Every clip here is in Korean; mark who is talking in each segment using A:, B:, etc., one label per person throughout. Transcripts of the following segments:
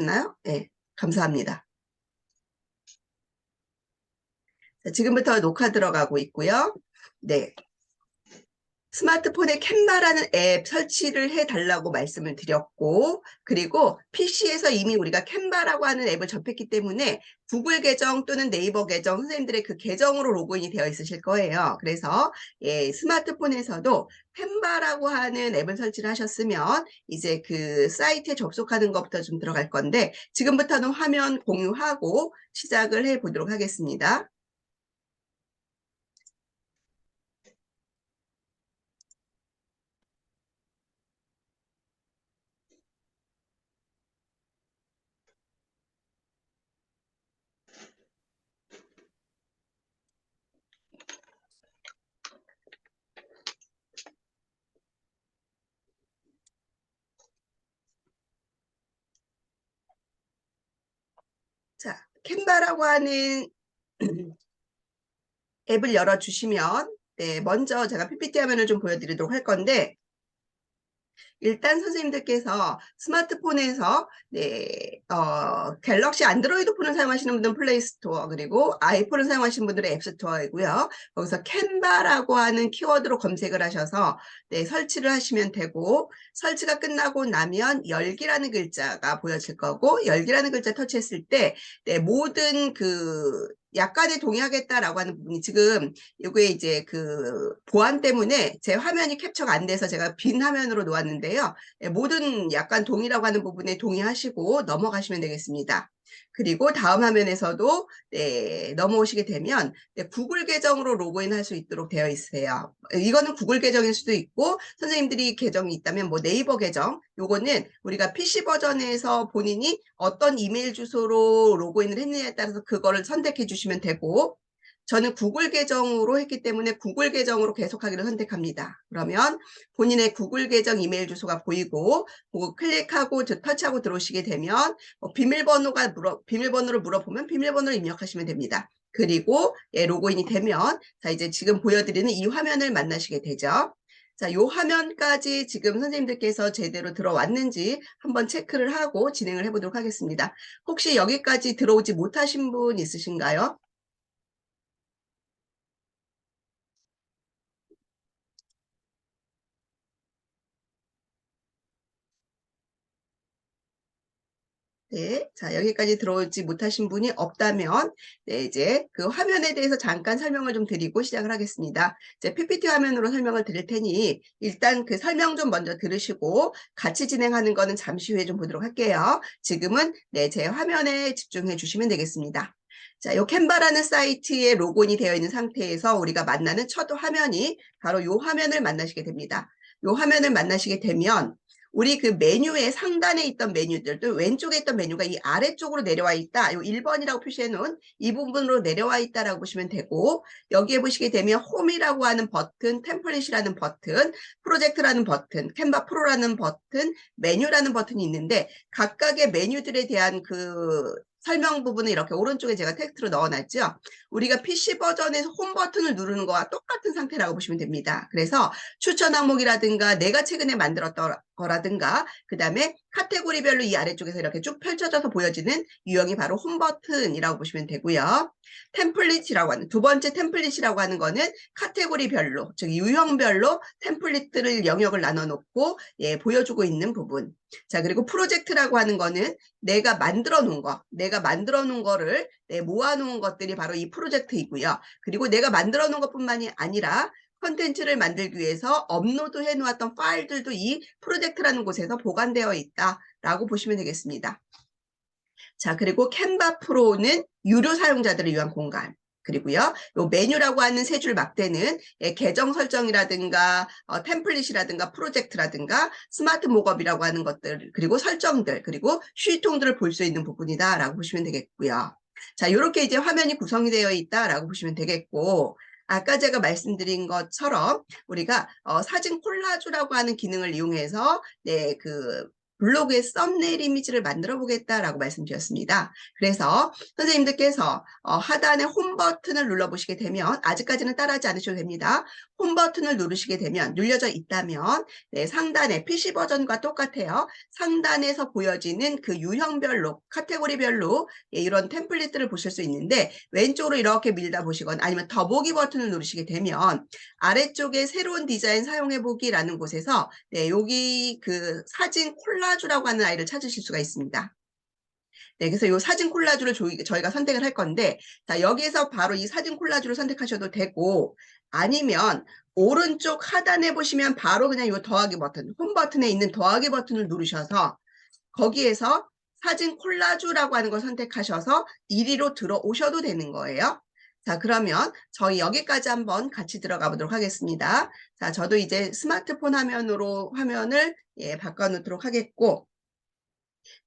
A: 되셨나요? 네, 감사합니다. 자, 지금부터 녹화 들어가고 있고요. 네. 스마트폰에 캔바라는 앱 설치를 해달라고 말씀을 드렸고, 그리고 PC에서 이미 우리가 캔바라고 하는 앱을 접했기 때문에 구글 계정 또는 네이버 계정, 선생님들의 그 계정으로 로그인이 되어 있으실 거예요. 그래서 스마트폰에서도 캔바라고 하는 앱을 설치를 하셨으면 이제 그 사이트에 접속하는 것부터 좀 들어갈 건데, 지금부터는 화면 공유하고 시작을 해 보도록 하겠습니다. 자, 캔바라고 하는 앱을 열어주시면, 네, 먼저 제가 PPT 화면을 좀 보여드리도록 할 건데, 일단 선생님들께서 스마트폰에서 갤럭시 안드로이드 폰을 사용하시는 분들은 플레이스토어, 그리고 아이폰을 사용하시는 분들은 앱스토어이고요. 거기서 캔바라고 하는 키워드로 검색을 하셔서 설치를 하시면 되고, 설치가 끝나고 나면 열기라는 글자가 보여질 거고, 열기라는 글자 터치했을 때 모든 그 약간의 동의하겠다라고 하는 부분이 지금 이게 이제 그 보안 때문에 제 화면이 캡처가 안 돼서 제가 빈 화면으로 놓았는데요. 모든 약간 동의라고 하는 부분에 동의하시고 넘어가시면 되겠습니다. 그리고 다음 화면에서도 넘어오시게 되면 구글 계정으로 로그인할 수 있도록 되어 있어요. 이거는 구글 계정일 수도 있고 선생님들이 계정이 있다면 뭐 네이버 계정, 요거는 우리가 PC 버전에서 본인이 어떤 이메일 주소로 로그인을 했느냐에 따라서 그거를 선택해 주시면 되고, 저는 구글 계정으로 했기 때문에 구글 계정으로 계속하기를 선택합니다. 그러면 본인의 구글 계정 이메일 주소가 보이고, 클릭하고 터치하고 들어오시게 되면 비밀번호를 물어보면 비밀번호를 입력하시면 됩니다. 그리고 로그인이 되면 자 이제 지금 보여드리는 이 화면을 만나시게 되죠. 자, 요 화면까지 지금 선생님들께서 제대로 들어왔는지 한번 체크를 하고 진행을 해보도록 하겠습니다. 혹시 여기까지 들어오지 못하신 분 있으신가요? 네, 자, 여기까지 들어오지 못하신 분이 없다면, 이제 그 화면에 대해서 잠깐 설명을 좀 드리고 시작을 하겠습니다. 이제 PPT 화면으로 설명을 드릴 테니, 일단 그 설명 좀 먼저 들으시고, 같이 진행하는 거는 잠시 후에 좀 보도록 할게요. 지금은, 제 화면에 집중해 주시면 되겠습니다. 자, 요 캔바라는 사이트에 로그인이 되어 있는 상태에서 우리가 만나는 첫 화면이 바로 요 화면을 만나시게 됩니다. 요 화면을 만나시게 되면, 우리 그 메뉴의 상단에 있던 메뉴들, 또 왼쪽에 있던 메뉴가 이 아래쪽으로 내려와 있다. 요 1번이라고 표시해 놓은 이 부분으로 내려와 있다라고 보시면 되고, 여기에 보시게 되면 홈이라고 하는 버튼, 템플릿이라는 버튼, 프로젝트라는 버튼, 캔바 프로라는 버튼, 메뉴라는 버튼이 있는데, 각각의 메뉴들에 대한 그 설명 부분을 이렇게 오른쪽에 제가 텍스트로 넣어놨죠. 우리가 PC 버전에서 홈 버튼을 누르는 거와 똑같은 상태라고 보시면 됩니다. 그래서 추천 항목이라든가 내가 최근에 만들었던 거라든가 그 다음에 카테고리별로 이 아래쪽에서 이렇게 쭉 펼쳐져서 보여지는 유형이 바로 홈 버튼이라고 보시면 되고요. 템플릿이라고 하는 두 번째 템플릿이라고 하는 거는 카테고리별로 즉 유형별로 템플릿들을 영역을 나눠 놓고 보여주고 있는 부분. 자, 그리고 프로젝트라고 하는 거는 내가 만들어 놓은 거, 내가 만들어 놓은 거를 모아 놓은 것들이 바로 이 프로젝트이고요. 그리고 내가 만들어 놓은 것뿐만이 아니라 컨텐츠를 만들기 위해서 업로드 해 놓았던 파일들도 이 프로젝트라는 곳에서 보관되어 있다라고 보시면 되겠습니다. 자, 그리고 캔바 프로는 유료 사용자들을 위한 공간. 그리고요, 요 메뉴라고 하는 세 줄 막대는 계정 설정이라든가 템플릿이라든가 프로젝트라든가 스마트 목업이라고 하는 것들, 그리고 설정들, 그리고 휴지통들을 볼 수 있는 부분이다라고 보시면 되겠고요. 자, 이렇게 이제 화면이 구성이 되어 있다라고 보시면 되겠고, 아까 제가 말씀드린 것처럼 우리가 사진 콜라주라고 하는 기능을 이용해서 그 블로그의 썸네일 이미지를 만들어 보겠다라고 말씀드렸습니다. 그래서 선생님들께서 하단에 홈 버튼을 눌러보시게 되면 아직까지는 따라하지 않으셔도 됩니다. 홈 버튼을 누르시게 되면, 눌려져 있다면 네, 상단에 PC 버전과 똑같아요. 상단에서 보여지는 그 유형별로, 카테고리별로 이런 템플릿들을 보실 수 있는데, 왼쪽으로 이렇게 밀다 보시거나 아니면 더보기 버튼을 누르시게 되면 아래쪽에 새로운 디자인 사용해보기라는 곳에서 네, 여기 그 사진 콜라주라고 하는 아이를 찾으실 수가 있습니다. 네, 그래서 이 사진 콜라주를 저희가 선택을 할 건데, 자, 여기에서 바로 이 사진 콜라주를 선택하셔도 되고, 아니면 오른쪽 하단에 보시면 바로 그냥 이 더하기 버튼, 홈 버튼에 있는 더하기 버튼을 누르셔서 거기에서 사진 콜라주라고 하는 걸 선택하셔서 이리로 들어오셔도 되는 거예요. 자, 그러면 저희 여기까지 한번 같이 들어가 보도록 하겠습니다. 자, 저도 이제 스마트폰 화면으로 화면을 바꿔놓도록 하겠고,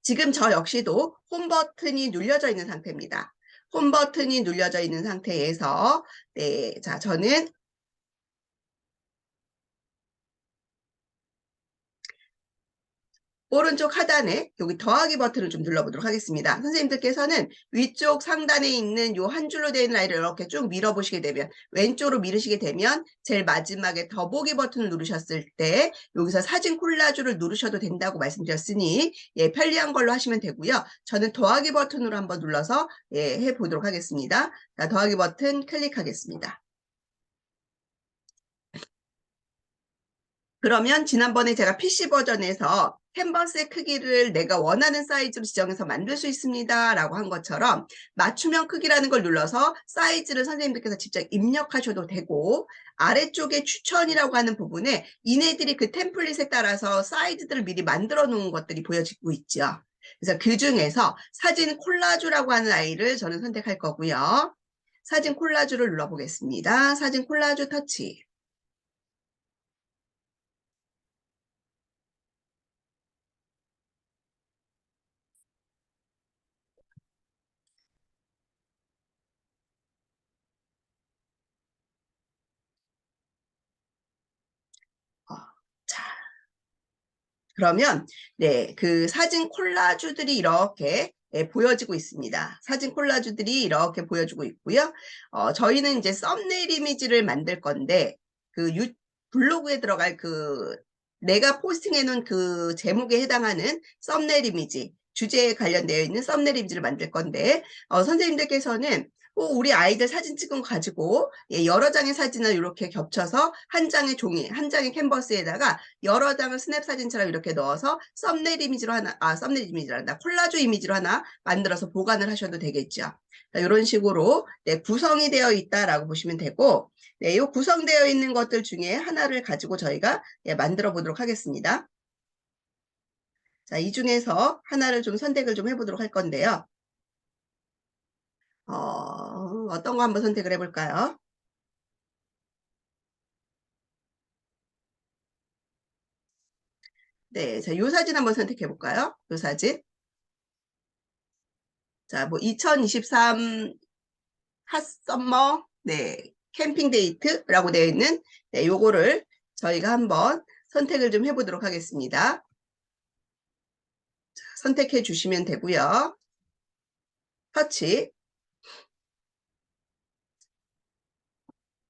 A: 지금 저 역시도 홈 버튼이 눌려져 있는 상태입니다. 홈 버튼이 눌려져 있는 상태에서 네, 자, 저는 오른쪽 하단에 여기 더하기 버튼을 좀 눌러보도록 하겠습니다. 선생님들께서는 위쪽 상단에 있는 요 한 줄로 되어 있는 아이를 이렇게 쭉 밀어보시게 되면, 왼쪽으로 밀으시게 되면 제일 마지막에 더보기 버튼을 누르셨을 때 여기서 사진 콜라주를 누르셔도 된다고 말씀드렸으니 편리한 걸로 하시면 되고요. 저는 더하기 버튼으로 한번 눌러서 해보도록 하겠습니다. 자, 더하기 버튼 클릭하겠습니다. 그러면 지난번에 제가 PC 버전에서 캔버스의 크기를 내가 원하는 사이즈로 지정해서 만들 수 있습니다 라고 한 것처럼, 맞춤형 크기라는 걸 눌러서 사이즈를 선생님들께서 직접 입력하셔도 되고, 아래쪽에 추천이라고 하는 부분에 이네들이 그 템플릿에 따라서 사이즈들을 미리 만들어 놓은 것들이 보여지고 있죠. 그래서 그 중에서 사진 콜라주라고 하는 아이를 저는 선택할 거고요. 사진 콜라주를 눌러보겠습니다. 사진 콜라주 터치. 자, 그러면 네, 그 사진 콜라주들이 이렇게 보여지고 있습니다. 사진 콜라주들이 이렇게 보여지고 있고요. 저희는 이제 썸네일 이미지를 만들 건데, 그 블로그에 들어갈 그 내가 포스팅해 놓은 그 제목에 해당하는 썸네일 이미지, 주제에 관련되어 있는 썸네일 이미지를 만들 건데, 선생님들께서는 우리 아이들 사진 찍은 거 가지고 여러 장의 사진을 이렇게 겹쳐서 한 장의 종이, 한 장의 캔버스에다가 여러 장을 스냅 사진처럼 이렇게 넣어서 썸네일 이미지로 하나, 썸네일 이미지란다. 콜라주 이미지로 하나 만들어서 보관을 하셔도 되겠죠. 자, 이런 식으로 네, 구성이 되어 있다라고 보시면 되고, 네, 이 구성되어 있는 것들 중에 하나를 가지고 저희가 만들어 보도록 하겠습니다. 자, 이 중에서 하나를 좀 선택을 좀 해보도록 할 건데요. 어떤 거 한번 선택을 해볼까요? 네, 자, 요 사진 한번 선택해 볼까요? 요 사진. 자, 뭐 2023 핫썸머 네, 캠핑 데이트라고 되어 있는 네, 요거를 저희가 한번 선택을 좀 해보도록 하겠습니다. 자, 선택해 주시면 되고요. 터치.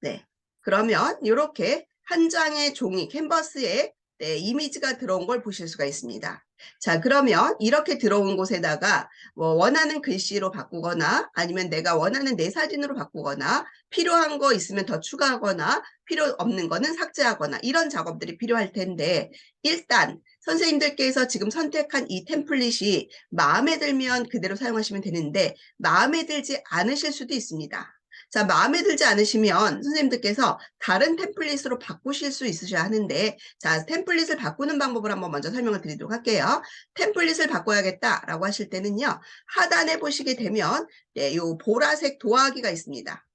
A: 네. 그러면 이렇게 한 장의 종이 캔버스에 네, 이미지가 들어온 걸 보실 수가 있습니다. 자, 그러면 이렇게 들어온 곳에다가 뭐 원하는 글씨로 바꾸거나 아니면 내가 원하는 내 사진으로 바꾸거나 필요한 거 있으면 더 추가하거나 필요 없는 거는 삭제하거나 이런 작업들이 필요할 텐데, 일단 선생님들께서 지금 선택한 이 템플릿이 마음에 들면 그대로 사용하시면 되는데, 마음에 들지 않으실 수도 있습니다. 자, 마음에 들지 않으시면 선생님들께서 다른 템플릿으로 바꾸실 수 있으셔야 하는데, 자, 템플릿을 바꾸는 방법을 한번 먼저 설명을 드리도록 할게요. 템플릿을 바꿔야겠다라고 하실 때는요, 하단에 보시게 되면 네, 요 보라색 더하기가 있습니다.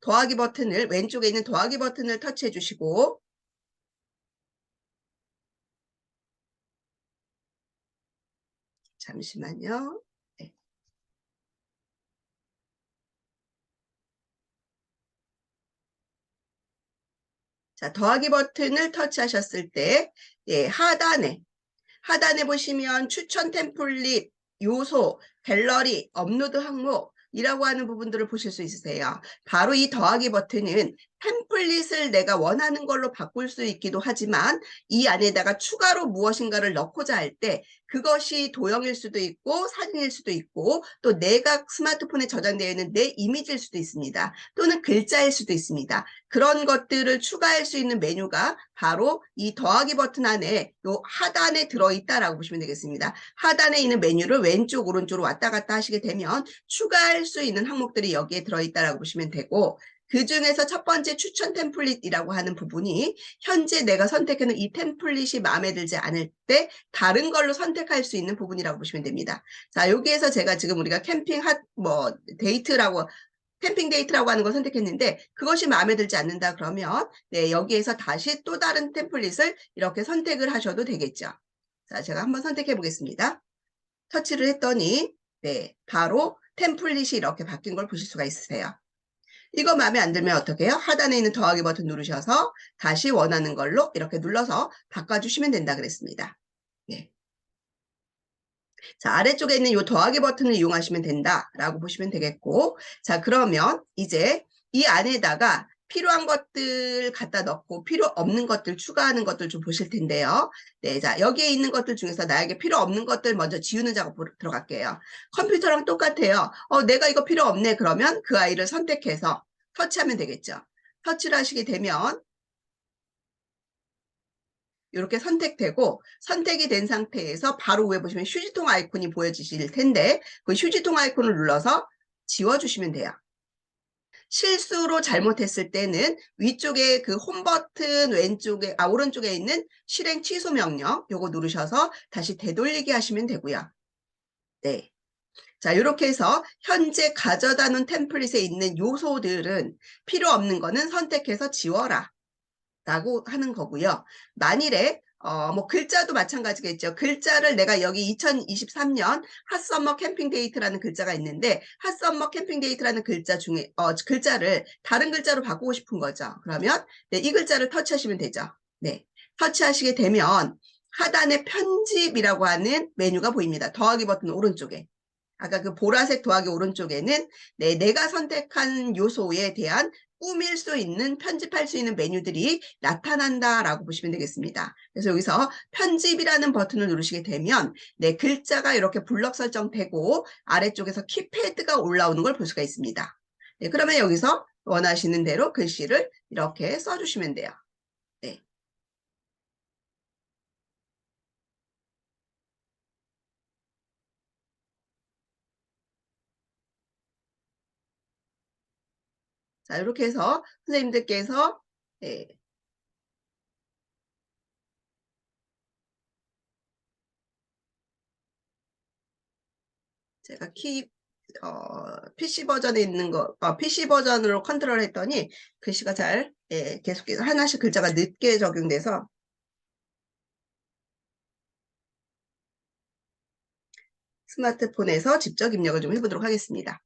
A: 더하기 버튼을, 왼쪽에 있는 더하기 버튼을 터치해 주시고, 잠시만요. 네. 자, 더하기 버튼을 터치하셨을 때 하단에 보시면 추천 템플릿, 요소, 갤러리, 업로드 항목이라고 하는 부분들을 보실 수 있으세요. 바로 이 더하기 버튼은 템플릿을 내가 원하는 걸로 바꿀 수 있기도 하지만 이 안에다가 추가로 무엇인가를 넣고자 할 때 그것이 도형일 수도 있고 사진일 수도 있고 또 내가 스마트폰에 저장되어 있는 내 이미지일 수도 있습니다. 또는 글자일 수도 있습니다. 그런 것들을 추가할 수 있는 메뉴가 바로 이 더하기 버튼 안에 요 하단에 들어있다라고 보시면 되겠습니다. 하단에 있는 메뉴를 왼쪽 오른쪽으로 왔다 갔다 하시게 되면 추가할 수 있는 항목들이 여기에 들어있다라고 보시면 되고, 그 중에서 첫 번째 추천 템플릿이라고 하는 부분이 현재 내가 선택하는 이 템플릿이 마음에 들지 않을 때 다른 걸로 선택할 수 있는 부분이라고 보시면 됩니다. 자, 여기에서 제가 지금 우리가 캠핑 데이트라고 하는 걸 선택했는데 그것이 마음에 들지 않는다 그러면 네, 여기에서 다시 또 다른 템플릿을 이렇게 선택을 하셔도 되겠죠. 자, 제가 한번 선택해 보겠습니다. 터치를 했더니 네, 바로 템플릿이 이렇게 바뀐 걸 보실 수가 있으세요. 이거 마음에 안 들면 어떻게 해요? 하단에 있는 더하기 버튼 누르셔서 다시 원하는 걸로 이렇게 눌러서 바꿔주시면 된다 그랬습니다. 예. 자, 아래쪽에 있는 이 더하기 버튼을 이용하시면 된다라고 보시면 되겠고, 자, 그러면 이제 이 안에다가 필요한 것들 갖다 넣고 필요 없는 것들 추가하는 것들 좀 보실 텐데요. 네, 자, 여기에 있는 것들 중에서 나에게 필요 없는 것들 먼저 지우는 작업으로 들어갈게요. 컴퓨터랑 똑같아요. 내가 이거 필요 없네 그러면 그 아이를 선택해서 터치하면 되겠죠. 터치를 하시게 되면 이렇게 선택되고, 선택이 된 상태에서 바로 위에 보시면 휴지통 아이콘이 보여지실 텐데 그 휴지통 아이콘을 눌러서 지워주시면 돼요. 실수로 잘못했을 때는 위쪽에 그 홈 버튼 오른쪽에 있는 실행 취소 명령 요거 누르셔서 다시 되돌리기 하시면 되고요. 네. 자, 이렇게 해서 현재 가져다 놓은 템플릿에 있는 요소들은 필요 없는 거는 선택해서 지워라 라고 하는 거고요. 만일에 뭐 글자도 마찬가지겠죠. 글자를 내가 여기 2023년 핫서머 캠핑 데이트라는 글자가 있는데 핫서머 캠핑 데이트라는 글자 중에 글자를 다른 글자로 바꾸고 싶은 거죠. 그러면 네, 이 글자를 터치하시면 되죠. 네, 터치하시게 되면 하단에 편집이라고 하는 메뉴가 보입니다. 더하기 버튼 오른쪽에. 아까 그 보라색 더하기 오른쪽에는 네, 내가 선택한 요소에 대한 꾸밀 수 있는, 편집할 수 있는 메뉴들이 나타난다라고 보시면 되겠습니다. 그래서 여기서 편집이라는 버튼을 누르시게 되면 네, 글자가 이렇게 블럭 설정되고 아래쪽에서 키패드가 올라오는 걸 볼 수가 있습니다. 네, 그러면 여기서 원하시는 대로 글씨를 이렇게 써주시면 돼요. 네. 자, 이렇게 해서 선생님들께서 네, 제가 PC 버전에 있는 PC 버전으로 컨트롤 했더니 글씨가 잘, 예, 계속해서 하나씩 글자가 늦게 적용돼서 스마트폰에서 직접 입력을 좀 해보도록 하겠습니다.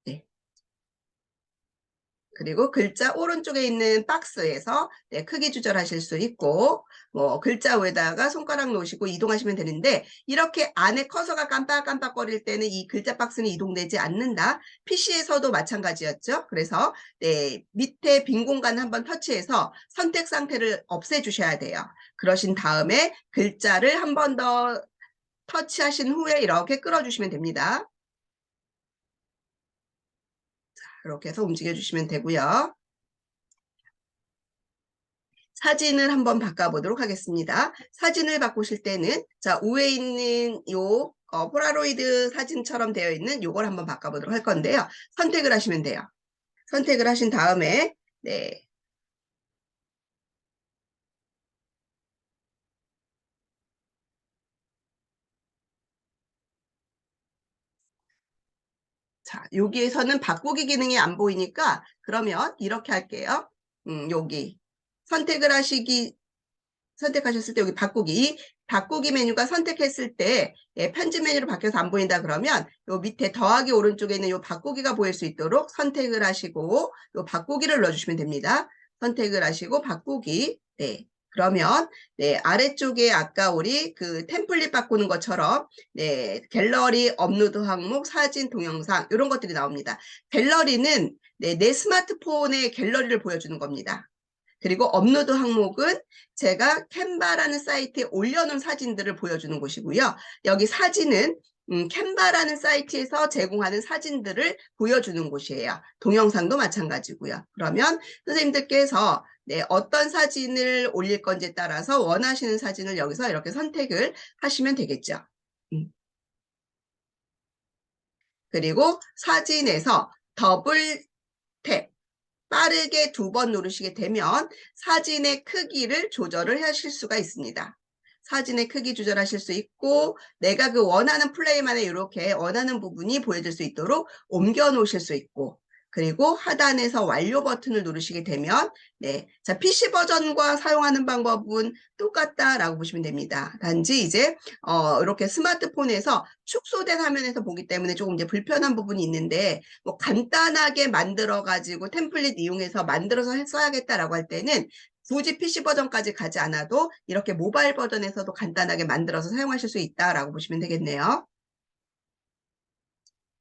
A: 네. 그리고 글자 오른쪽에 있는 박스에서 네, 크기 조절하실 수 있고 뭐 글자 위에다가 손가락 놓으시고 이동하시면 되는데 이렇게 안에 커서가 깜빡깜빡거릴 때는 이 글자 박스는 이동되지 않는다. PC에서도 마찬가지였죠. 그래서 네, 밑에 빈 공간을 한번 터치해서 선택 상태를 없애주셔야 돼요. 그러신 다음에 글자를 한 번 더 터치하신 후에 이렇게 끌어주시면 됩니다. 이렇게 해서 움직여 주시면 되고요. 사진을 한번 바꿔보도록 하겠습니다. 사진을 바꾸실 때는 자, 위에 있는 요 폴라로이드 사진처럼 되어 있는 요걸 한번 바꿔보도록 할 건데요. 선택을 하시면 돼요. 선택을 하신 다음에 네, 자, 여기에서는 바꾸기 기능이 안 보이니까 그러면 이렇게 할게요. 여기 선택하셨을 때 여기 바꾸기 메뉴가 선택했을 때 예, 편집 메뉴로 바뀌어서 안 보인다 그러면 요 밑에 더하기 오른쪽에 있는 요 바꾸기가 보일 수 있도록 선택을 하시고 요 바꾸기를 넣어주시면 됩니다. 선택을 하시고 바꾸기. 네. 그러면 네, 아래쪽에 아까 우리 그 템플릿 바꾸는 것처럼 네, 갤러리, 업로드 항목, 사진, 동영상 이런 것들이 나옵니다. 갤러리는 네, 내 스마트폰의 갤러리를 보여주는 겁니다. 그리고 업로드 항목은 제가 캔바라는 사이트에 올려놓은 사진들을 보여주는 곳이고요. 여기 사진은 캔바라는 사이트에서 제공하는 사진들을 보여주는 곳이에요. 동영상도 마찬가지고요. 그러면 선생님들께서 네, 어떤 사진을 올릴 건지에 따라서 원하시는 사진을 여기서 이렇게 선택을 하시면 되겠죠. 그리고 사진에서 더블 탭 빠르게 2번 누르시게 되면 사진의 크기를 조절을 하실 수가 있습니다. 사진의 크기 조절하실 수 있고 내가 그 원하는 프레임안에 이렇게 원하는 부분이 보여질 수 있도록 옮겨 놓으실 수 있고 그리고 하단에서 완료 버튼을 누르시게 되면 네, 자 PC 버전과 사용하는 방법은 똑같다라고 보시면 됩니다. 단지 이제 이렇게 스마트폰에서 축소된 화면에서 보기 때문에 조금 이제 불편한 부분이 있는데 뭐 간단하게 만들어 가지고 템플릿 이용해서 만들어서 써야겠다라고 할 때는 굳이 PC 버전까지 가지 않아도 이렇게 모바일 버전에서도 간단하게 만들어서 사용하실 수 있다라고 보시면 되겠네요.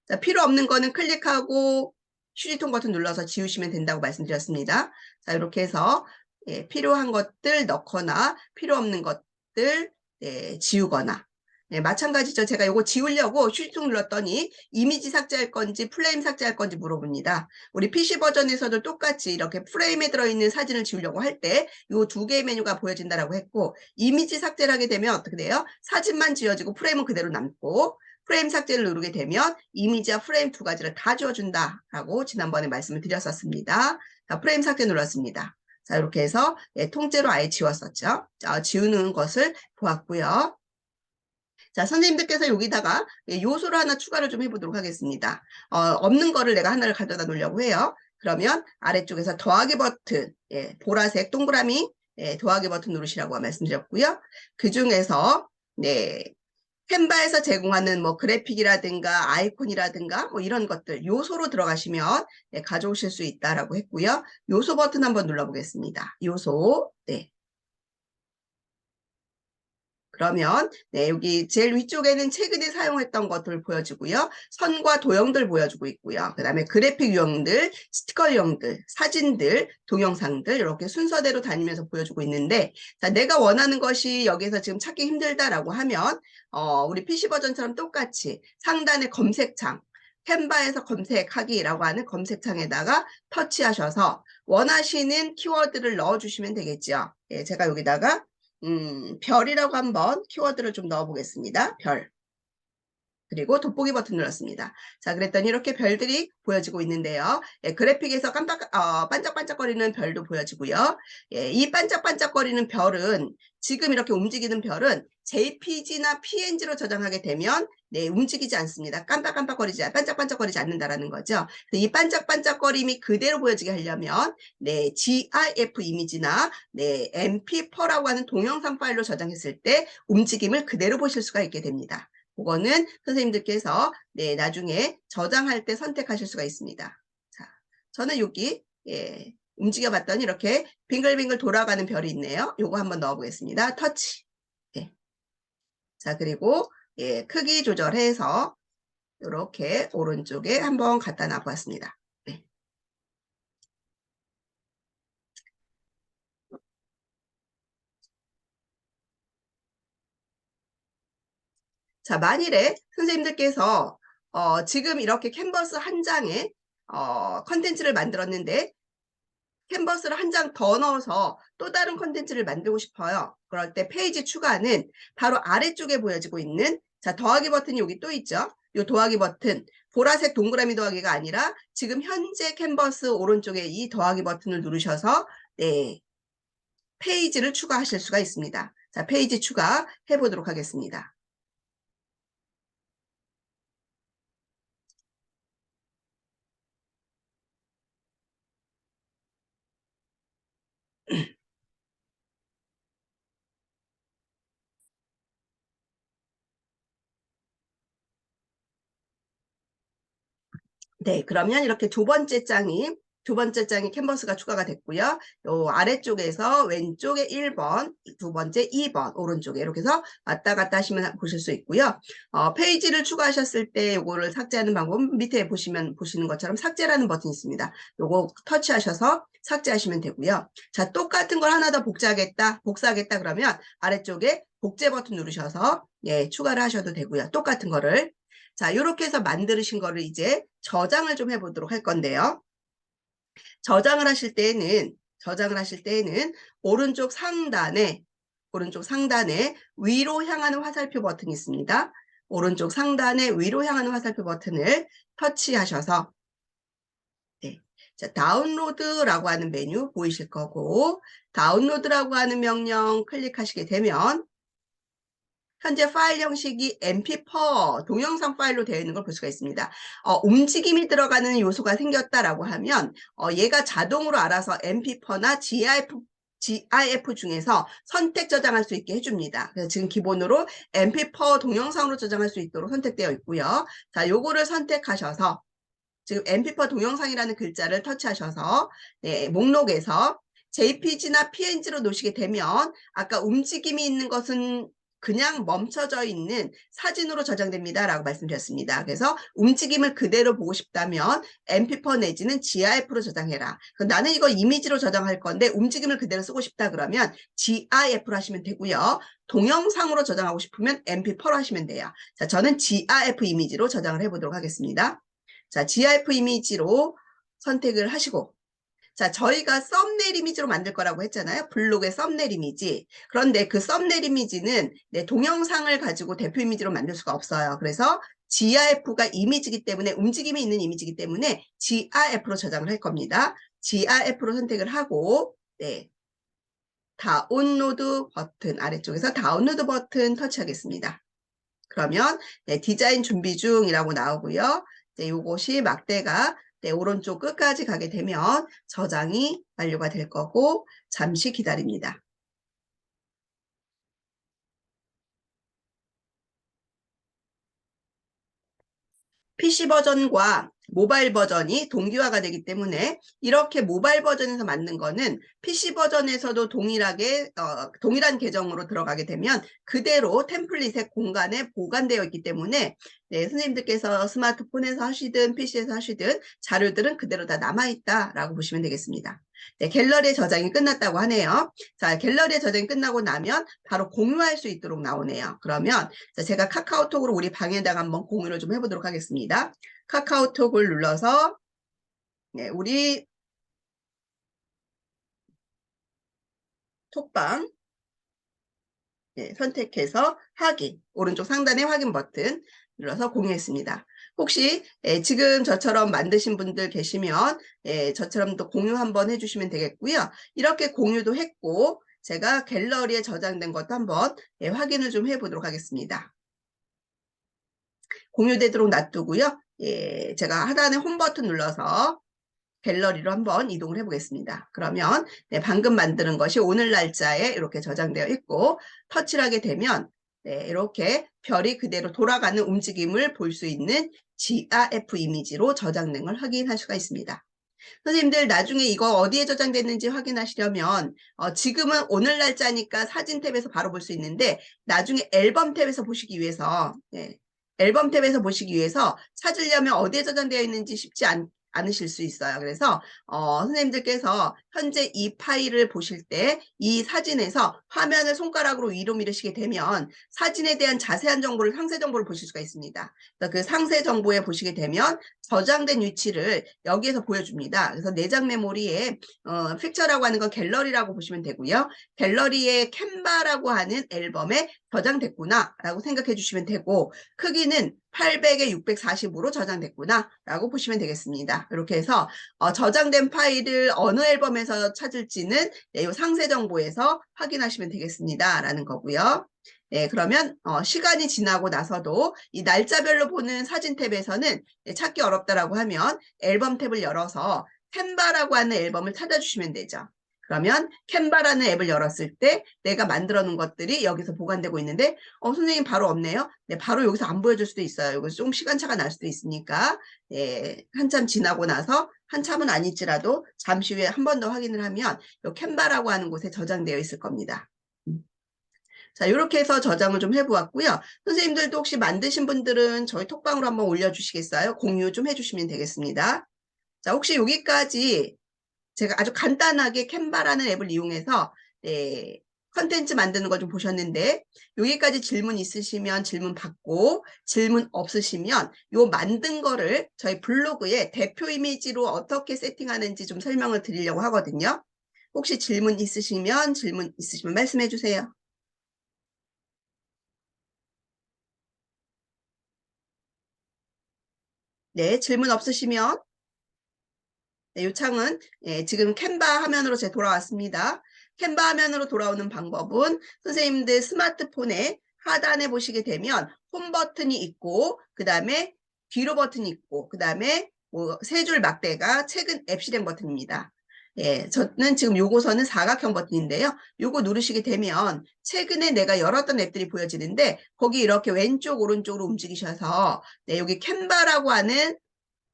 A: 자, 필요 없는 거는 클릭하고 휴지통 버튼 눌러서 지우시면 된다고 말씀드렸습니다. 자, 이렇게 해서 예, 필요한 것들 넣거나 필요 없는 것들 예, 지우거나 네, 마찬가지죠. 제가 이거 지우려고 휴지통 눌렀더니 이미지 삭제할 건지 프레임 삭제할 건지 물어봅니다. 우리 PC 버전에서도 똑같이 이렇게 프레임에 들어있는 사진을 지우려고 할 때 이 두 개의 메뉴가 보여진다라고 했고 이미지 삭제를 하게 되면 어떻게 돼요? 사진만 지워지고 프레임은 그대로 남고 프레임 삭제를 누르게 되면 이미지와 프레임 두 가지를 다 지워준다라고 지난번에 말씀을 드렸었습니다. 자, 프레임 삭제 눌렀습니다. 자, 이렇게 해서 예, 통째로 아예 지웠었죠. 자, 지우는 것을 보았고요. 자, 선생님들께서 여기다가 요소를 하나 추가를 좀 해보도록 하겠습니다. 없는 거를 내가 하나를 가져다 놓으려고 해요. 그러면 아래쪽에서 더하기 버튼, 예, 보라색 동그라미 예, 더하기 버튼 누르시라고 말씀드렸고요. 그 중에서 네, 캔바에서 제공하는 뭐 그래픽이라든가 아이콘이라든가 뭐 이런 것들 요소로 들어가시면 네, 가져오실 수 있다라고 했고요. 요소 버튼 한번 눌러보겠습니다. 요소, 네. 그러면 네, 여기 제일 위쪽에는 최근에 사용했던 것들 보여주고요. 선과 도형들 보여주고 있고요. 그 다음에 그래픽 유형들, 스티커 유형들, 사진들, 동영상들 이렇게 순서대로 다니면서 보여주고 있는데 자, 내가 원하는 것이 여기서 지금 찾기 힘들다라고 하면 우리 PC 버전처럼 똑같이 상단의 검색창 캔바에서 검색하기라고 하는 검색창에다가 터치하셔서 원하시는 키워드를 넣어주시면 되겠죠. 예, 제가 여기다가 별이라고 한번 키워드를 좀 넣어 보겠습니다. 별. 그리고 돋보기 버튼 눌렀습니다. 자, 그랬더니 이렇게 별들이 보여지고 있는데요. 예, 그래픽에서 반짝반짝거리는 별도 보여지고요. 예, 이 반짝반짝거리는 별은 지금 이렇게 움직이는 별은 JPG나 PNG로 저장하게 되면 네, 움직이지 않습니다. 반짝반짝거리지 않는다라는 거죠. 이 반짝반짝거림이 그대로 보여지게 하려면 네, GIF 이미지나 네, MP4라고 하는 동영상 파일로 저장했을 때 움직임을 그대로 보실 수가 있게 됩니다. 그거는 선생님들께서 네, 나중에 저장할 때 선택하실 수가 있습니다. 자, 저는 여기 예, 움직여 봤더니 이렇게 빙글빙글 돌아가는 별이 있네요. 요거 한번 넣어 보겠습니다. 터치. 예. 자, 그리고 예, 크기 조절해서 이렇게 오른쪽에 한번 갖다 놔 보았습니다. 네. 자, 만일에 선생님들께서 지금 이렇게 캔버스 한 장에 컨텐츠를 만들었는데 캔버스를 한 장 더 넣어서 또 다른 컨텐츠를 만들고 싶어요. 그럴 때 페이지 추가는 바로 아래쪽에 보여지고 있는 자 더하기 버튼이 여기 또 있죠. 이 더하기 버튼 보라색 동그라미 더하기가 아니라 지금 현재 캔버스 오른쪽에 이 더하기 버튼을 누르셔서 네, 페이지를 추가하실 수가 있습니다. 자 페이지 추가 해보도록 하겠습니다. 네, 그러면 이렇게 두 번째 장이 두 번째 장에 캔버스가 추가가 됐고요. 요 아래쪽에서 왼쪽에 1번, 두 번째 2번, 오른쪽에 이렇게 해서 왔다 갔다 하시면 보실 수 있고요. 페이지를 추가하셨을 때 요거를 삭제하는 방법은 밑에 보시는 것처럼 삭제라는 버튼이 있습니다. 요거 터치하셔서 삭제하시면 되고요. 자, 똑같은 걸 하나 더 복사하겠다 그러면 아래쪽에 복제 버튼 누르셔서 예, 추가를 하셔도 되고요. 똑같은 거를. 자, 이렇게 해서 만드신 거를 이제 저장을 좀 해보도록 할 건데요. 저장을 하실 때에는 오른쪽 상단에 위로 향하는 화살표 버튼이 있습니다. 오른쪽 상단에 위로 향하는 화살표 버튼을 터치하셔서 네. 자, 다운로드라고 하는 메뉴 보이실 거고 다운로드라고 하는 명령 클릭하시게 되면 현재 파일 형식이 mp4 동영상 파일로 되어 있는 걸 볼 수가 있습니다. 움직임이 들어가는 요소가 생겼다라고 하면 얘가 자동으로 알아서 mp4나 GIF 중에서 선택 저장할 수 있게 해줍니다. 그래서 지금 기본으로 mp4 동영상으로 저장할 수 있도록 선택되어 있고요. 자, 요거를 선택하셔서 지금 mp4 동영상이라는 글자를 터치하셔서 네, 목록에서 JPG나 PNG로 놓으시게 되면 아까 움직임이 있는 것은 그냥 멈춰져 있는 사진으로 저장됩니다 라고 말씀드렸습니다. 그래서 움직임을 그대로 보고 싶다면 mp4 내지는 GIF로 저장해라. 나는 이거 이미지로 저장할 건데 움직임을 그대로 쓰고 싶다 그러면 GIF로 하시면 되고요. 동영상으로 저장하고 싶으면 mp4로 하시면 돼요. 자, 저는 GIF 이미지로 저장을 해보도록 하겠습니다. 자, GIF 이미지로 선택을 하시고 자, 저희가 썸네일 이미지로 만들 거라고 했잖아요. 블로그의 썸네일 이미지. 그런데 그 썸네일 이미지는 내 동영상을 가지고 대표 이미지로 만들 수가 없어요. 그래서 GIF가 이미지이기 때문에 움직임이 있는 이미지이기 때문에 GIF로 저장을 할 겁니다. GIF로 선택을 하고 네, 다운로드 버튼 아래쪽에서 다운로드 버튼 터치하겠습니다. 그러면 네, 디자인 준비 중이라고 나오고요. 네, 요것이 막대가 네, 오른쪽 끝까지 가게 되면 저장이 완료가 될 거고 잠시 기다립니다. PC 버전과 모바일 버전이 동기화가 되기 때문에 이렇게 모바일 버전에서 만든 거는 PC 버전에서도 동일한 계정으로 들어가게 되면 그대로 템플릿의 공간에 보관되어 있기 때문에 네, 선생님들께서 스마트폰에서 하시든 PC에서 하시든 자료들은 그대로 다 남아있다라고 보시면 되겠습니다. 네, 갤러리에 저장이 끝났다고 하네요. 자, 갤러리에 저장이 끝나고 나면 바로 공유할 수 있도록 나오네요. 그러면 제가 카카오톡으로 우리 방에다가 한번 공유를 좀 해보도록 하겠습니다. 카카오톡을 눌러서 네, 우리 톡방 네, 선택해서 확인 오른쪽 상단에 확인 버튼 눌러서 공유했습니다. 혹시 지금 저처럼 만드신 분들 계시면 저처럼 또 공유 한번 해주시면 되겠고요. 이렇게 공유도 했고 제가 갤러리에 저장된 것도 한번 확인을 좀 해보도록 하겠습니다. 공유되도록 놔두고요. 제가 하단에 홈 버튼 눌러서 갤러리로 한번 이동을 해보겠습니다. 그러면 방금 만드는 것이 오늘 날짜에 이렇게 저장되어 있고 터치를 하게 되면 이렇게 별이 그대로 돌아가는 움직임을 볼 수 있는 GIF 이미지로 저장된 걸 확인할 수가 있습니다. 선생님들 나중에 이거 어디에 저장됐는지 확인하시려면 지금은 오늘 날짜니까 사진 탭에서 바로 볼 수 있는데 나중에 앨범 탭에서 보시기 위해서 앨범 탭에서 보시기 위해서 찾으려면 어디에 저장되어 있는지 쉽지 않으실 수 있어요. 그래서 선생님들께서 현재 이 파일을 보실 때 이 사진에서 화면을 손가락으로 위로 미르시게 되면 사진에 대한 자세한 정보를 상세 정보를 보실 수가 있습니다. 그 상세 정보에 보시게 되면 저장된 위치를 여기에서 보여줍니다. 그래서 내장 메모리에 픽처라고 하는 건 갤러리라고 보시면 되고요. 갤러리에 캔바라고 하는 앨범에 저장됐구나 라고 생각해 주시면 되고 크기는 800에 640으로 저장됐구나 라고 보시면 되겠습니다. 이렇게 해서 저장된 파일을 어느 앨범에서 찾을지는 이 상세 정보에서 확인하시면 되겠습니다 라는 거고요. 네, 그러면 시간이 지나고 나서도 이 날짜별로 보는 사진 탭에서는 찾기 어렵다라고 하면 앨범 탭을 열어서 캔바라고 하는 앨범을 찾아주시면 되죠. 그러면 캔바라는 앱을 열었을 때 내가 만들어 놓은 것들이 여기서 보관되고 있는데 선생님 바로 없네요. 네, 바로 여기서 안 보여줄 수도 있어요. 여기서 좀 시간차가 날 수도 있으니까 네, 한참 지나고 나서 한참은 아닐지라도 잠시 후에 한 번 더 확인을 하면 이 캔바라고 하는 곳에 저장되어 있을 겁니다. 자, 이렇게 해서 저장을 좀 해보았고요. 선생님들도 혹시 만드신 분들은 저희 톡방으로 한번 올려주시겠어요? 공유 좀 해주시면 되겠습니다. 자, 혹시 여기까지 제가 아주 간단하게 캔바라는 앱을 이용해서 네, 컨텐츠 만드는 거 좀 보셨는데 여기까지 질문 있으시면 질문 받고 질문 없으시면 요 만든 거를 저희 블로그에 대표 이미지로 어떻게 세팅하는지 좀 설명을 드리려고 하거든요. 혹시 질문 있으시면 말씀해 주세요. 네, 질문 없으시면 네, 이 창은 지금 캔바 화면으로 제 돌아왔습니다. 캔바 화면으로 돌아오는 방법은 선생님들 스마트폰에 하단에 보시게 되면 홈 버튼이 있고 그 다음에 뒤로 버튼이 있고 그 다음에 뭐 세 줄 막대가 최근 앱 실행 버튼입니다. 예, 저는 지금 요거서는 사각형 버튼인데요. 요거 누르시게 되면 최근에 내가 열었던 앱들이 보여지는데 거기 이렇게 왼쪽 오른쪽으로 움직이셔서 네, 여기 캔바라고 하는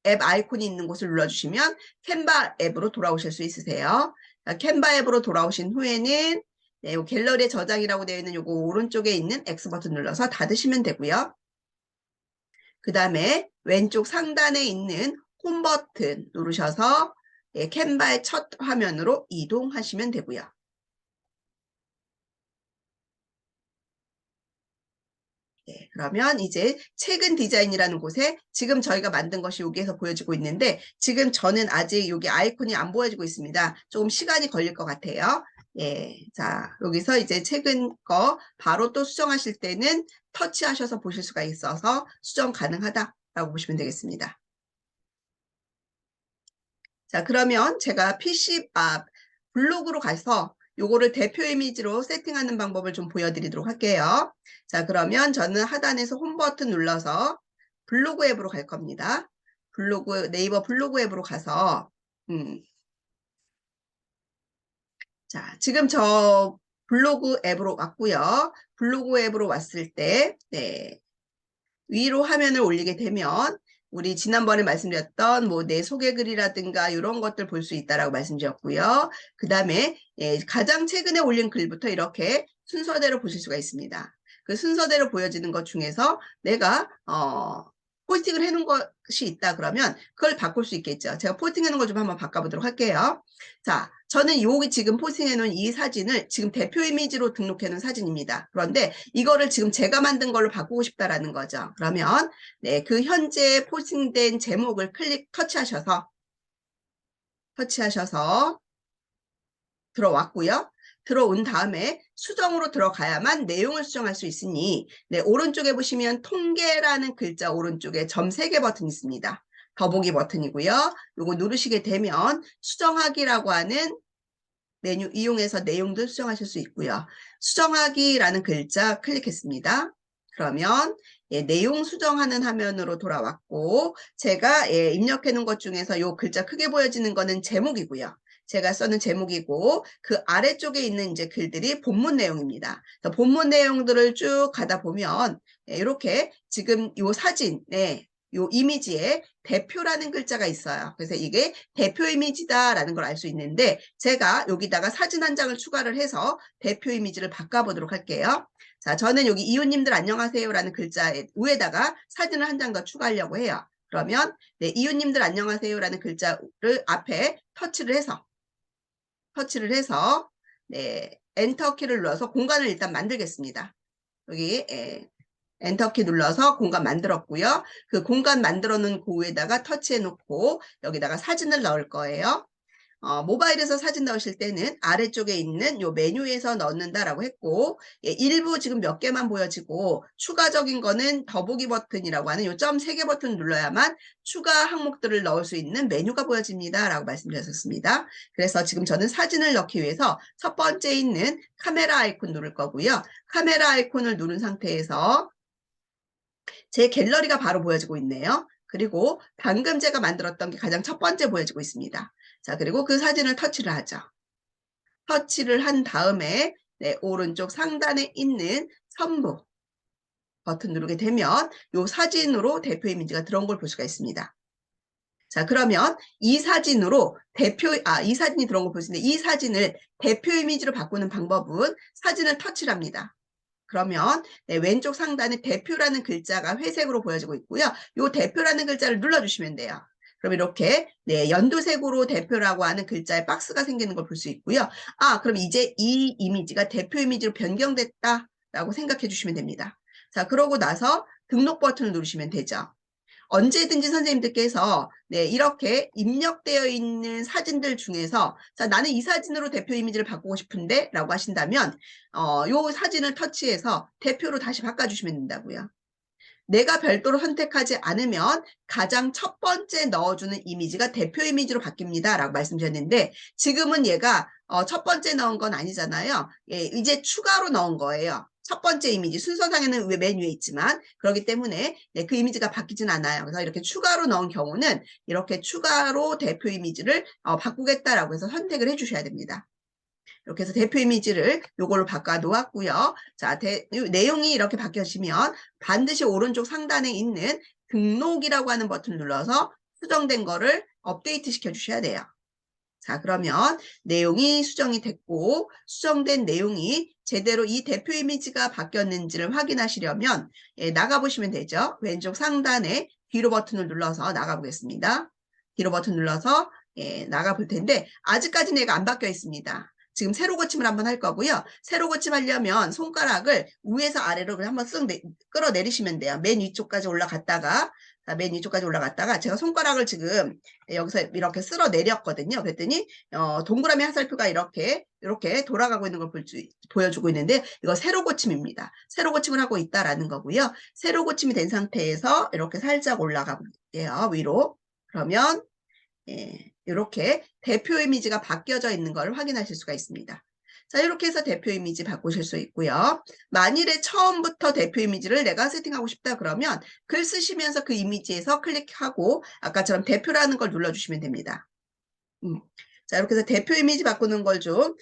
A: 앱 아이콘이 있는 곳을 눌러주시면 캔바 앱으로 돌아오실 수 있으세요. 캔바 앱으로 돌아오신 후에는 네, 요 갤러리에 저장이라고 되어 있는 요거 오른쪽에 있는 X 버튼 눌러서 닫으시면 되고요. 그 다음에 왼쪽 상단에 있는 홈 버튼 누르셔서 예, 캔바의 첫 화면으로 이동하시면 되고요. 네, 그러면 이제 최근 디자인이라는 곳에 지금 저희가 만든 것이 여기에서 보여지고 있는데 지금 저는 아직 여기 아이콘이 안 보여지고 있습니다. 조금 시간이 걸릴 것 같아요. 예, 자, 여기서 이제 최근 거 바로 또 수정하실 때는 터치하셔서 보실 수가 있어서 수정 가능하다라고 보시면 되겠습니다. 자, 그러면 제가 블로그로 가서 요거를 대표 이미지로 세팅하는 방법을 좀 보여드리도록 할게요. 자, 그러면 저는 하단에서 홈 버튼 눌러서 블로그 앱으로 갈 겁니다. 네이버 블로그 앱으로 가서, 자, 지금 저 블로그 앱으로 왔고요. 블로그 앱으로 왔을 때, 네, 위로 화면을 올리게 되면 우리 지난번에 말씀드렸던 뭐 내 소개글이라든가 이런 것들 볼 수 있다라고 말씀드렸고요. 그 다음에 가장 최근에 올린 글부터 이렇게 순서대로 보실 수가 있습니다. 그 순서대로 보여지는 것 중에서 내가 포스팅을 해놓은 것이 있다 그러면 그걸 바꿀 수 있겠죠. 제가 포스팅해 놓은 거 좀 한번 바꿔보도록 할게요. 자, 저는 여기 지금 포스팅해 놓은 이 사진을 지금 대표 이미지로 등록해 놓은 사진입니다. 그런데 이거를 지금 제가 만든 걸로 바꾸고 싶다라는 거죠. 그러면 네, 그 현재 포스팅된 제목을 터치하셔서 들어왔고요. 들어온 다음에 수정으로 들어가야만 내용을 수정할 수 있으니 네, 오른쪽에 보시면 통계라는 글자 오른쪽에 점 3개 버튼이 있습니다. 더보기 버튼이고요. 요거 누르시게 되면 수정하기라고 하는 메뉴 이용해서 내용도 수정하실 수 있고요. 수정하기라는 글자 클릭했습니다. 그러면 예, 내용 수정하는 화면으로 돌아왔고 제가 입력해 놓은 것 중에서 이 글자 크게 보여지는 거는 제목이고요. 제가 써는 제목이고 그 아래쪽에 있는 이제 글들이 본문 내용입니다. 본문 내용들을 쭉 가다 보면 이렇게 지금 이 사진에 요 이미지에 대표라는 글자가 있어요. 그래서 이게 대표 이미지다라는 걸 알 수 있는데 제가 여기다가 사진 한 장을 추가를 해서 대표 이미지를 바꿔보도록 할게요. 자, 저는 여기 이웃님들 안녕하세요라는 글자 위에다가 사진을 한 장 더 추가하려고 해요. 그러면 네, 이웃님들 안녕하세요라는 글자를 앞에 터치를 해서 네, 엔터키를 눌러서 공간을 일단 만들겠습니다. 여기 엔터키 눌러서 공간 만들었고요. 그 공간 만들어 놓은 그 위에다가 터치해 놓고 여기다가 사진을 넣을 거예요. 모바일에서 사진 넣으실 때는 아래쪽에 있는 요 메뉴에서 넣는다라고 했고 일부 지금 몇 개만 보여지고 추가적인 거는 더보기 버튼이라고 하는 요 점 3개 버튼 눌러야만 추가 항목들을 넣을 수 있는 메뉴가 보여집니다 라고 말씀드렸었습니다. 그래서 지금 저는 사진을 넣기 위해서 첫 번째 있는 카메라 아이콘 누를 거고요. 카메라 아이콘을 누른 상태에서 제 갤러리가 바로 보여지고 있네요. 그리고 방금 제가 만들었던 게 가장 첫 번째 보여지고 있습니다. 자, 그리고 그 사진을 터치를 하죠. 터치를 한 다음에 네, 오른쪽 상단에 있는 선부 버튼 누르게 되면 이 사진으로 대표 이미지가 들어온 걸 볼 수가 있습니다. 자, 그러면 이 사진이 들어온 걸 볼 수 있는데 이 사진을 대표 이미지로 바꾸는 방법은 사진을 터치를 합니다. 그러면 네, 왼쪽 상단에 대표라는 글자가 회색으로 보여지고 있고요. 이 대표라는 글자를 눌러주시면 돼요. 그럼 이렇게 네, 연두색으로 대표라고 하는 글자의 박스가 생기는 걸 볼 수 있고요. 그럼 이제 이 이미지가 대표 이미지로 변경됐다라고 생각해 주시면 됩니다. 자, 그러고 나서 등록 버튼을 누르시면 되죠. 언제든지 선생님들께서 네, 이렇게 입력되어 있는 사진들 중에서 자, 나는 이 사진으로 대표 이미지를 바꾸고 싶은데 라고 하신다면 요 사진을 터치해서 대표로 다시 바꿔주시면 된다고요. 내가 별도로 선택하지 않으면 가장 첫 번째 넣어주는 이미지가 대표 이미지로 바뀝니다 라고 말씀드렸는데 지금은 얘가 첫 번째 넣은 건 아니잖아요. 예, 이제 추가로 넣은 거예요. 첫 번째 이미지 순서상에는 맨 위에 있지만 그렇기 때문에 네, 그 이미지가 바뀌진 않아요. 그래서 이렇게 추가로 넣은 경우는 이렇게 추가로 대표 이미지를 바꾸겠다라고 해서 선택을 해주셔야 됩니다. 이렇게 해서 대표 이미지를 요걸로 바꿔 놓았고요. 자, 내용이 이렇게 바뀌어지면 반드시 오른쪽 상단에 있는 등록이라고 하는 버튼을 눌러서 수정된 거를 업데이트 시켜 주셔야 돼요. 자, 그러면 내용이 수정이 됐고 수정된 내용이 제대로 이 대표 이미지가 바뀌었는지를 확인하시려면 나가보시면 되죠. 왼쪽 상단에 뒤로 버튼을 눌러서 나가보겠습니다. 뒤로 버튼 눌러서 나가볼 텐데 아직까지는 얘가 안 바뀌어 있습니다. 지금 세로 고침을 한번 할 거고요. 세로 고침하려면 손가락을 위에서 아래로 한번 쓱 끌어내리시면 돼요. 맨 위쪽까지 올라갔다가 맨 위쪽까지 올라갔다가 제가 손가락을 지금 여기서 이렇게 쓸어 내렸거든요. 그랬더니 동그라미 화살표가 이렇게 돌아가고 있는 걸 보여주고 있는데 이거 세로 고침입니다. 세로 고침을 하고 있다라는 거고요. 세로 고침이 된 상태에서 이렇게 살짝 올라가 볼게요. 위로. 그러면 이렇게 대표 이미지가 바뀌어져 있는 걸 확인하실 수가 있습니다. 자, 이렇게 해서 대표 이미지 바꾸실 수 있고요. 만일에 처음부터 대표 이미지를 내가 세팅하고 싶다 그러면 글 쓰시면서 그 이미지에서 클릭하고 아까처럼 대표라는 걸 눌러주시면 됩니다. 자, 이렇게 해서 대표 이미지 바꾸는 걸 좀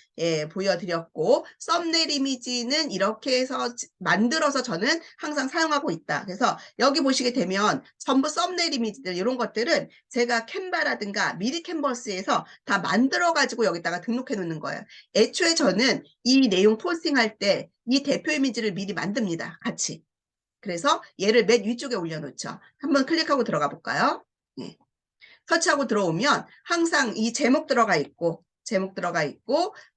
A: 보여드렸고 썸네일 이미지는 이렇게 해서 만들어서 저는 항상 사용하고 있다. 그래서 여기 보시게 되면 전부 썸네일 이미지들 이런 것들은 제가 캔바라든가 미리 캔버스에서 다 만들어 가지고 여기다가 등록해 놓는 거예요. 애초에 저는 이 내용 포스팅할 때 이 대표 이미지를 미리 만듭니다. 같이. 그래서 얘를 맨 위쪽에 올려놓죠. 한번 클릭하고 들어가 볼까요? 네. 터치하고 들어오면 항상 이 제목 들어가 있고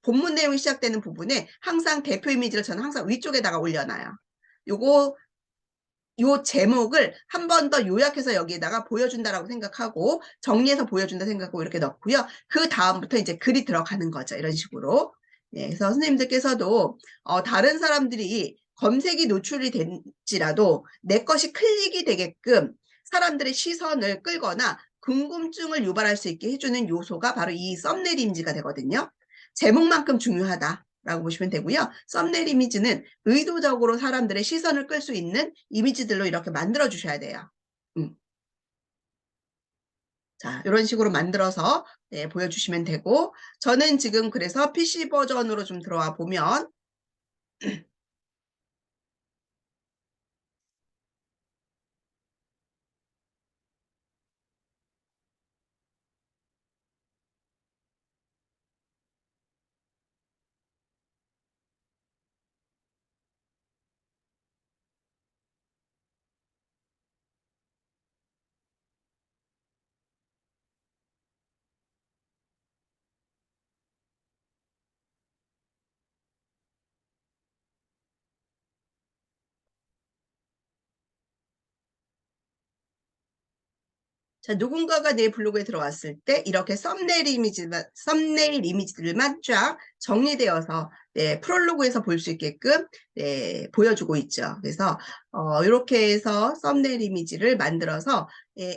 A: 본문 내용이 시작되는 부분에 항상 대표 이미지를 저는 항상 위쪽에다가 올려놔요. 요 제목을 한 번 더 요약해서 여기에다가 보여준다라고 생각하고 정리해서 보여준다 생각하고 이렇게 넣고요. 그 다음부터 이제 글이 들어가는 거죠. 이런 식으로. 네, 그래서 선생님들께서도 다른 사람들이 검색이 노출이 될지라도 내 것이 클릭이 되게끔 사람들의 시선을 끌거나 궁금증을 유발할 수 있게 해주는 요소가 바로 이 썸네일 이미지가 되거든요. 제목만큼 중요하다라고 보시면 되고요. 썸네일 이미지는 의도적으로 사람들의 시선을 끌 수 있는 이미지들로 이렇게 만들어 주셔야 돼요. 자, 이런 식으로 만들어서 보여주시면 되고 저는 지금 그래서 PC 버전으로 좀 들어와 보면 자, 누군가가 내 블로그에 들어왔을 때 이렇게 썸네일 이미지들만 쫙 정리되어서 프롤로그에서 볼 수 있게끔 보여주고 있죠. 그래서 이렇게 해서 썸네일 이미지를 만들어서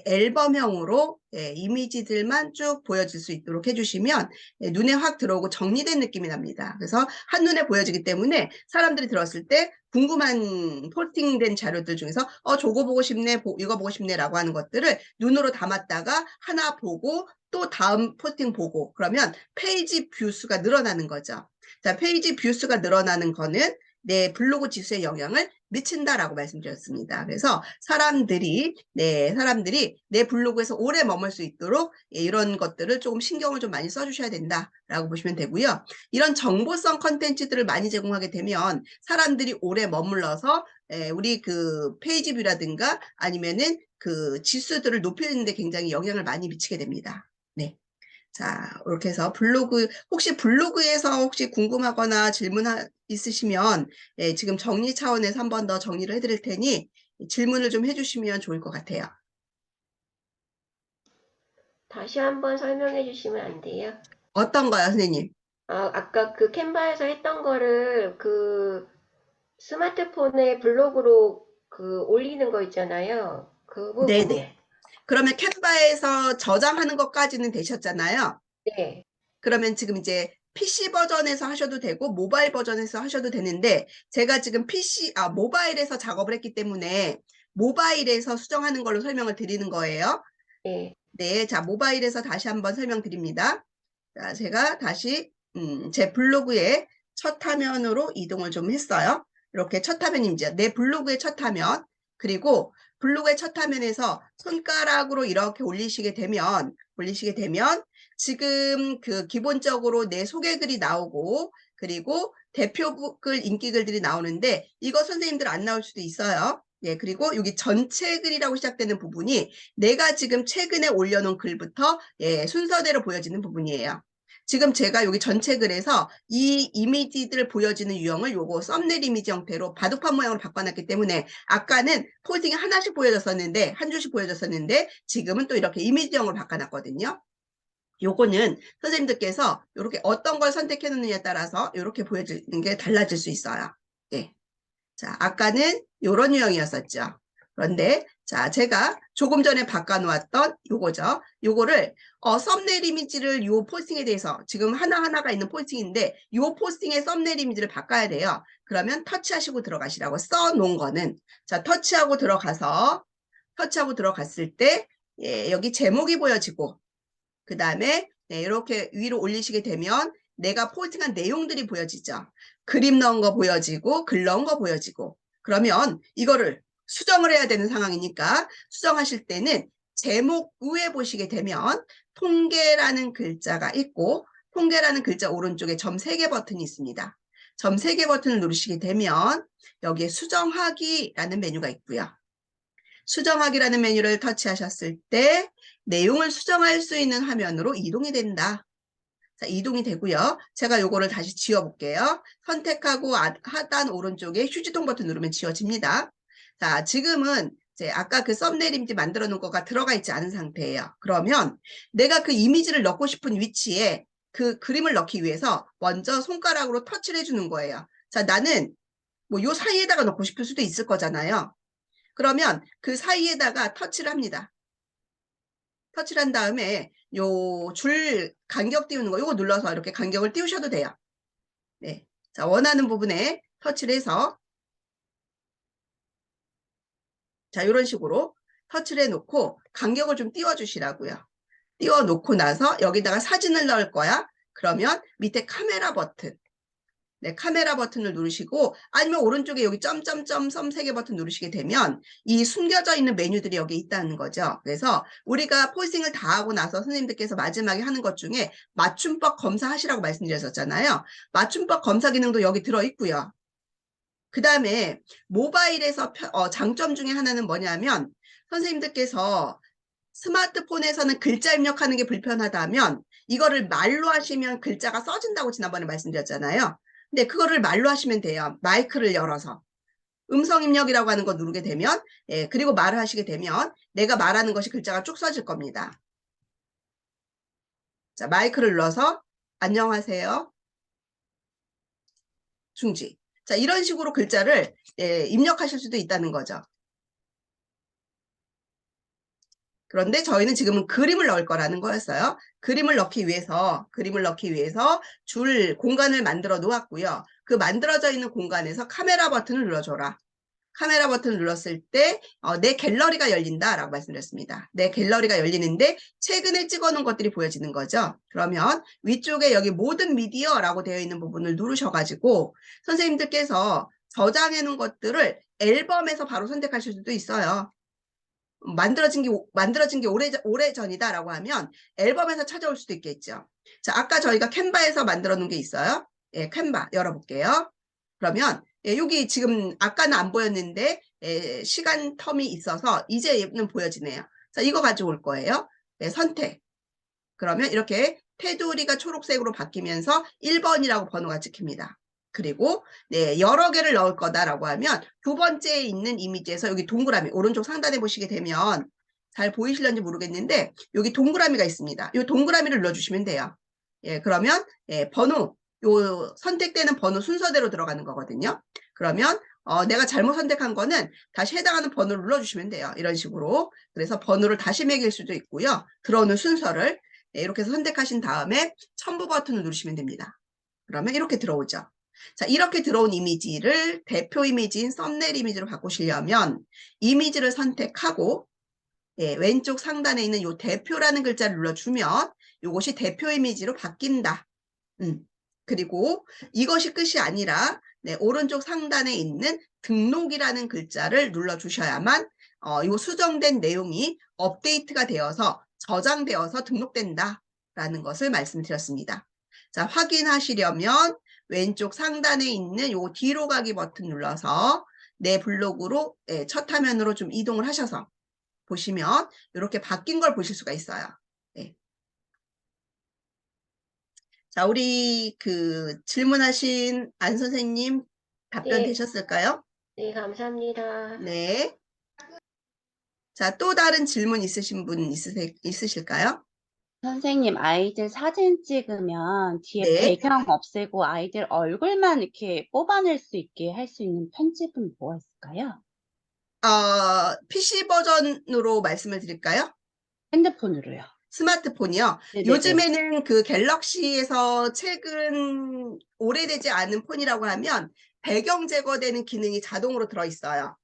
A: 앨범형으로 이미지들만 쭉 보여질 수 있도록 해주시면 눈에 확 들어오고 정리된 느낌이 납니다. 그래서 한눈에 보여지기 때문에 사람들이 들었을 때 궁금한 포팅된 자료들 중에서 저거 보고 싶네, 이거 보고 싶네 라고 하는 것들을 눈으로 담았다가 하나 보고 또 다음 포팅 보고 그러면 페이지 뷰 수가 늘어나는 거죠. 자, 페이지 뷰 수가 늘어나는 거는 내 블로그 지수에 영향을 미친다라고 말씀드렸습니다. 그래서 사람들이 내 블로그에서 오래 머물 수 있도록 이런 것들을 조금 신경을 좀 많이 써주셔야 된다라고 보시면 되고요. 이런 정보성 컨텐츠들을 많이 제공하게 되면 사람들이 오래 머물러서 우리 그 페이지 뷰라든가 아니면은 그 지수들을 높이는 데 굉장히 영향을 많이 미치게 됩니다. 네. 자, 이렇게 해서 혹시 블로그에서 혹시 궁금하거나 질문 있으시면, 지금 정리 차원에서 한 번 더 정리를 해드릴 테니 질문을 좀 해주시면 좋을 것 같아요.
B: 다시 한번 설명해 주시면 안 돼요?
A: 어떤 거요, 선생님?
B: 아까 그 캔바에서 했던 거를 그 스마트폰에 블로그로 그 올리는 거 있잖아요. 그 부분이요.
A: 네네. 그러면 캔바에서 저장하는 것까지는 되셨잖아요.
B: 네,
A: 그러면 지금 이제 PC 버전에서 하셔도 되고 모바일 버전에서 하셔도 되는데 제가 지금 모바일에서 작업을 했기 때문에 모바일에서 수정하는 걸로 설명을 드리는 거예요.
B: 네,
A: 네, 자, 모바일에서 다시 한번 설명드립니다. 자, 제가 다시 제 블로그의 첫 화면으로 이동을 좀 했어요. 이렇게 첫 화면입니다. 내 블로그의 첫 화면, 그리고 블로그의 첫 화면에서 손가락으로 이렇게 올리시게 되면 지금 그 기본적으로 내 소개글이 나오고 그리고 대표글 인기글들이 나오는데 이거 선생님들 안 나올 수도 있어요. 예, 그리고 여기 전체 글이라고 시작되는 부분이 내가 지금 최근에 올려놓은 글부터 순서대로 보여지는 부분이에요. 지금 제가 여기 전체 글에서 이 이미지들 보여지는 유형을 요거 썸네일 이미지 형태로 바둑판 모양으로 바꿔놨기 때문에 아까는 포징이 하나씩 보여졌었는데 한 줄씩 보여졌었는데 지금은 또 이렇게 이미지형으로 바꿔놨거든요. 요거는 선생님들께서 이렇게 어떤 걸 선택해 놓느냐에 따라서 이렇게 보여지는 게 달라질 수 있어요. 예. 자, 아까는 이런 유형이었었죠. 그런데 자, 제가 조금 전에 바꿔놓았던 요거죠. 요거를 썸네일 이미지를 요 포스팅에 대해서 지금 하나하나가 있는 포스팅인데 요 포스팅의 썸네일 이미지를 바꿔야 돼요. 그러면 터치하시고 들어가시라고 써놓은 거는 자, 터치하고 들어갔을 때 여기 제목이 보여지고 그 다음에 이렇게 위로 올리시게 되면 내가 포스팅한 내용들이 보여지죠. 그림 넣은 거 보여지고 글 넣은 거 보여지고 그러면 이거를 수정을 해야 되는 상황이니까 수정하실 때는 제목 위에 보시게 되면 통계라는 글자가 있고 통계라는 글자 오른쪽에 점 3개 버튼이 있습니다. 점 3개 버튼을 누르시게 되면 여기에 수정하기라는 메뉴가 있고요. 수정하기라는 메뉴를 터치하셨을 때 내용을 수정할 수 있는 화면으로 이동이 된다. 자, 이동이 되고요. 제가 요거를 다시 지워볼게요. 선택하고 하단 오른쪽에 휴지통 버튼 누르면 지워집니다. 자, 지금은 이제 아까 그 썸네일 이미지 만들어 놓은 거가 들어가 있지 않은 상태예요. 그러면 내가 그 이미지를 넣고 싶은 위치에 그 그림을 넣기 위해서 먼저 손가락으로 터치를 해주는 거예요. 자, 나는 뭐 요 사이에다가 넣고 싶을 수도 있을 거잖아요. 그러면 그 사이에다가 터치를 합니다. 터치를 한 다음에 요 줄 간격 띄우는 거 요거 눌러서 이렇게 간격을 띄우셔도 돼요. 네. 자, 원하는 부분에 터치를 해서 자, 이런 식으로 터치를 해놓고 간격을 좀 띄워주시라고요. 띄워놓고 나서 여기다가 사진을 넣을 거야. 그러면 밑에 카메라 버튼 네, 카메라 버튼을 누르시고 아니면 오른쪽에 여기 점점점 썸 3개 버튼 누르시게 되면 이 숨겨져 있는 메뉴들이 여기 있다는 거죠. 그래서 우리가 포스팅을 다 하고 나서 선생님들께서 마지막에 하는 것 중에 맞춤법 검사하시라고 말씀드렸었잖아요. 맞춤법 검사 기능도 여기 들어있고요. 그 다음에 모바일에서 장점 중에 하나는 뭐냐면 선생님들께서 스마트폰에서는 글자 입력하는 게 불편하다면 이거를 말로 하시면 글자가 써진다고 지난번에 말씀드렸잖아요. 근데 그거를 말로 하시면 돼요. 마이크를 열어서. 음성 입력이라고 하는 거 누르게 되면 그리고 말을 하시게 되면 내가 말하는 것이 글자가 쭉 써질 겁니다. 자, 마이크를 눌러서 안녕하세요. 중지. 자, 이런 식으로 글자를 입력하실 수도 있다는 거죠. 그런데 저희는 지금은 그림을 넣을 거라는 거였어요. 그림을 넣기 위해서 줄 공간을 만들어 놓았고요. 그 만들어져 있는 공간에서 카메라 버튼을 눌러줘라. 카메라 버튼을 눌렀을 때 내 갤러리가 열린다라고 말씀드렸습니다. 내 갤러리가 열리는데 최근에 찍어놓은 것들이 보여지는 거죠. 그러면 위쪽에 여기 모든 미디어라고 되어 있는 부분을 누르셔가지고 선생님들께서 저장해 놓은 것들을 앨범에서 바로 선택하실 수도 있어요. 만들어진 게 오래 전이다라고 하면 앨범에서 찾아올 수도 있겠죠. 자, 아까 저희가 캔바에서 만들어 놓은 게 있어요. 예, 캔바 열어볼게요. 그러면 예, 여기 지금 아까는 안 보였는데 시간 텀이 있어서 이제는 보여지네요. 자, 이거 가져올 거예요. 네, 선택. 그러면 이렇게 테두리가 초록색으로 바뀌면서 1번이라고 번호가 찍힙니다. 그리고 네, 여러 개를 넣을 거다라고 하면 두 번째에 있는 이미지에서 여기 동그라미 오른쪽 상단에 보시게 되면 잘 보이실런지 모르겠는데 여기 동그라미가 있습니다. 이 동그라미를 눌러주시면 돼요. 예, 그러면 예, 번호 요 선택되는 번호 순서대로 들어가는 거거든요. 그러면 내가 잘못 선택한 거는 다시 해당하는 번호를 눌러주시면 돼요. 이런 식으로. 그래서 번호를 다시 매길 수도 있고요. 들어오는 순서를 네, 이렇게 해서 선택하신 다음에 첨부 버튼을 누르시면 됩니다. 그러면 이렇게 들어오죠. 자, 이렇게 들어온 이미지를 대표 이미지인 썸네일 이미지로 바꾸시려면 이미지를 선택하고 예, 왼쪽 상단에 있는 이 대표라는 글자를 눌러주면 이것이 대표 이미지로 바뀐다. 그리고 이것이 끝이 아니라 네, 오른쪽 상단에 있는 등록이라는 글자를 눌러주셔야만 이 수정된 내용이 업데이트가 되어서 저장되어서 등록된다라는 것을 말씀드렸습니다. 자, 확인하시려면 왼쪽 상단에 있는 요 뒤로 가기 버튼 눌러서 내 블로그로 첫 화면으로 좀 이동을 하셔서 보시면 이렇게 바뀐 걸 보실 수가 있어요. 네. 자, 우리 그 질문하신 안 선생님 답변
B: 네,
A: 되셨을까요?
B: 네, 감사합니다.
A: 네. 자, 또 다른 질문 있으신 분 있으실까요?
C: 선생님, 아이들 사진 찍으면 뒤에
A: 네.
C: 배경 없애고 아이들 얼굴만 이렇게 뽑아낼 수 있게 할 수 있는 편집은 뭐가 있을까요?
A: PC 버전으로 말씀을 드릴까요?
C: 핸드폰으로요.
A: 스마트폰이요.
C: 네네네.
A: 요즘에는 그 갤럭시에서 최근 오래되지 않은 폰이라고 하면 배경 제거되는 기능이 자동으로 들어있어요.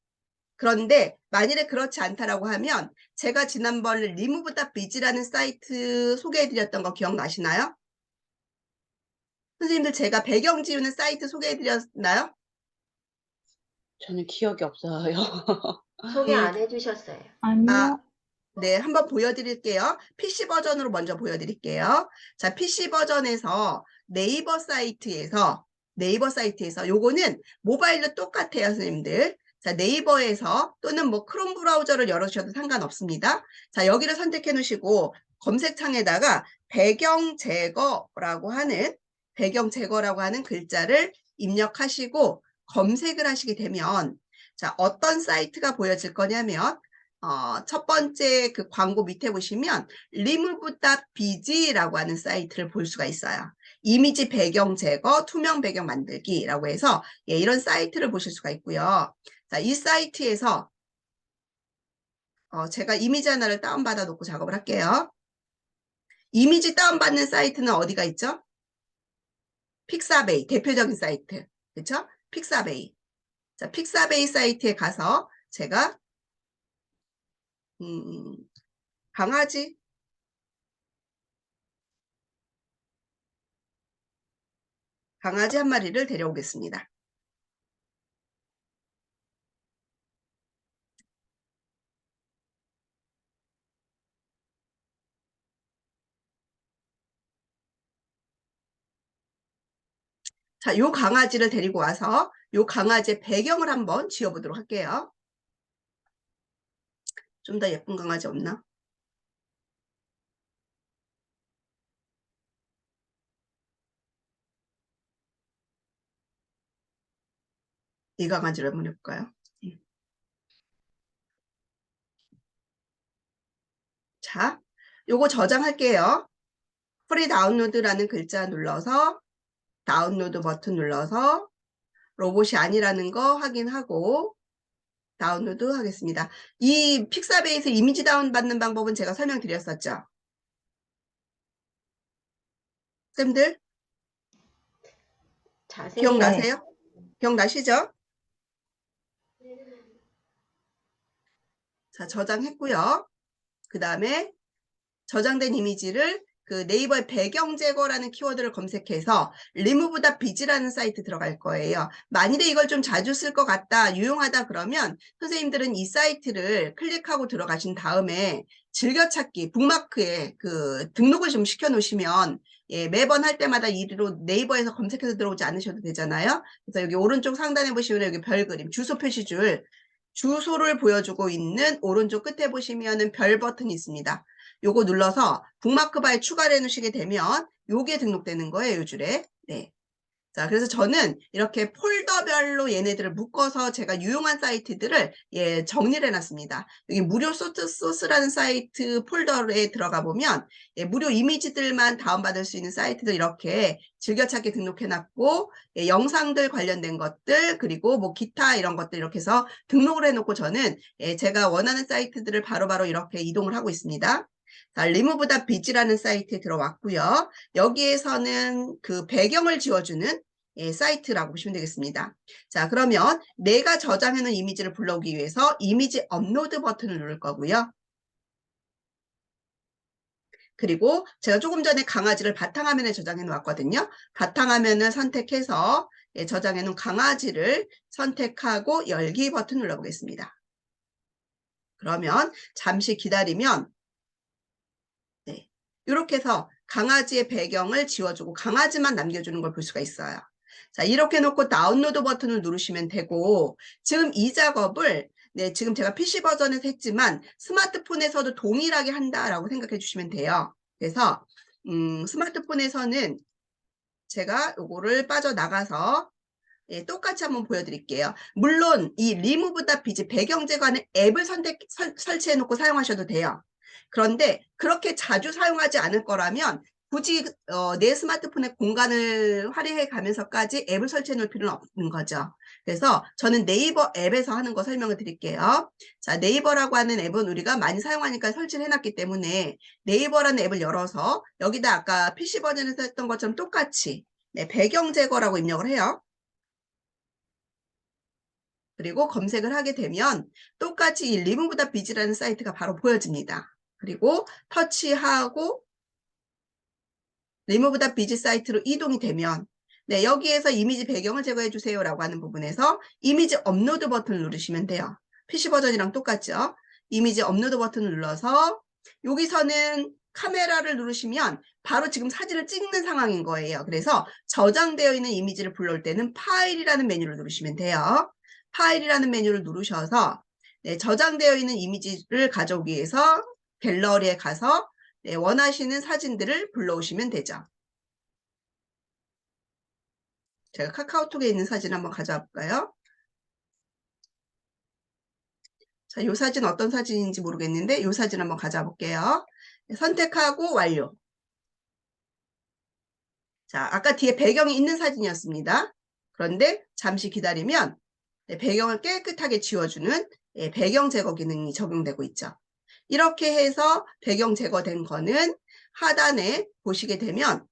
A: 그런데 만일에 그렇지 않다라고 하면 제가 지난번 remove.biz라는 사이트 소개해드렸던 거 기억나시나요? 선생님들 제가 배경 지우는 사이트 소개해드렸나요?
C: 저는 기억이 없어요.
B: 소개
A: 그,
B: 안 해주셨어요.
A: 아,
D: 아니요.
A: 네, 한번 보여드릴게요. PC 버전으로 먼저 보여드릴게요. 자, PC 버전에서 네이버 사이트에서 요거는 모바일로 똑같아요, 선생님들. 자, 네이버에서 또는 뭐 크롬 브라우저를 열어주셔도 상관없습니다. 자, 여기를 선택해 놓으시고 검색창에다가 배경 제거라고 하는 글자를 입력하시고 검색을 하시게 되면 자, 어떤 사이트가 보여질 거냐면 첫 번째 그 광고 밑에 보시면 remove.biz라고 하는 사이트를 볼 수가 있어요. 이미지 배경 제거, 투명 배경 만들기라고 해서 예, 이런 사이트를 보실 수가 있고요. 자, 이 사이트에서 제가 이미지 하나를 다운받아 놓고 작업을 할게요. 이미지 다운받는 사이트는 어디가 있죠? 픽사베이, 대표적인 사이트. 그렇죠? 픽사베이. 자, 픽사베이 사이트에 가서 제가 강아지 한 마리를 데려오겠습니다. 자, 요 강아지를 데리고 와서 요 강아지의 배경을 한번 지어보도록 할게요. 좀 더 예쁜 강아지 없나? 이 강아지를 한번 해볼까요? 자, 요거 저장할게요. 프리 다운로드라는 글자 눌러서 다운로드 버튼 눌러서 로봇이 아니라는 거 확인하고 다운로드 하겠습니다. 이 픽사베이스 이미지 다운받는 방법은 제가 설명드렸었죠. 쌤들
B: 자세히
A: 기억나세요? 기억나시죠? 자, 저장했고요. 그 다음에 저장된 이미지를 그 네이버의 배경 제거라는 키워드를 검색해서 remove the biz라는 사이트 들어갈 거예요. 만일에 이걸 좀 자주 쓸 것 같다, 유용하다 그러면 선생님들은 이 사이트를 클릭하고 들어가신 다음에 즐겨찾기, 북마크에 그 등록을 좀 시켜 놓으시면 예, 매번 할 때마다 이리로 네이버에서 검색해서 들어오지 않으셔도 되잖아요. 그래서 여기 오른쪽 상단에 보시면 여기 별 그림, 주소 표시줄, 주소를 보여주고 있는 오른쪽 끝에 보시면은 별 버튼이 있습니다. 요거 눌러서 북마크 바에 추가를 해놓으시게 되면 요게 등록되는 거예요, 요 줄에. 네. 자, 그래서 저는 이렇게 폴더별로 얘네들을 묶어서 제가 유용한 사이트들을 예, 정리를 해놨습니다. 여기 무료 소스라는 사이트 폴더에 들어가 보면 예, 무료 이미지들만 다운받을 수 있는 사이트들 이렇게 즐겨찾기 등록해놨고 예, 영상들 관련된 것들 그리고 뭐 기타 이런 것들 이렇게 해서 등록을 해놓고 저는 예, 제가 원하는 사이트들을 바로바로 이렇게 이동을 하고 있습니다. 자, 리무브 다 비지라는 사이트에 들어왔고요. 여기에서는 그 배경을 지워주는 예, 사이트라고 보시면 되겠습니다. 자, 그러면 내가 저장해놓은 이미지를 불러오기 위해서 이미지 업로드 버튼을 누를 거고요. 그리고 제가 조금 전에 강아지를 바탕화면에 저장해 놓았거든요. 바탕화면을 선택해서 예, 저장해 놓은 강아지를 선택하고 열기 버튼 눌러보겠습니다. 그러면 잠시 기다리면 네, 이렇게 해서 강아지의 배경을 지워주고 강아지만 남겨주는 걸 볼 수가 있어요. 자, 이렇게 놓고 다운로드 버튼을 누르시면 되고 지금 이 작업을 네, 지금 제가 PC 버전에서 했지만 스마트폰에서도 동일하게 한다라고 생각해 주시면 돼요. 그래서 스마트폰에서는 제가 요거를 빠져나가서 예, 똑같이 한번 보여드릴게요. 물론 이 리무브 더 비즈 배경 제거하는 앱을 설치해 놓고 사용하셔도 돼요. 그런데 그렇게 자주 사용하지 않을 거라면 굳이 내 스마트폰의 공간을 활용해 가면서까지 앱을 설치해 놓을 필요는 없는 거죠. 그래서 저는 네이버 앱에서 하는 거 설명을 드릴게요. 자, 네이버라고 하는 앱은 우리가 많이 사용하니까 설치를 해놨기 때문에 네이버라는 앱을 열어서 여기다 아까 PC 버전에서 했던 것처럼 똑같이 네, 배경 제거라고 입력을 해요. 그리고 검색을 하게 되면 똑같이 이 리무브 더 비즈라는 사이트가 바로 보여집니다. 그리고 터치하고 리무브 더 비즈 사이트로 이동이 되면 네, 여기에서 이미지 배경을 제거해 주세요 라고 하는 부분에서 이미지 업로드 버튼을 누르시면 돼요. PC 버전이랑 똑같죠. 이미지 업로드 버튼을 눌러서 여기서는 카메라를 누르시면 바로 지금 사진을 찍는 상황인 거예요. 그래서 저장되어 있는 이미지를 불러올 때는 파일이라는 메뉴를 누르시면 돼요. 파일이라는 메뉴를 누르셔서 네, 저장되어 있는 이미지를 가져오기 위해서 갤러리에 가서 네, 원하시는 사진들을 불러오시면 되죠. 제가 카카오톡에 있는 사진 한번 가져와 볼까요? 자, 이 사진 어떤 사진인지 모르겠는데 이 사진 한번 가져와 볼게요. 네, 선택하고 완료. 자, 아까 뒤에 배경이 있는 사진이었습니다. 그런데 잠시 기다리면 네, 배경을 깨끗하게 지워주는 예, 배경 제거 기능이 적용되고 있죠. 이렇게 해서 배경 제거된 거는 하단에 보시게 되면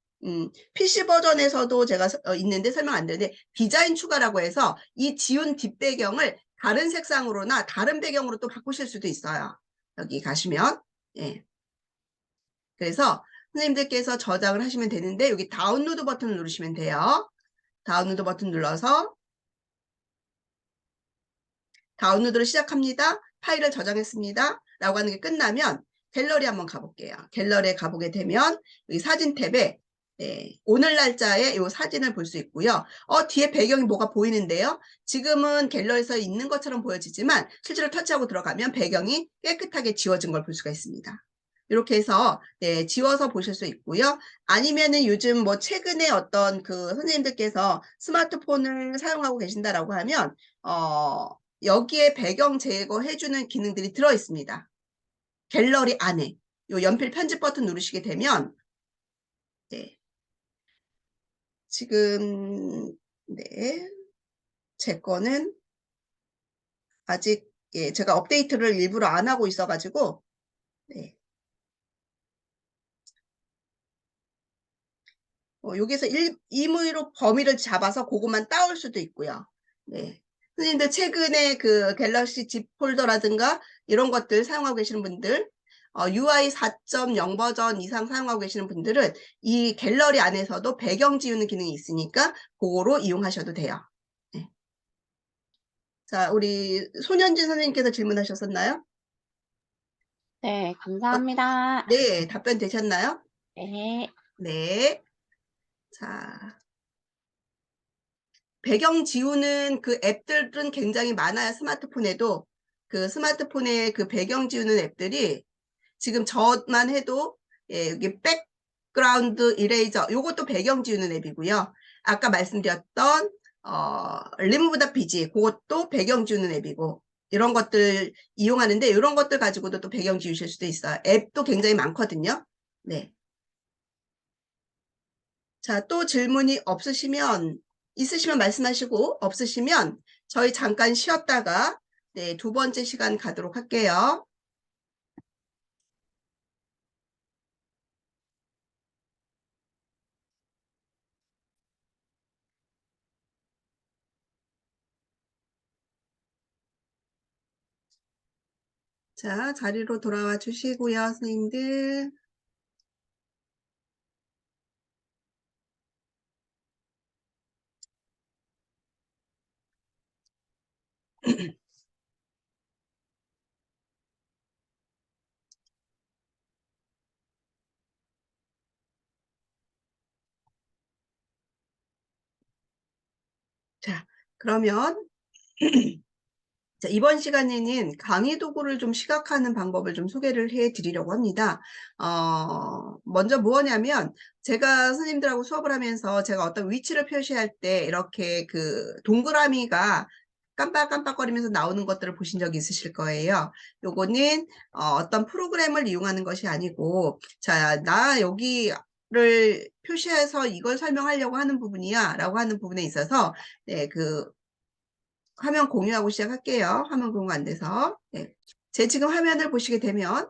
A: PC 버전에서도 제가 있는데 설명 안 되는데 디자인 추가라고 해서 이 지운 뒷배경을 다른 색상으로나 다른 배경으로 또 바꾸실 수도 있어요. 여기 가시면 예. 그래서 선생님들께서 저장을 하시면 되는데 여기 다운로드 버튼을 누르시면 돼요. 다운로드 버튼 눌러서 다운로드를 시작합니다. 파일을 저장했습니다. 라고 하는 게 끝나면 갤러리 한번 가볼게요. 갤러리에 가보게 되면 여기 사진 탭에 네, 오늘 날짜에 이 사진을 볼 수 있고요. 뒤에 배경이 뭐가 보이는데요. 지금은 갤러리에서 있는 것처럼 보여지지만 실제로 터치하고 들어가면 배경이 깨끗하게 지워진 걸 볼 수가 있습니다. 이렇게 해서 네, 지워서 보실 수 있고요. 아니면은 요즘 뭐 최근에 어떤 그 선생님들께서 스마트폰을 사용하고 계신다라고 하면 여기에 배경 제거해주는 기능들이 들어 있습니다. 갤러리 안에 요 연필 편집 버튼 누르시게 되면 네, 지금 네, 제 거는 아직 예, 제가 업데이트를 일부러 안 하고 있어가지고, 네. 여기서 임의로 범위를 잡아서 그것만 따올 수도 있고요. 네. 선생님들 최근에 그 갤럭시 Z 폴더라든가 이런 것들 사용하고 계시는 분들, UI 4.0 버전 이상 사용하고 계시는 분들은 이 갤러리 안에서도 배경 지우는 기능이 있으니까 그거로 이용하셔도 돼요. 네. 자, 우리 손현진 선생님께서 질문하셨었나요?
C: 네, 감사합니다.
A: 네, 답변 되셨나요?
C: 네.
A: 네. 자, 배경 지우는 그 앱들은 굉장히 많아요. 스마트폰에도. 그 스마트폰에 그 배경 지우는 앱들이 지금 저만 해도, 예, 여기 백그라운드 이레이저, 요것도 배경 지우는 앱이고요. 아까 말씀드렸던, 리무브 더 비지, 그것도 배경 지우는 앱이고, 이런 것들 이용하는데, 이런 것들 가지고도 또 배경 지우실 수도 있어요. 앱도 굉장히 많거든요. 네. 자, 또 질문이 있으시면 말씀하시고, 없으시면 저희 잠깐 쉬었다가, 네, 두 번째 시간 가도록 할게요. 자, 자리로 돌아와 주시고요, 선생님들. 자, 그러면 자, 이번 시간에는 강의 도구를 좀 시각화하는 방법을 좀 소개를 해 드리려고 합니다. 먼저 뭐냐면 제가 선생님들하고 수업을 하면서 제가 어떤 위치를 표시할 때 이렇게 그 동그라미가 깜빡깜빡거리면서 나오는 것들을 보신 적이 있으실 거예요. 요거는 어떤 프로그램을 이용하는 것이 아니고, 자, 나 여기를 표시해서 이걸 설명하려고 하는 부분이야 라고 하는 부분에 있어서 네, 그 화면 공유하고 시작할게요. 화면 공유 안 돼서. 네. 제 지금 화면을 보시게 되면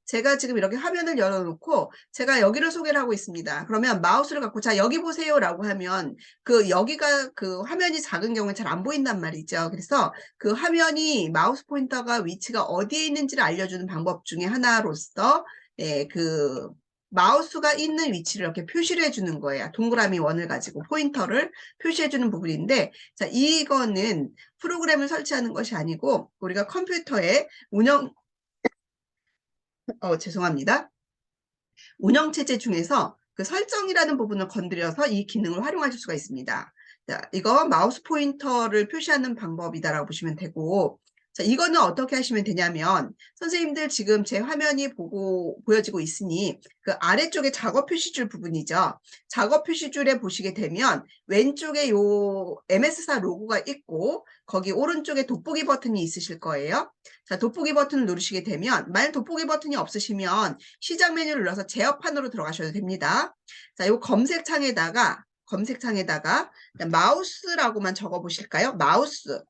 A: 제가 지금 이렇게 화면을 열어놓고 제가 여기를 소개를 하고 있습니다. 그러면 마우스를 갖고 자 여기 보세요 라고 하면 그 여기가 그 화면이 작은 경우에 잘 안 보인단 말이죠. 그래서 그 화면이 마우스 포인터가 위치가 어디에 있는지를 알려주는 방법 중에 하나로서 네, 그 마우스가 있는 위치를 이렇게 표시를 해주는 거예요. 동그라미 원을 가지고 포인터를 표시해주는 부분인데 자 이거는 프로그램을 설치하는 것이 아니고 우리가 컴퓨터에 죄송합니다. 운영체제 중에서 그 설정이라는 부분을 건드려서 이 기능을 활용하실 수가 있습니다. 자, 이거 마우스 포인터를 표시하는 방법이다라고 보시면 되고, 자, 이거는 어떻게 하시면 되냐면, 선생님들 지금 제 화면이 보여지고 있으니, 그 아래쪽에 작업 표시줄 부분이죠. 작업 표시줄에 보시게 되면, 왼쪽에 요 MS4 로고가 있고, 거기 오른쪽에 돋보기 버튼이 있으실 거예요. 자, 돋보기 버튼을 누르시게 되면, 만약 돋보기 버튼이 없으시면, 시작 메뉴를 눌러서 제어판으로 들어가셔도 됩니다. 자, 요 검색창에다가 마우스라고만 적어 보실까요? 마우스.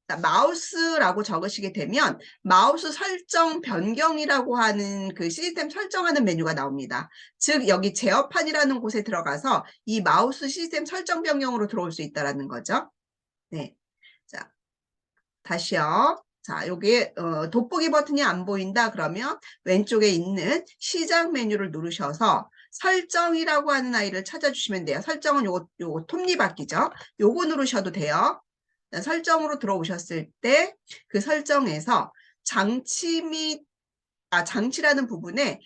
A: 자, 마우스라고 적으시게 되면 마우스 설정 변경이라고 하는 그 시스템 설정하는 메뉴가 나옵니다. 즉 여기 제어판이라는 곳에 들어가서 이 마우스 시스템 설정 변경으로 들어올 수 있다는 거죠. 네. 자, 다시요. 자, 여기 돋보기 버튼이 안 보인다 그러면 왼쪽에 있는 시작 메뉴를 누르셔서 설정이라고 하는 아이를 찾아주시면 돼요. 설정은 요거 톱니바퀴죠. 요거 누르셔도 돼요. 설정으로 들어오셨을 때 그 설정에서 장치라는 부분에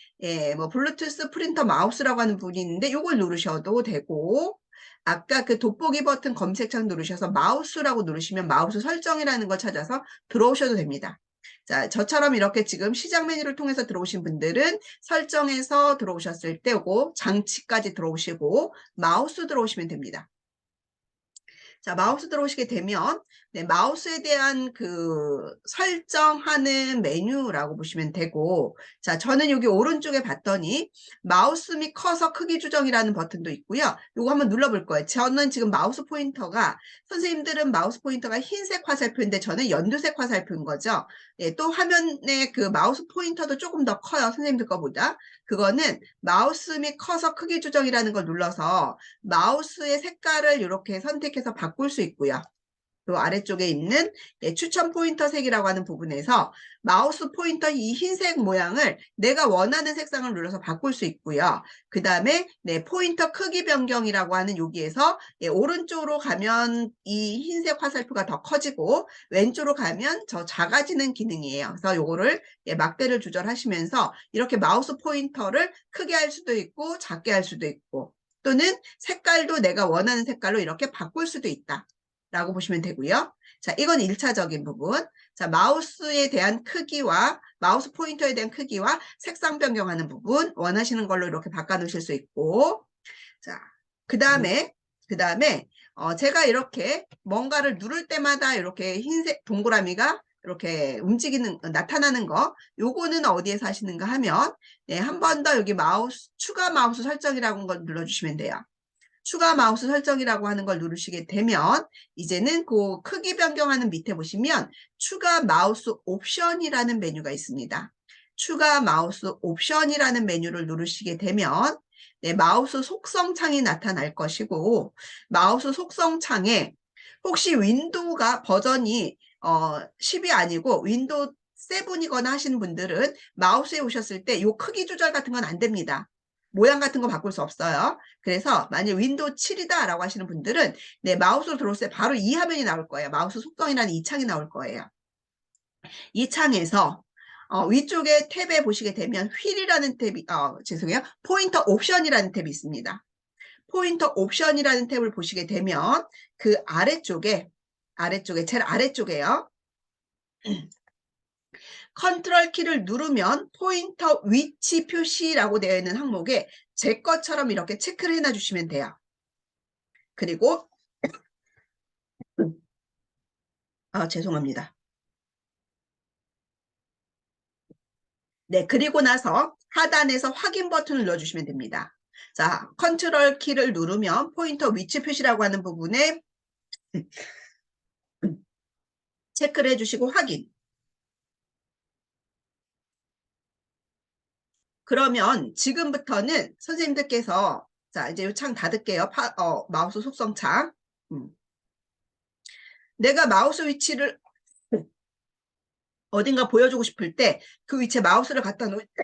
A: 뭐 블루투스 프린터 마우스라고 하는 부분이 있는데 요걸 누르셔도 되고 아까 그 돋보기 버튼 검색창 누르셔서 마우스라고 누르시면 마우스 설정이라는 걸 찾아서 들어오셔도 됩니다. 자, 저처럼 이렇게 지금 시작 메뉴를 통해서 들어오신 분들은 설정에서 들어오셨을 때고 장치까지 들어오시고 마우스 들어오시면 됩니다. 자, 마우스 들어오시게 되면 네, 마우스에 대한 그 설정하는 메뉴라고 보시면 되고, 자, 저는 여기 오른쪽에 봤더니 마우스 및 커서 크기 조정이라는 버튼도 있고요. 요거 한번 눌러볼 거예요. 저는 지금 마우스 포인터가, 선생님들은 마우스 포인터가 흰색 화살표인데 저는 연두색 화살표인 거죠. 예, 또 화면에 그 마우스 포인터도 조금 더 커요. 선생님들 거보다. 그거는 마우스 및 커서 크기 조정이라는 걸 눌러서 마우스의 색깔을 이렇게 선택해서 바꿀 수 있고요. 그 아래쪽에 있는 추천 포인터 색이라고 하는 부분에서 마우스 포인터 이 흰색 모양을 내가 원하는 색상을 눌러서 바꿀 수 있고요. 그 다음에 포인터 크기 변경이라고 하는 여기에서 오른쪽으로 가면 이 흰색 화살표가 더 커지고 왼쪽으로 가면 더 작아지는 기능이에요. 그래서 요거를 막대를 조절하시면서 이렇게 마우스 포인터를 크게 할 수도 있고 작게 할 수도 있고 또는 색깔도 내가 원하는 색깔로 이렇게 바꿀 수도 있다. 라고 보시면 되고요. 자, 이건 1차적인 부분. 자, 마우스에 대한 크기와 마우스 포인터에 대한 크기와 색상 변경하는 부분 원하시는 걸로 이렇게 바꿔 놓으실 수 있고, 자, 그 다음에 제가 이렇게 뭔가를 누를 때마다 이렇게 흰색 동그라미가 이렇게 나타나는 거, 요거는 어디에서 하시는가 하면, 네, 한 번 더 여기 추가 마우스 설정이라고 걸 눌러주시면 돼요. 추가 마우스 설정이라고 하는 걸 누르시게 되면 이제는 그 크기 변경하는 밑에 보시면 추가 마우스 옵션이라는 메뉴가 있습니다. 추가 마우스 옵션이라는 메뉴를 누르시게 되면 마우스 속성 창이 나타날 것이고 마우스 속성 창에 혹시 윈도우가 버전이 10이 아니고 윈도우 7이거나 하시는 분들은 마우스에 오셨을 때 이 크기 조절 같은 건 안 됩니다. 모양 같은 거 바꿀 수 없어요. 그래서 만약 윈도우 7이다 라고 하시는 분들은 마우스로 들어오실 때 바로 이 화면이 나올 거예요. 마우스 속성이라는 이 창이 나올 거예요. 이 창에서 위쪽에 탭에 보시게 되면 휠이라는 탭이 죄송해요. 포인터 옵션이라는 탭이 있습니다. 포인터 옵션이라는 탭을 보시게 되면 그 제일 아래쪽에요. 컨트롤 키를 누르면 포인터 위치 표시라고 되어 있는 항목에 제 것처럼 이렇게 체크를 해놔 주시면 돼요. 그리고 죄송합니다. 네, 그리고 나서 하단에서 확인 버튼을 눌러주시면 됩니다. 자, 컨트롤 키를 누르면 포인터 위치 표시라고 하는 부분에 체크를 해주시고 확인. 그러면 지금부터는 선생님들께서 자 이제 이 창 닫을게요. 마우스 속성 창. 내가 마우스 위치를 어딘가 보여주고 싶을 때 그 위치에 마우스를 갖다 놓을 때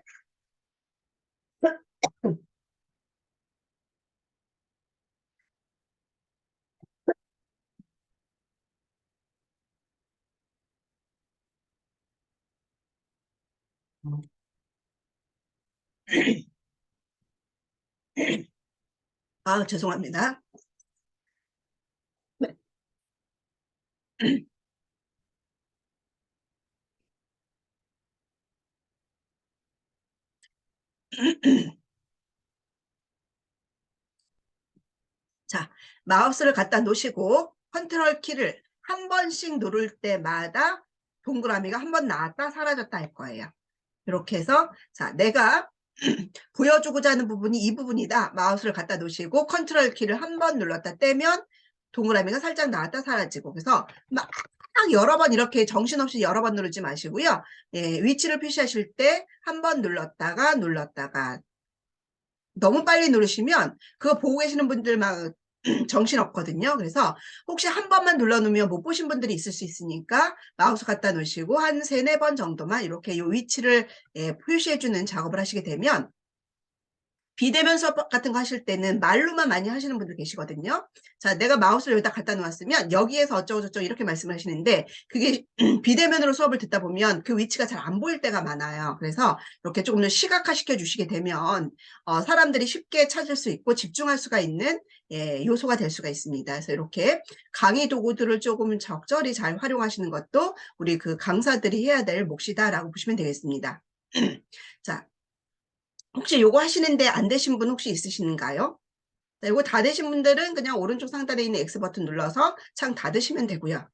A: 죄송합니다. 자, 마우스를 갖다 놓으시고 컨트롤 키를 한 번씩 누를 때마다 동그라미가 한 번 나왔다 사라졌다 할 거예요. 이렇게 해서 자 내가 보여주고자 하는 부분이 이 부분이다. 마우스를 갖다 놓으시고 컨트롤 키를 한 번 눌렀다 떼면 동그라미가 살짝 나왔다 사라지고 그래서 막 여러 번 이렇게 정신없이 여러 번 누르지 마시고요. 위치를 표시하실 때 한 번 눌렀다가 너무 빨리 누르시면 그거 보고 계시는 분들 막 정신없거든요. 그래서 혹시 한 번만 눌러놓으면 못 보신 분들이 있을 수 있으니까 마우스 갖다 놓으시고 한 3, 4번 정도만 이렇게 이 위치를 표시해주는 작업을 하시게 되면 비대면 수업 같은 거 하실 때는 말로만 많이 하시는 분들 계시거든요. 자, 내가 마우스를 여기다 갖다 놓았으면 여기에서 어쩌고저쩌고 이렇게 말씀을 하시는데 그게 비대면으로 수업을 듣다 보면 그 위치가 잘 안 보일 때가 많아요. 그래서 이렇게 조금 더 시각화시켜 주시게 되면 사람들이 쉽게 찾을 수 있고 집중할 수가 있는 요소가 될 수가 있습니다. 그래서 이렇게 강의 도구들을 조금 적절히 잘 활용하시는 것도 우리 그 강사들이 해야 될 몫이다라고 보시면 되겠습니다. 자. 혹시 요거 하시는데 안 되신 분 혹시 있으신가요? 자, 요거 다 되신 분들은 그냥 오른쪽 상단에 있는 X 버튼 눌러서 창 닫으시면 되고요.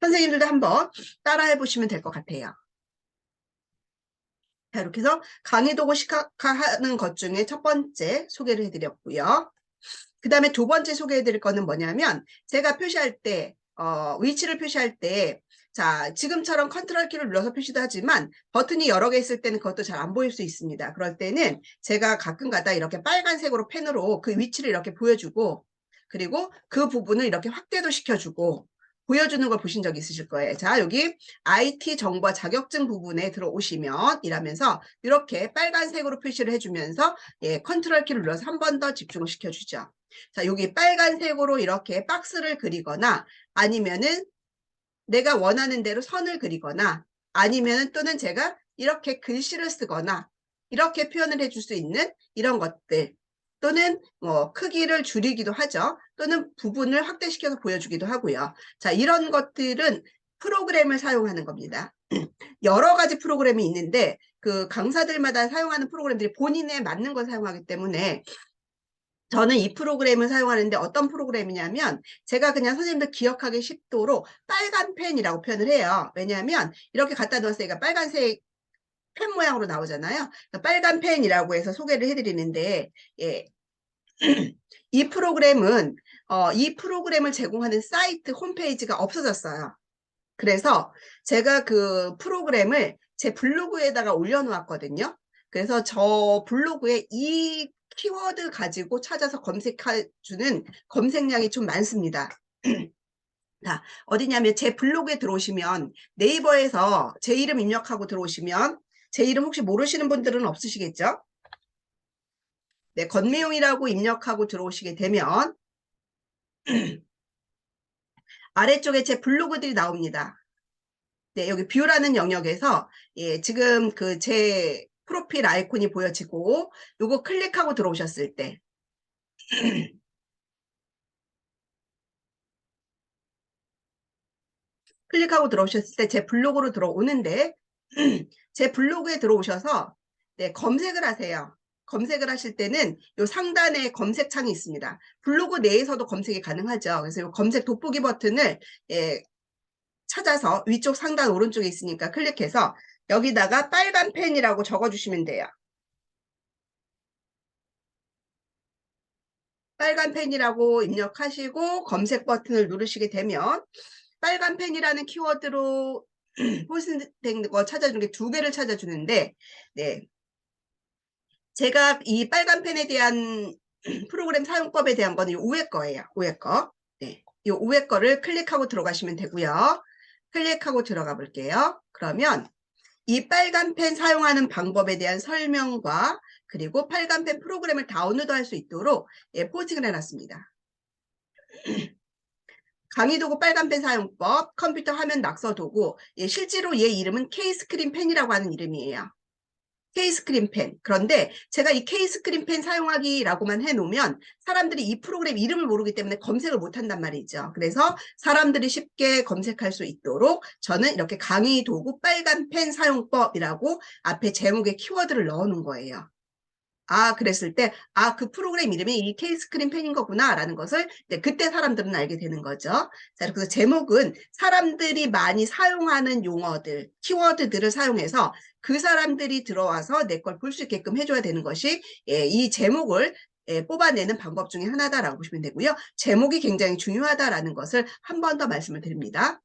A: 선생님들도 한번 따라해 보시면 될 것 같아요. 자, 이렇게 해서 강의 도구 시각화하는 것 중에 첫 번째 소개를 해드렸고요. 그 다음에 두 번째 소개해드릴 거는 뭐냐면 제가 표시할 때 위치를 표시할 때 자, 지금처럼 컨트롤 키를 눌러서 표시도 하지만 버튼이 여러 개 있을 때는 그것도 잘 안 보일 수 있습니다. 그럴 때는 제가 가끔 가다 이렇게 빨간색으로 펜으로 그 위치를 이렇게 보여주고 그리고 그 부분을 이렇게 확대도 시켜주고 보여주는 걸 보신 적 있으실 거예요. 자, 여기 IT 정보와 자격증 부분에 들어오시면 이라면서 이렇게 빨간색으로 표시를 해주면서 예, 컨트롤 키를 눌러서 한 번 더 집중을 시켜주죠. 자, 여기 빨간색으로 이렇게 박스를 그리거나 아니면은 내가 원하는 대로 선을 그리거나 아니면은 또는 제가 이렇게 글씨를 쓰거나 이렇게 표현을 해줄 수 있는 이런 것들 또는 크기를 줄이기도 하죠. 또는 부분을 확대시켜서 보여주기도 하고요. 자, 이런 것들은 프로그램을 사용하는 겁니다. 여러 가지 프로그램이 있는데 그 강사들마다 사용하는 프로그램들이 본인에 맞는 걸 사용하기 때문에 저는 이 프로그램을 사용하는데 어떤 프로그램이냐면 제가 그냥 선생님들 기억하기 쉽도록 빨간 펜이라고 표현을 해요. 왜냐하면 이렇게 갖다 놓았으니까 빨간색 펜 모양으로 나오잖아요. 빨간 펜이라고 해서 소개를 해드리는데 예. 이 프로그램은 이 프로그램을 제공하는 사이트 홈페이지가 없어졌어요. 그래서 제가 그 프로그램을 제 블로그에다가 올려놓았거든요. 그래서 저 블로그에 이 키워드 가지고 찾아서 검색해주는 검색량이 좀 많습니다. 자, 어디냐면 제 블로그에 들어오시면 네이버에서 제 이름 입력하고 들어오시면 제 이름 혹시 모르시는 분들은 없으시겠죠? 네, 권미용이라고 입력하고 들어오시게 되면 아래쪽에 제 블로그들이 나옵니다. 네, 여기 뷰라는 영역에서 예, 지금 그 제 프로필 아이콘이 보여지고 요거 클릭하고 들어오셨을 때 클릭하고 들어오셨을 때 제 블로그로 들어오는데 제 블로그에 들어오셔서 네, 검색을 하세요. 검색을 하실 때는 요 상단에 검색창이 있습니다. 블로그 내에서도 검색이 가능하죠. 그래서 요 검색 돋보기 버튼을 예, 찾아서 위쪽 상단 오른쪽에 있으니까 클릭해서 여기다가 빨간 펜이라고 적어주시면 돼요. 빨간 펜이라고 입력하시고 검색 버튼을 누르시게 되면 빨간 펜이라는 키워드로 포스팅된 거 찾아주는 게 두 개를 찾아주는데 네, 제가 이 빨간 펜에 대한 프로그램 사용법에 대한 거는 이 위에 거예요. 위에 거. 네, 이 위에 거를 클릭하고 들어가시면 되고요. 클릭하고 들어가 볼게요. 그러면 이 빨간 펜 사용하는 방법에 대한 설명과 그리고 빨간 펜 프로그램을 다운로드할 수 있도록 예, 포스팅을 해놨습니다. 강의 도구 빨간 펜 사용법, 컴퓨터 화면 낙서 도구, 예, 실제로 얘 이름은 K스크린 펜이라고 하는 이름이에요. K스크린 펜. 그런데 제가 이 K스크린 펜 사용하기라고만 해놓으면 사람들이 이 프로그램 이름을 모르기 때문에 검색을 못한단 말이죠. 그래서 사람들이 쉽게 검색할 수 있도록 저는 이렇게 강의 도구 빨간 펜 사용법이라고 앞에 제목에 키워드를 넣어놓은 거예요. 아, 그랬을 때, 아, 그 프로그램 이름이 이 K스크린 펜인 거구나, 라는 것을 이제 그때 사람들은 알게 되는 거죠. 자, 그래서 제목은 사람들이 많이 사용하는 용어들, 키워드들을 사용해서 그 사람들이 들어와서 내 걸 볼 수 있게끔 해줘야 되는 것이, 예, 이 제목을 예, 뽑아내는 방법 중에 하나다라고 보시면 되고요. 제목이 굉장히 중요하다라는 것을 한 번 더 말씀을 드립니다.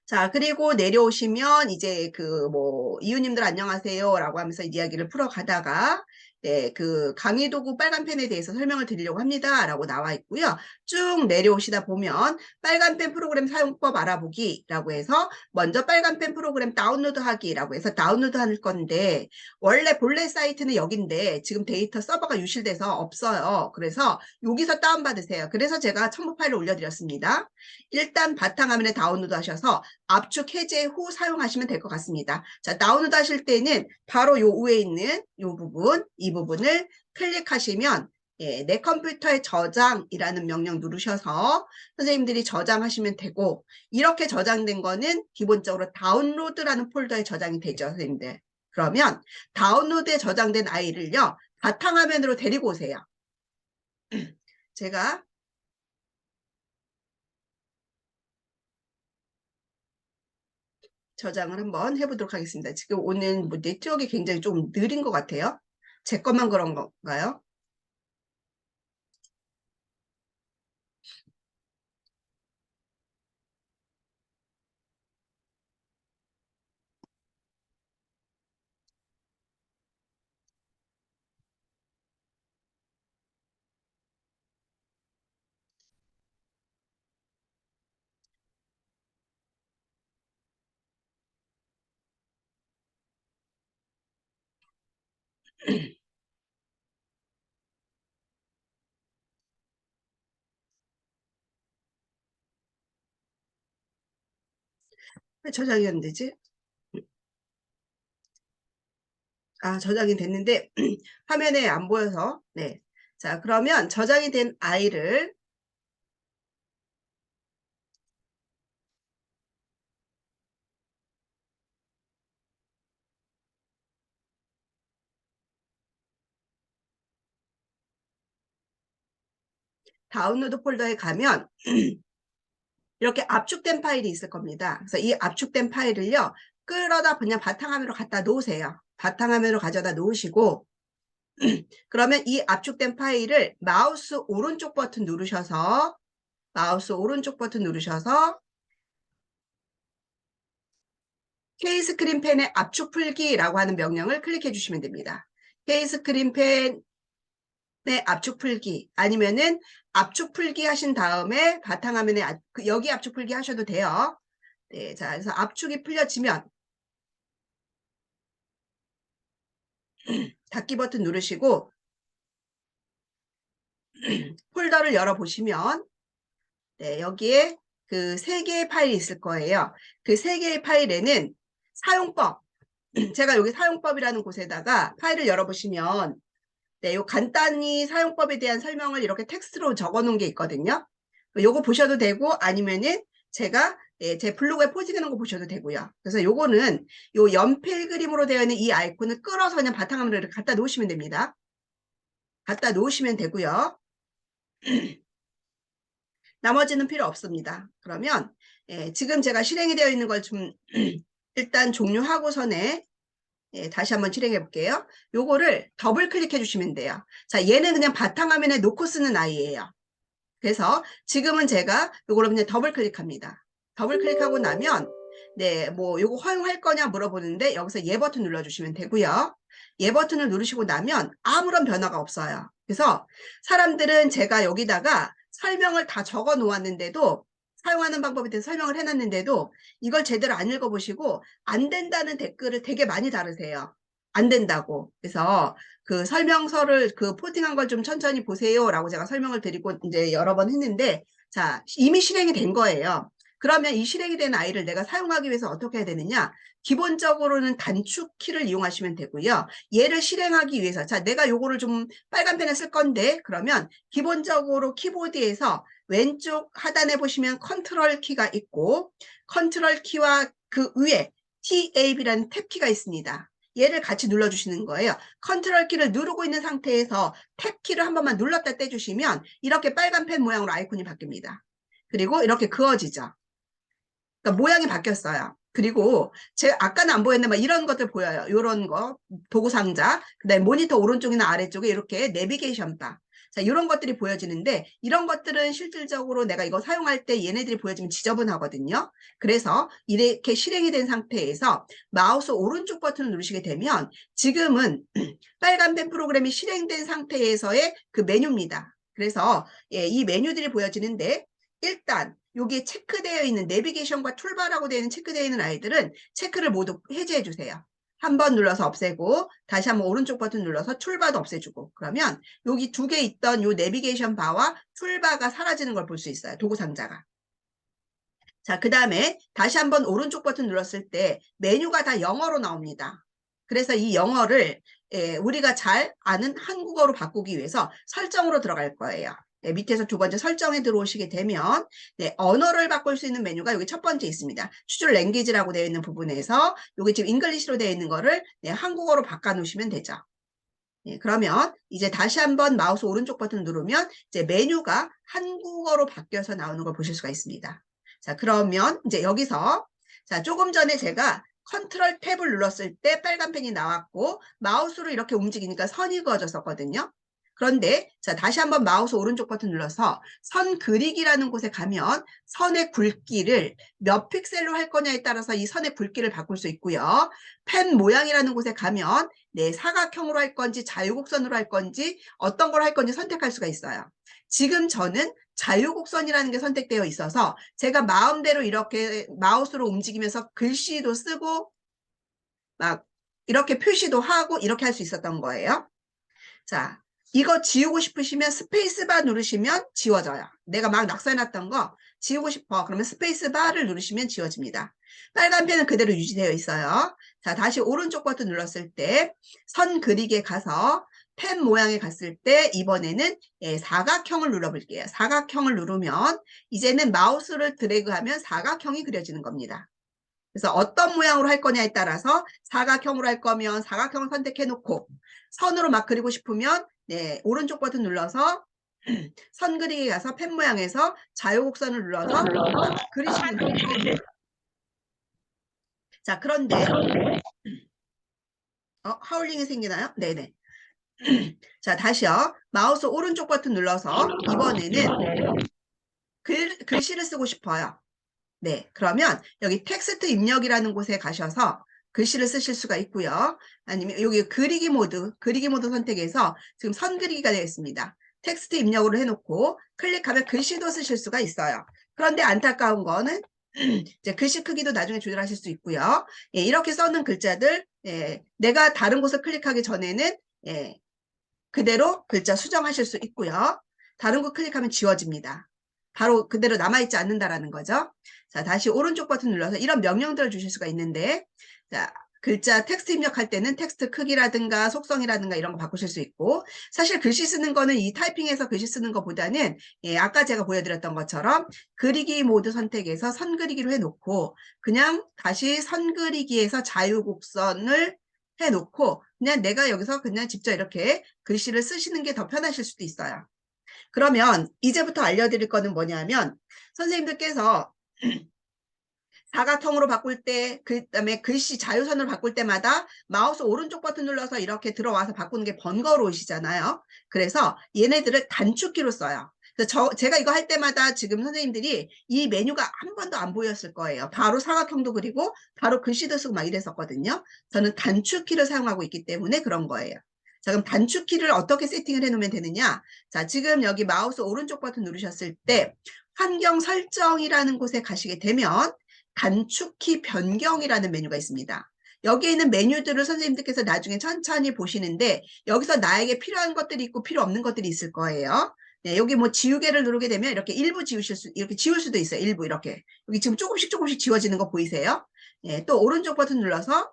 A: 자, 그리고 내려오시면 이제 그 뭐 이웃님들 안녕하세요 라고 하면서 이야기를 풀어가다가 네, 그 강의 도구 빨간 펜에 대해서 설명을 드리려고 합니다 라고 나와 있고요. 쭉 내려오시다 보면 빨간 펜 프로그램 사용법 알아보기 라고 해서 먼저 빨간 펜 프로그램 다운로드 하기 라고 해서 다운로드 할 건데 원래 본래 사이트는 여긴데 지금 데이터 서버가 유실돼서 없어요. 그래서 여기서 다운받으세요. 그래서 제가 첨부 파일을 올려드렸습니다. 일단 바탕화면에 다운로드 하셔서 압축 해제 후 사용하시면 될 것 같습니다. 자, 다운로드 하실 때는 바로 요 위에 있는 요 부분, 이 부분을 클릭하시면 예, 내 컴퓨터에 저장이라는 명령 누르셔서 선생님들이 저장하시면 되고 이렇게 저장된 거는 기본적으로 다운로드라는 폴더에 저장이 되죠, 선생님들. 그러면 다운로드에 저장된 아이를요, 바탕화면으로 데리고 오세요. 제가 저장을 한번 해보도록 하겠습니다. 지금 오늘 뭐 네트워크가 굉장히 좀 느린 것 같아요. 제 것만 그런 건가요? 왜 저장이 안 되지? 아, 저장이 됐는데 화면에 안 보여서. 네. 자, 그러면 저장이 된 아이를 다운로드 폴더에 가면 이렇게 압축된 파일이 있을 겁니다. 그래서 이 압축된 파일을요, 끌어다 그냥 바탕화면으로 갖다 놓으세요. 바탕화면으로 가져다 놓으시고, 그러면 이 압축된 파일을 마우스 오른쪽 버튼 누르셔서, K스크린 펜의 압축 풀기라고 하는 명령을 클릭해 주시면 됩니다. K스크린 펜의 압축 풀기, 아니면은 압축 풀기 하신 다음에 바탕화면에 여기 압축 풀기 하셔도 돼요. 네, 자, 그래서 압축이 풀려지면 닫기 버튼 누르시고 폴더를 열어보시면, 네, 여기에 그 3개의 파일이 있을 거예요. 그 3개의 파일에는 사용법, 제가 여기 사용법이라는 곳에다가 파일을 열어보시면, 네, 요 간단히 사용법에 대한 설명을 이렇게 텍스트로 적어 놓은 게 있거든요. 요거 보셔도 되고, 아니면은 제가 제 블로그에 포징해 놓은 거 보셔도 되고요. 그래서 요거는 요 연필 그림으로 되어 있는 이 아이콘을 끌어서 그냥 바탕화면으로 이렇게 갖다 놓으시면 됩니다. 갖다 놓으시면 되고요. 나머지는 필요 없습니다. 그러면 지금 제가 실행이 되어 있는 걸 좀 일단 종료하고선에 다시 한번 실행해 볼게요. 요거를 더블 클릭해 주시면 돼요. 자, 얘는 그냥 바탕화면에 놓고 쓰는 아이예요. 그래서 지금은 제가 요거를 그냥 더블 클릭합니다. 더블 클릭하고 나면 네, 뭐 요거 허용할 거냐 물어보는데 여기서 예 버튼 눌러주시면 되고요. 예 버튼을 누르시고 나면 아무런 변화가 없어요. 그래서 사람들은 제가 여기다가 설명을 다 적어 놓았는데도, 사용하는 방법에 대해서 설명을 해놨는데도 이걸 제대로 안 읽어보시고 안 된다는 댓글을 되게 많이 다루세요. 안 된다고. 그래서 그 설명서를 그 포팅한 걸 좀 천천히 보세요라고 제가 설명을 드리고 이제 여러 번 했는데, 자, 이미 실행이 된 거예요. 그러면 이 실행이 된 아이를 내가 사용하기 위해서 어떻게 해야 되느냐? 기본적으로는 단축 키를 이용하시면 되고요. 얘를 실행하기 위해서, 자, 내가 요거를 좀 빨간 펜을 쓸 건데, 그러면 기본적으로 키보드에서 왼쪽 하단에 보시면 컨트롤 키가 있고, 컨트롤 키와 그 위에 TAB라는 탭 키가 있습니다. 얘를 같이 눌러주시는 거예요. 컨트롤 키를 누르고 있는 상태에서 탭 키를 한 번만 눌렀다 떼주시면 이렇게 빨간 펜 모양으로 아이콘이 바뀝니다. 그리고 이렇게 그어지죠. 그러니까 모양이 바뀌었어요. 그리고 제가 아까는 안 보였는데 막 이런 것들 보여요. 이런 거, 도구 상자, 그다음에 모니터 오른쪽이나 아래쪽에 이렇게 내비게이션 바. 자, 이런 것들이 보여지는데 이런 것들은 실질적으로 내가 이거 사용할 때 얘네들이 보여지면 지저분하거든요. 그래서 이렇게 실행이 된 상태에서 마우스 오른쪽 버튼을 누르시게 되면 지금은 빨간 펜 프로그램이 실행된 상태에서의 그 메뉴입니다. 그래서 이 메뉴들이 보여지는데, 일단 여기에 체크되어 있는 내비게이션과 툴바라고 되어 있는 체크되어 있는 아이들은 체크를 모두 해제해 주세요. 한 번 눌러서 없애고 다시 한번 오른쪽 버튼 눌러서 툴바도 없애주고, 그러면 여기 2개 있던 요 내비게이션 바와 툴바가 사라지는 걸 볼 수 있어요. 도구 상자가. 자, 그 다음에 다시 한번 오른쪽 버튼 눌렀을 때 메뉴가 다 영어로 나옵니다. 그래서 이 영어를 우리가 잘 아는 한국어로 바꾸기 위해서 설정으로 들어갈 거예요. 밑에서 2번째 설정에 들어오시게 되면 언어를 바꿀 수 있는 메뉴가 여기 첫 번째 있습니다. 추출 랭귀지라고 되어 있는 부분에서 여기 지금 잉글리시로 되어 있는 거를 한국어로 바꿔 놓으시면 되죠. 그러면 이제 다시 한번 마우스 오른쪽 버튼 누르면 이제 메뉴가 한국어로 바뀌어서 나오는 걸 보실 수가 있습니다. 자, 그러면 이제 여기서 자, 조금 전에 제가 컨트롤 탭을 눌렀을 때 빨간 펜이 나왔고 마우스로 이렇게 움직이니까 선이 그어졌었거든요. 그런데 자, 다시 한번 마우스 오른쪽 버튼 눌러서 선 그리기라는 곳에 가면 선의 굵기를 몇 픽셀로 할 거냐에 따라서 이 선의 굵기를 바꿀 수 있고요. 펜 모양이라는 곳에 가면 네, 사각형으로 할 건지 자유곡선으로 할 건지 어떤 걸 할 건지 선택할 수가 있어요. 지금 저는 자유곡선이라는 게 선택되어 있어서 제가 마음대로 이렇게 마우스로 움직이면서 글씨도 쓰고 막 이렇게 표시도 하고 이렇게 할 수 있었던 거예요. 자, 이거 지우고 싶으시면 스페이스바 누르시면 지워져요. 내가 막 낙서해놨던 거 지우고 싶어. 그러면 스페이스바를 누르시면 지워집니다. 빨간 펜은 그대로 유지되어 있어요. 자, 다시 오른쪽 버튼 눌렀을 때 선 그리기에 가서 펜 모양에 갔을 때 이번에는 사각형을 눌러볼게요. 사각형을 누르면 이제는 마우스를 드래그하면 사각형이 그려지는 겁니다. 그래서 어떤 모양으로 할 거냐에 따라서 사각형으로 할 거면 사각형을 선택해 놓고 선으로 막 그리고 싶으면 네, 오른쪽 버튼 눌러서 선 그리기 가서 펜 모양에서 자유곡선을 눌러서 그리시면 됩니다. 자, 그런데 하울링이 생기나요? 네네. 자, 다시요. 마우스 오른쪽 버튼 눌러서 이번에는 글씨를 쓰고 싶어요. 네, 그러면 여기 텍스트 입력이라는 곳에 가셔서 글씨를 쓰실 수가 있고요. 아니면 여기 그리기 모드 선택해서 지금 선 그리기가 되어 있습니다. 텍스트 입력으로 해놓고 클릭하면 글씨도 쓰실 수가 있어요. 그런데 안타까운 거는 이제 글씨 크기도 나중에 조절하실 수 있고요. 예, 이렇게 써놓은 글자들 내가 다른 곳을 클릭하기 전에는 그대로 글자 수정하실 수 있고요. 다른 곳 클릭하면 지워집니다. 바로 그대로 남아있지 않는다라는 거죠. 자, 다시 오른쪽 버튼 눌러서 이런 명령들을 주실 수가 있는데, 자, 글자 텍스트 입력할 때는 텍스트 크기라든가 속성이라든가 이런 거 바꾸실 수 있고, 사실 글씨 쓰는 거는 이 타이핑에서 글씨 쓰는 것보다는 아까 제가 보여드렸던 것처럼 그리기 모드 선택해서 선 그리기로 해놓고 그냥 다시 선 그리기에서 자유곡선을 해놓고 그냥 내가 여기서 그냥 직접 이렇게 글씨를 쓰시는 게 더 편하실 수도 있어요. 그러면 이제부터 알려드릴 거는 뭐냐면 선생님들께서 사각형으로 바꿀 때 그다음에 글씨 자유선으로 바꿀 때마다 마우스 오른쪽 버튼 눌러서 이렇게 들어와서 바꾸는 게 번거로우시잖아요. 그래서 얘네들을 단축키로 써요. 그래서 제가 이거 할 때마다 지금 선생님들이 이 메뉴가 한 번도 안 보였을 거예요. 바로 사각형도 그리고 바로 글씨도 쓰고 막 이랬었거든요. 저는 단축키를 사용하고 있기 때문에 그런 거예요. 자, 그럼 단축키를 어떻게 세팅을 해놓으면 되느냐? 자, 지금 여기 마우스 오른쪽 버튼 누르셨을 때 환경 설정이라는 곳에 가시게 되면 단축키 변경이라는 메뉴가 있습니다. 여기에 있는 메뉴들을 선생님들께서 나중에 천천히 보시는데 여기서 나에게 필요한 것들이 있고 필요 없는 것들이 있을 거예요. 네, 여기 뭐 지우개를 누르게 되면 이렇게 일부 이렇게 지울 수도 있어요. 일부 이렇게. 여기 지금 조금씩 지워지는 거 보이세요? 네, 또 오른쪽 버튼 눌러서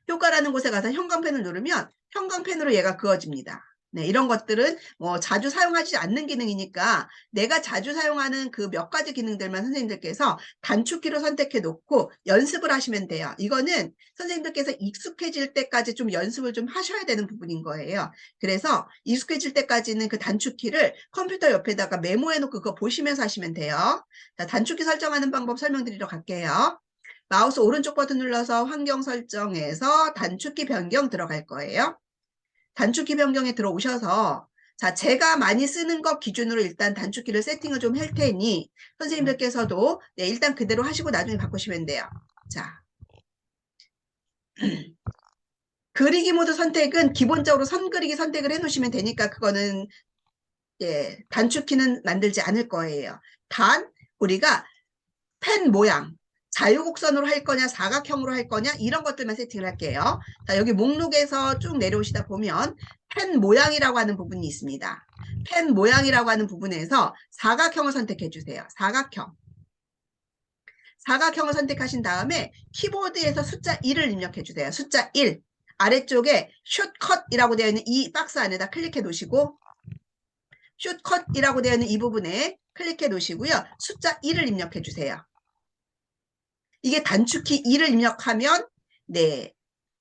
A: 효과라는 곳에 가서 형광펜을 누르면 형광펜으로 얘가 그어집니다. 네, 이런 것들은 뭐 자주 사용하지 않는 기능이니까 내가 자주 사용하는 그 몇 가지 기능들만 선생님들께서 단축키로 선택해 놓고 연습을 하시면 돼요. 이거는 선생님들께서 익숙해질 때까지 좀 연습을 좀 하셔야 되는 부분인 거예요. 그래서 익숙해질 때까지는 그 단축키를 컴퓨터 옆에다가 메모해 놓고 그거 보시면서 하시면 돼요. 자, 단축키 설정하는 방법 설명드리러 갈게요. 마우스 오른쪽 버튼 눌러서 환경 설정에서 단축키 변경 들어갈 거예요. 단축키 변경에 들어오셔서 자, 제가 많이 쓰는 것 기준으로 일단 단축키를 세팅을 좀 할 테니 선생님들께서도 네, 일단 그대로 하시고 나중에 바꾸시면 돼요. 자, 그리기 모드 선택은 기본적으로 선 그리기 선택을 해 놓으시면 되니까 그거는 단축키는 만들지 않을 거예요. 단 우리가 펜 모양 자유곡선으로 할 거냐 사각형으로 할 거냐 이런 것들만 세팅을 할게요. 자, 여기 목록에서 쭉 내려오시다 보면 펜 모양이라고 하는 부분이 있습니다. 펜 모양이라고 하는 부분에서 사각형을 선택해 주세요. 사각형을 선택하신 다음에 키보드에서 숫자 1을 입력해 주세요. 숫자 1 아래쪽에 숏컷이라고 되어 있는 이 박스 안에다 클릭해 놓으시고 숏컷이라고 되어 있는 이 부분에 클릭해 놓으시고요. 숫자 1을 입력해 주세요. 이게 단축키 2를 입력하면 네,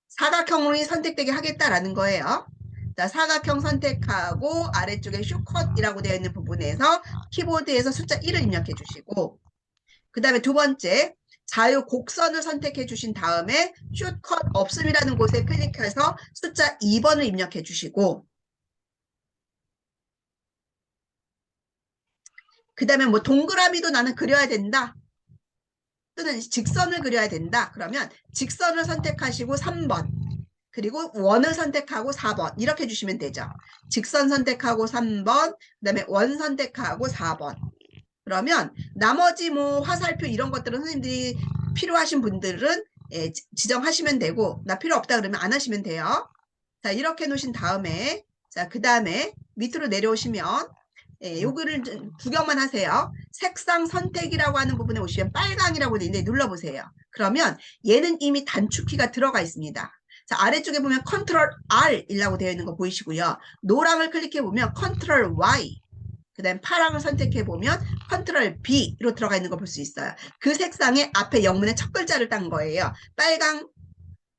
A: 사각형으로 선택되게 하겠다라는 거예요. 자, 사각형 선택하고 아래쪽에 숏컷이라고 되어 있는 부분에서 키보드에서 숫자 1을 입력해 주시고 그 다음에 두 번째, 자유 곡선을 선택해 주신 다음에 숏컷 없음이라는 곳에 클릭해서 숫자 2번을 입력해 주시고, 그 다음에 뭐 동그라미도 나는 그려야 된다, 또는 직선을 그려야 된다. 그러면 직선을 선택하시고 3번, 그리고 원을 선택하고 4번 이렇게 주시면 되죠. 직선 선택하고 3번, 그 다음에 원 선택하고 4번. 그러면 나머지 뭐 화살표 이런 것들은 선생님들이 필요하신 분들은 지정하시면 되고, 나 필요 없다 그러면 안 하시면 돼요. 자, 이렇게 놓으신 다음에, 자, 그 다음에 밑으로 내려오시면 요거를 구경만 하세요. 색상 선택이라고 하는 부분에 오시면 빨강이라고 되어 있는데 눌러보세요. 그러면 얘는 이미 단축키가 들어가 있습니다. 자, 아래쪽에 보면 컨트롤 R이라고 되어 있는 거 보이시고요. 노랑을 클릭해 보면 컨트롤 Y, 그 다음 파랑을 선택해 보면 컨트롤 B로 들어가 있는 거 볼 수 있어요. 그 색상의 앞에 영문의 첫 글자를 딴 거예요. 빨강,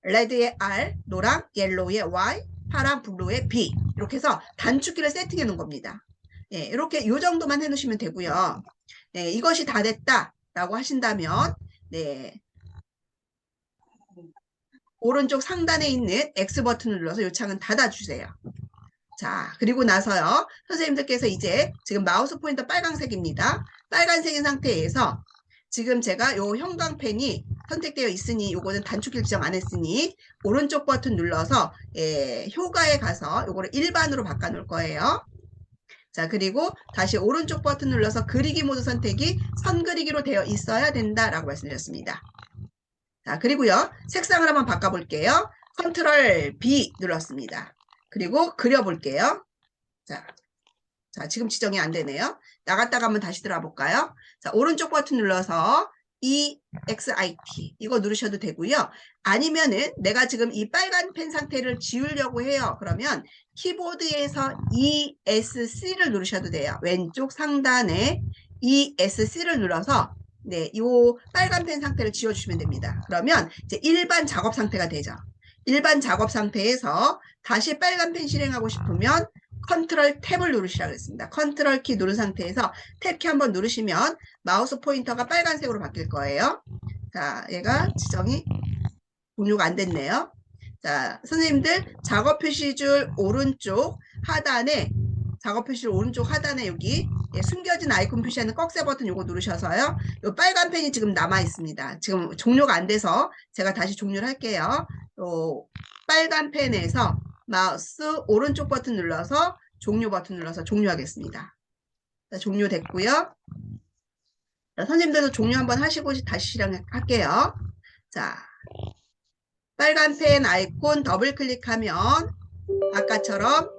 A: 레드의 R, 노랑, 옐로우의 Y, 파랑, 블루의 B. 이렇게 해서 단축키를 세팅해 놓은 겁니다. 예, 이렇게 요 정도만 해 놓으시면 되고요. 네, 이것이 다 됐다라고 하신다면, 네, 오른쪽 상단에 있는 X 버튼을 눌러서 요 창은 닫아주세요. 자, 그리고 나서요, 선생님들께서 이제 지금 마우스 포인터 빨간색입니다. 빨간색인 상태에서 지금 제가 요 형광펜이 선택되어 있으니 요거는 단축키 지정 안 했으니 오른쪽 버튼 눌러서 효과에 가서 요거를 일반으로 바꿔 놓을 거예요. 자, 그리고 다시 오른쪽 버튼 눌러서 그리기 모드 선택이 선 그리기로 되어 있어야 된다라고 말씀드렸습니다. 자, 그리고요, 색상을 한번 바꿔볼게요. 컨트롤 B 눌렀습니다. 그리고 그려볼게요. 자, 지금 지정이 안 되네요. 나갔다가 한번 다시 들어가 볼까요? 자, 오른쪽 버튼 눌러서 EXIT 이거 누르셔도 되고요. 아니면은 내가 지금 이 빨간 펜 상태를 지우려고 해요. 그러면 키보드에서 ESC를 누르셔도 돼요. 왼쪽 상단에 ESC를 눌러서 네, 이 빨간 펜 상태를 지워주시면 됩니다. 그러면 이제 일반 작업 상태가 되죠. 일반 작업 상태에서 다시 빨간 펜 실행하고 싶으면 컨트롤 탭을 누르시라고 했습니다. 컨트롤 키 누른 상태에서 탭 키 한번 누르시면 마우스 포인터가 빨간색으로 바뀔 거예요. 자, 얘가 지정이 종료가 안 됐네요. 자, 선생님들 작업 표시줄 오른쪽 하단에 여기 숨겨진 아이콘 표시하는 꺽쇠 버튼 요거 누르셔서요. 요 빨간 펜이 지금 남아 있습니다. 지금 종료가 안 돼서 제가 다시 종료를 할게요. 요 빨간 펜에서 마우스 오른쪽 버튼 눌러서 종료 버튼 눌러서 종료하겠습니다. 자, 종료됐고요. 자, 선생님들도 종료 한번 하시고 다시 실행할게요. 자, 빨간 펜 아이콘 더블 클릭하면 아까처럼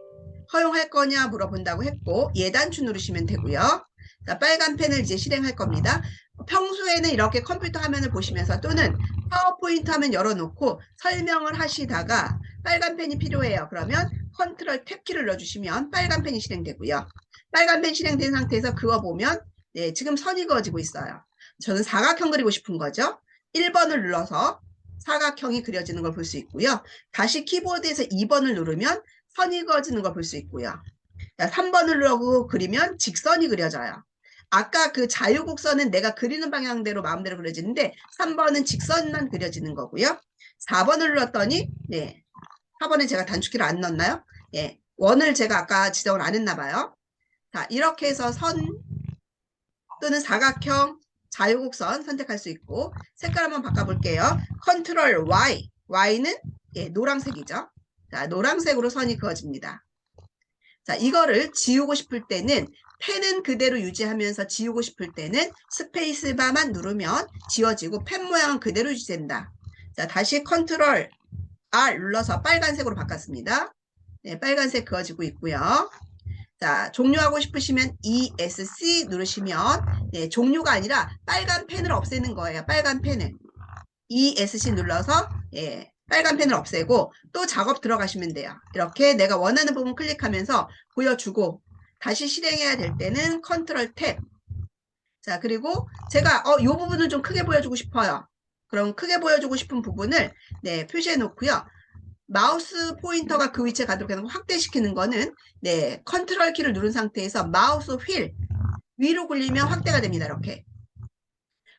A: 허용할 거냐 물어본다고 했고 예단추 누르시면 되고요. 자, 빨간 펜을 이제 실행할 겁니다. 평소에는 이렇게 컴퓨터 화면을 보시면서 또는 파워포인트 화면 열어놓고 설명을 하시다가 빨간 펜이 필요해요. 그러면 컨트롤 탭키를 눌러주시면 빨간 펜이 실행되고요. 빨간 펜 실행된 상태에서 그어보면 네, 지금 선이 그어지고 있어요. 저는 사각형 그리고 싶은 거죠. 1번을 눌러서 사각형이 그려지는 걸 볼 수 있고요. 다시 키보드에서 2번을 누르면 선이 그어지는 걸 볼 수 있고요. 3번을 누르고 그리면 직선이 그려져요. 아까 그 자유곡선은 내가 그리는 방향대로 마음대로 그려지는데 3번은 직선만 그려지는 거고요. 4번을 눌렀더니 네, 4번에 제가 단축키를 안 넣었나요? 예, 원을 제가 아까 지정을 안 했나 봐요. 자, 이렇게 해서 선 또는 사각형, 자유곡선 선택할 수 있고 색깔 한번 바꿔볼게요. 컨트롤 Y, Y는 예, 노란색이죠. 자, 노란색으로 선이 그어집니다. 자, 이거를 지우고 싶을 때는 펜은 그대로 유지하면서 지우고 싶을 때는 스페이스바만 누르면 지워지고 펜 모양은 그대로 유지된다. 자, 다시 컨트롤 R 눌러서 빨간색으로 바꿨습니다. 네, 빨간색 그어지고 있고요. 자, 종료하고 싶으시면 ESC 누르시면 네, 종료가 아니라 빨간 펜을 없애는 거예요. 빨간 펜을 ESC 눌러서 예, 빨간 펜을 없애고 또 작업 들어가시면 돼요. 이렇게 내가 원하는 부분 클릭하면서 보여주고 다시 실행해야 될 때는 컨트롤 탭. 자, 그리고 제가 이 부분은 좀 크게 보여주고 싶어요. 그럼 크게 보여주고 싶은 부분을 네, 표시해 놓고요. 마우스 포인터가 그 위치에 가도록 하는 거 확대시키는 거는 네, 컨트롤 키를 누른 상태에서 마우스 휠 위로 굴리면 확대가 됩니다. 이렇게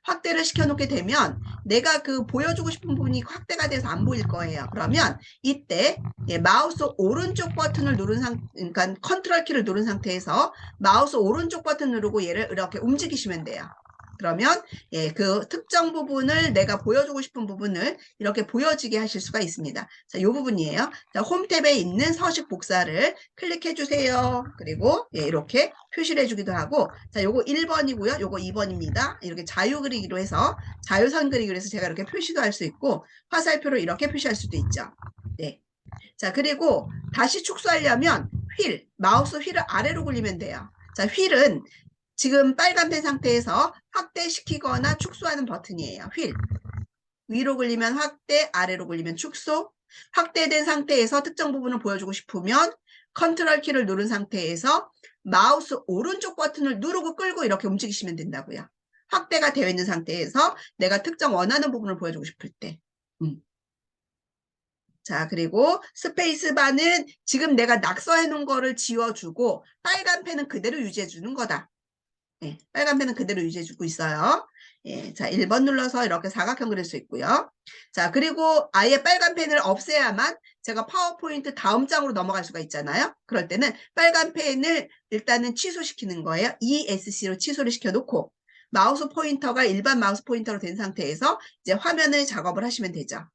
A: 확대를 시켜놓게 되면 내가 그 보여주고 싶은 부분이 확대가 돼서 안 보일 거예요. 그러면 이때 마우스 오른쪽 버튼을 누른 그러니까 컨트롤 키를 누른 상태에서 마우스 오른쪽 버튼 누르고 얘를 이렇게 움직이시면 돼요. 그러면 그 특정 부분을 내가 보여주고 싶은 부분을 이렇게 보여지게 하실 수가 있습니다. 자, 이 부분이에요. 자, 홈 탭에 있는 서식 복사를 클릭해 주세요. 그리고 이렇게 표시를 해주기도 하고, 자, 요거 1번이고요. 요거 2번입니다. 이렇게 자유 그리기로 해서 자유선 그리기로 해서 제가 이렇게 표시도 할 수 있고 화살표로 이렇게 표시할 수도 있죠. 네. 자, 그리고 다시 축소하려면 마우스 휠을 아래로 굴리면 돼요. 자, 휠은 지금 빨간 펜 상태에서 확대시키거나 축소하는 버튼이에요. 휠. 위로 굴리면 확대, 아래로 굴리면 축소. 확대된 상태에서 특정 부분을 보여주고 싶으면 컨트롤 키를 누른 상태에서 마우스 오른쪽 버튼을 누르고 끌고 이렇게 움직이시면 된다고요. 확대가 되어 있는 상태에서 내가 특정 원하는 부분을 보여주고 싶을 때. 자, 그리고 스페이스바는 지금 내가 낙서해 놓은 거를 지워주고 빨간 펜은 그대로 유지해 주는 거다. 빨간 펜은 그대로 유지해주고 있어요. 자, 1번 눌러서 이렇게 사각형 그릴 수 있고요. 자, 그리고 아예 빨간 펜을 없애야만 제가 파워포인트 다음 장으로 넘어갈 수가 있잖아요. 그럴 때는 빨간 펜을 일단은 취소시키는 거예요. ESC로 취소를 시켜놓고 마우스 포인터가 일반 마우스 포인터로 된 상태에서 이제 화면을 작업을 하시면 되죠.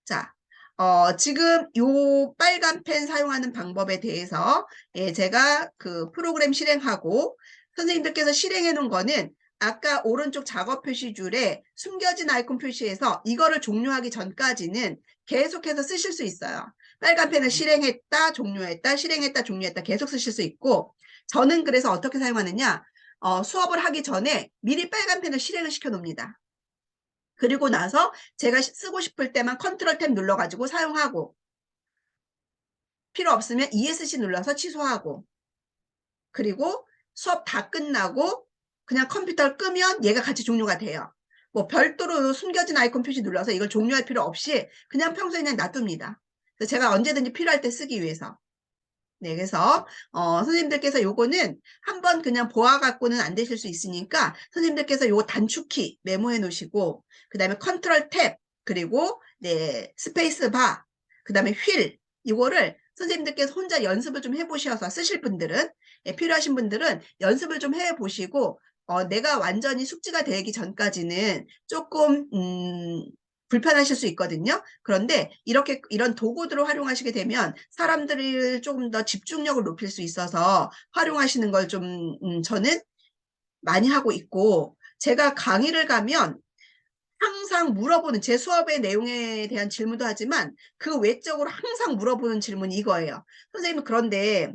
A: 자, 지금 요 빨간 펜 사용하는 방법에 대해서 제가 그 프로그램 실행하고 선생님들께서 실행해 놓은 거는 아까 오른쪽 작업 표시줄에 숨겨진 아이콘 표시에서 이거를 종료하기 전까지는 계속해서 쓰실 수 있어요. 빨간 펜을 실행했다, 종료했다, 실행했다, 종료했다 계속 쓰실 수 있고 저는 그래서 어떻게 사용하느냐 수업을 하기 전에 미리 빨간 펜을 실행을 시켜 놓습니다. 그리고 나서 제가 쓰고 싶을 때만 컨트롤 탭 눌러가지고 사용하고 필요 없으면 ESC 눌러서 취소하고 그리고 수업 다 끝나고 그냥 컴퓨터를 끄면 얘가 같이 종료가 돼요. 뭐 별도로 숨겨진 아이콘 표시 눌러서 이걸 종료할 필요 없이 그냥 평소에 그냥 놔둡니다. 그래서 제가 언제든지 필요할 때 쓰기 위해서. 네, 그래서 선생님들께서 요거는 한번 그냥 보아 갖고는 안 되실 수 있으니까 선생님들께서 요거 단축키 메모해 놓으시고 그 다음에 컨트롤 탭 그리고 네 스페이스 바 그 다음에 휠 이거를 선생님들께서 혼자 연습을 좀 해보셔서 쓰실 분들은 필요하신 분들은 연습을 좀 해보시고 내가 완전히 숙지가 되기 전까지는 조금 불편하실 수 있거든요. 그런데 이렇게 이런 도구들을 활용하시게 되면 사람들을 조금 더 집중력을 높일 수 있어서 활용하시는 걸 좀 저는 많이 하고 있고 제가 강의를 가면 항상 물어보는 제 수업의 내용에 대한 질문도 하지만 그 외적으로 항상 물어보는 질문이 이거예요. 선생님 그런데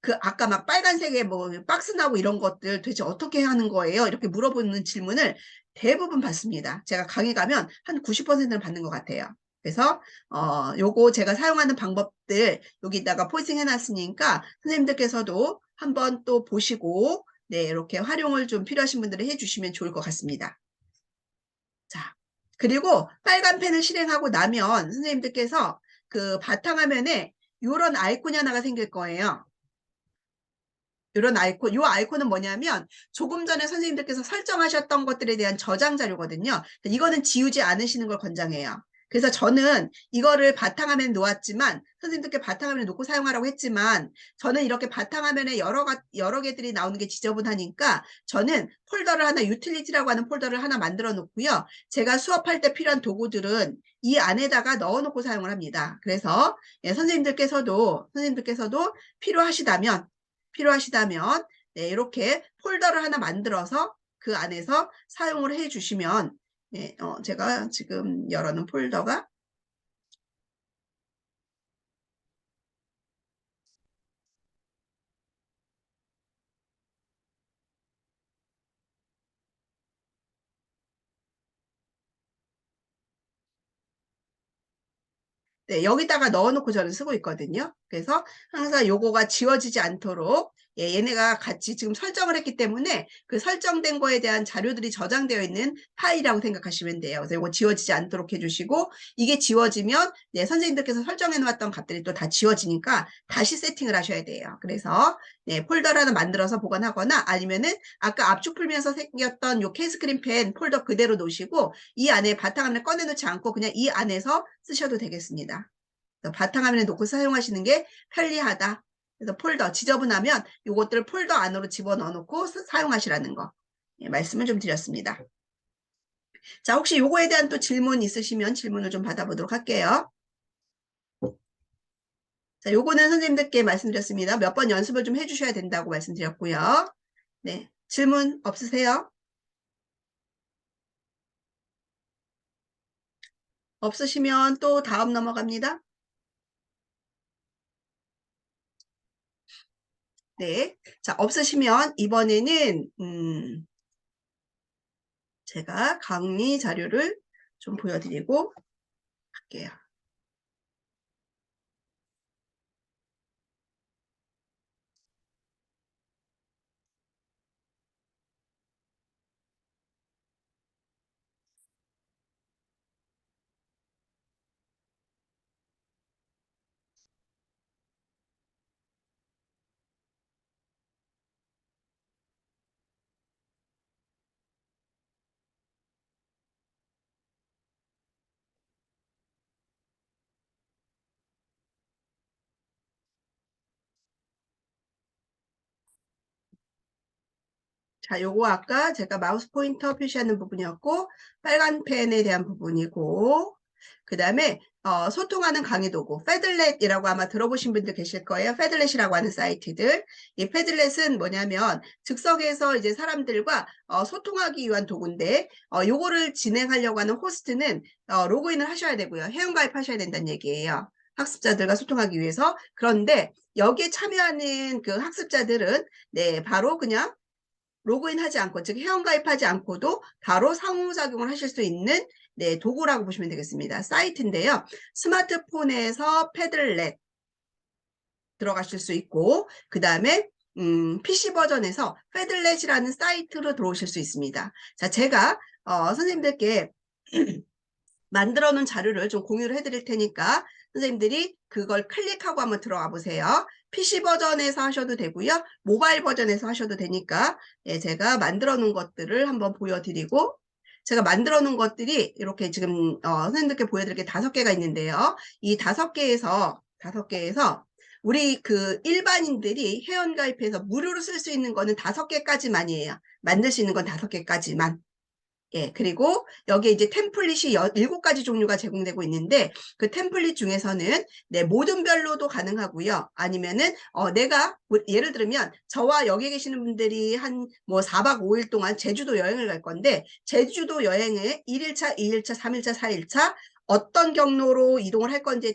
A: 그 아까 막 빨간색의 뭐 박스 나고 이런 것들 도대체 어떻게 하는 거예요? 이렇게 물어보는 질문을 대부분 받습니다. 제가 강의 가면 한 90%는 받는 것 같아요. 그래서 요거 제가 사용하는 방법들 여기다가 포징 해놨으니까 선생님들께서도 한번 또 보시고 네 이렇게 활용을 좀 필요하신 분들은 해주시면 좋을 것 같습니다. 자, 그리고 빨간 펜을 실행하고 나면 선생님들께서 그 바탕화면에 이런 아이콘이 하나가 생길 거예요. 이런 아이콘, 이 아이콘은 뭐냐면 조금 전에 선생님들께서 설정하셨던 것들에 대한 저장 자료거든요. 이거는 지우지 않으시는 걸 권장해요. 그래서 저는 이거를 바탕화면에 놓았지만 선생님들께 바탕화면에 놓고 사용하라고 했지만 저는 이렇게 바탕화면에 여러 개들이 나오는 게 지저분하니까 저는 폴더를 하나 유틸리티라고 하는 폴더를 하나 만들어 놓고요. 제가 수업할 때 필요한 도구들은 이 안에다가 넣어 놓고 사용을 합니다. 그래서 선생님들께서도 필요하시다면 네, 이렇게 폴더를 하나 만들어서 그 안에서 사용을 해주시면 네, 제가 지금 열어놓은 폴더가 네, 여기다가 넣어놓고 저는 쓰고 있거든요. 그래서 항상 요거가 지워지지 않도록 예, 얘네가 같이 지금 설정을 했기 때문에 그 설정된 거에 대한 자료들이 저장되어 있는 파일이라고 생각하시면 돼요. 그래서 이거 지워지지 않도록 해주시고, 이게 지워지면 네, 선생님들께서 설정해 놓았던 값들이 또 다 지워지니까 다시 세팅을 하셔야 돼요. 그래서 네, 폴더를 하나 만들어서 보관하거나 아니면은 아까 압축 풀면서 생겼던 요 케이스크린 펜 폴더 그대로 놓으시고 이 안에 바탕화면을 꺼내놓지 않고 그냥 이 안에서 쓰셔도 되겠습니다. 바탕화면에 놓고 사용하시는 게 편리하다. 그래서 폴더 지저분하면 요것들을 폴더 안으로 집어넣어 놓고 사용하시라는 거 말씀을 좀 드렸습니다. 자, 혹시 요거에 대한 또 질문 있으시면 질문을 좀 받아보도록 할게요. 자, 요거는 선생님들께 말씀드렸습니다. 몇 번 연습을 좀 해주셔야 된다고 말씀드렸고요. 네, 질문 없으세요? 없으시면 또 다음 넘어갑니다. 네, 자, 없으시면 이번에는 제가 강의 자료를 좀 보여드리고 할게요. 자, 요거 아까 제가 마우스 포인터 표시하는 부분이었고, 빨간 펜에 대한 부분이고, 그 다음에 소통하는 강의 도구, 패들렛이라고 아마 들어보신 분들 계실 거예요. 패들렛이라고 하는 사이트들. 이 패들렛은 뭐냐면 즉석에서 이제 사람들과 소통하기 위한 도구인데, 요거를 진행하려고 하는 호스트는 로그인을 하셔야 되고요. 회원가입 하셔야 된다는 얘기예요. 학습자들과 소통하기 위해서. 그런데 여기에 참여하는 그 학습자들은 네, 바로 그냥 로그인하지 않고, 즉 회원가입하지 않고도 바로 상호작용을 하실 수 있는 네, 도구라고 보시면 되겠습니다. 사이트인데요. 스마트폰에서 패들렛 들어가실 수 있고, 그 다음에 PC 버전에서 패들렛이라는 사이트로 들어오실 수 있습니다. 자, 제가 선생님들께 만들어 놓은 자료를 좀 공유를 해드릴 테니까 선생님들이 그걸 클릭하고 한번 들어가 보세요. PC 버전에서 하셔도 되고요. 모바일 버전에서 하셔도 되니까 예, 제가 만들어 놓은 것들을 한번 보여드리고, 제가 만들어 놓은 것들이 이렇게 지금 선생님들께 보여드릴 게 5개가 있는데요. 이 5개에서 우리 그 일반인들이 회원가입해서 무료로 쓸 수 있는 거는 5개까지만이에요. 만들 수 있는 건 5개까지만. 예, 그리고 여기에 이제 템플릿이 7가지 종류가 제공되고 있는데 그 템플릿 중에서는 네, 모든 별로도 가능하고요. 아니면은 내가 예를 들면 저와 여기 계시는 분들이 한 뭐 4박 5일 동안 제주도 여행을 갈 건데 제주도 여행에 1일차, 2일차, 3일차, 4일차 어떤 경로로 이동을 할 건지에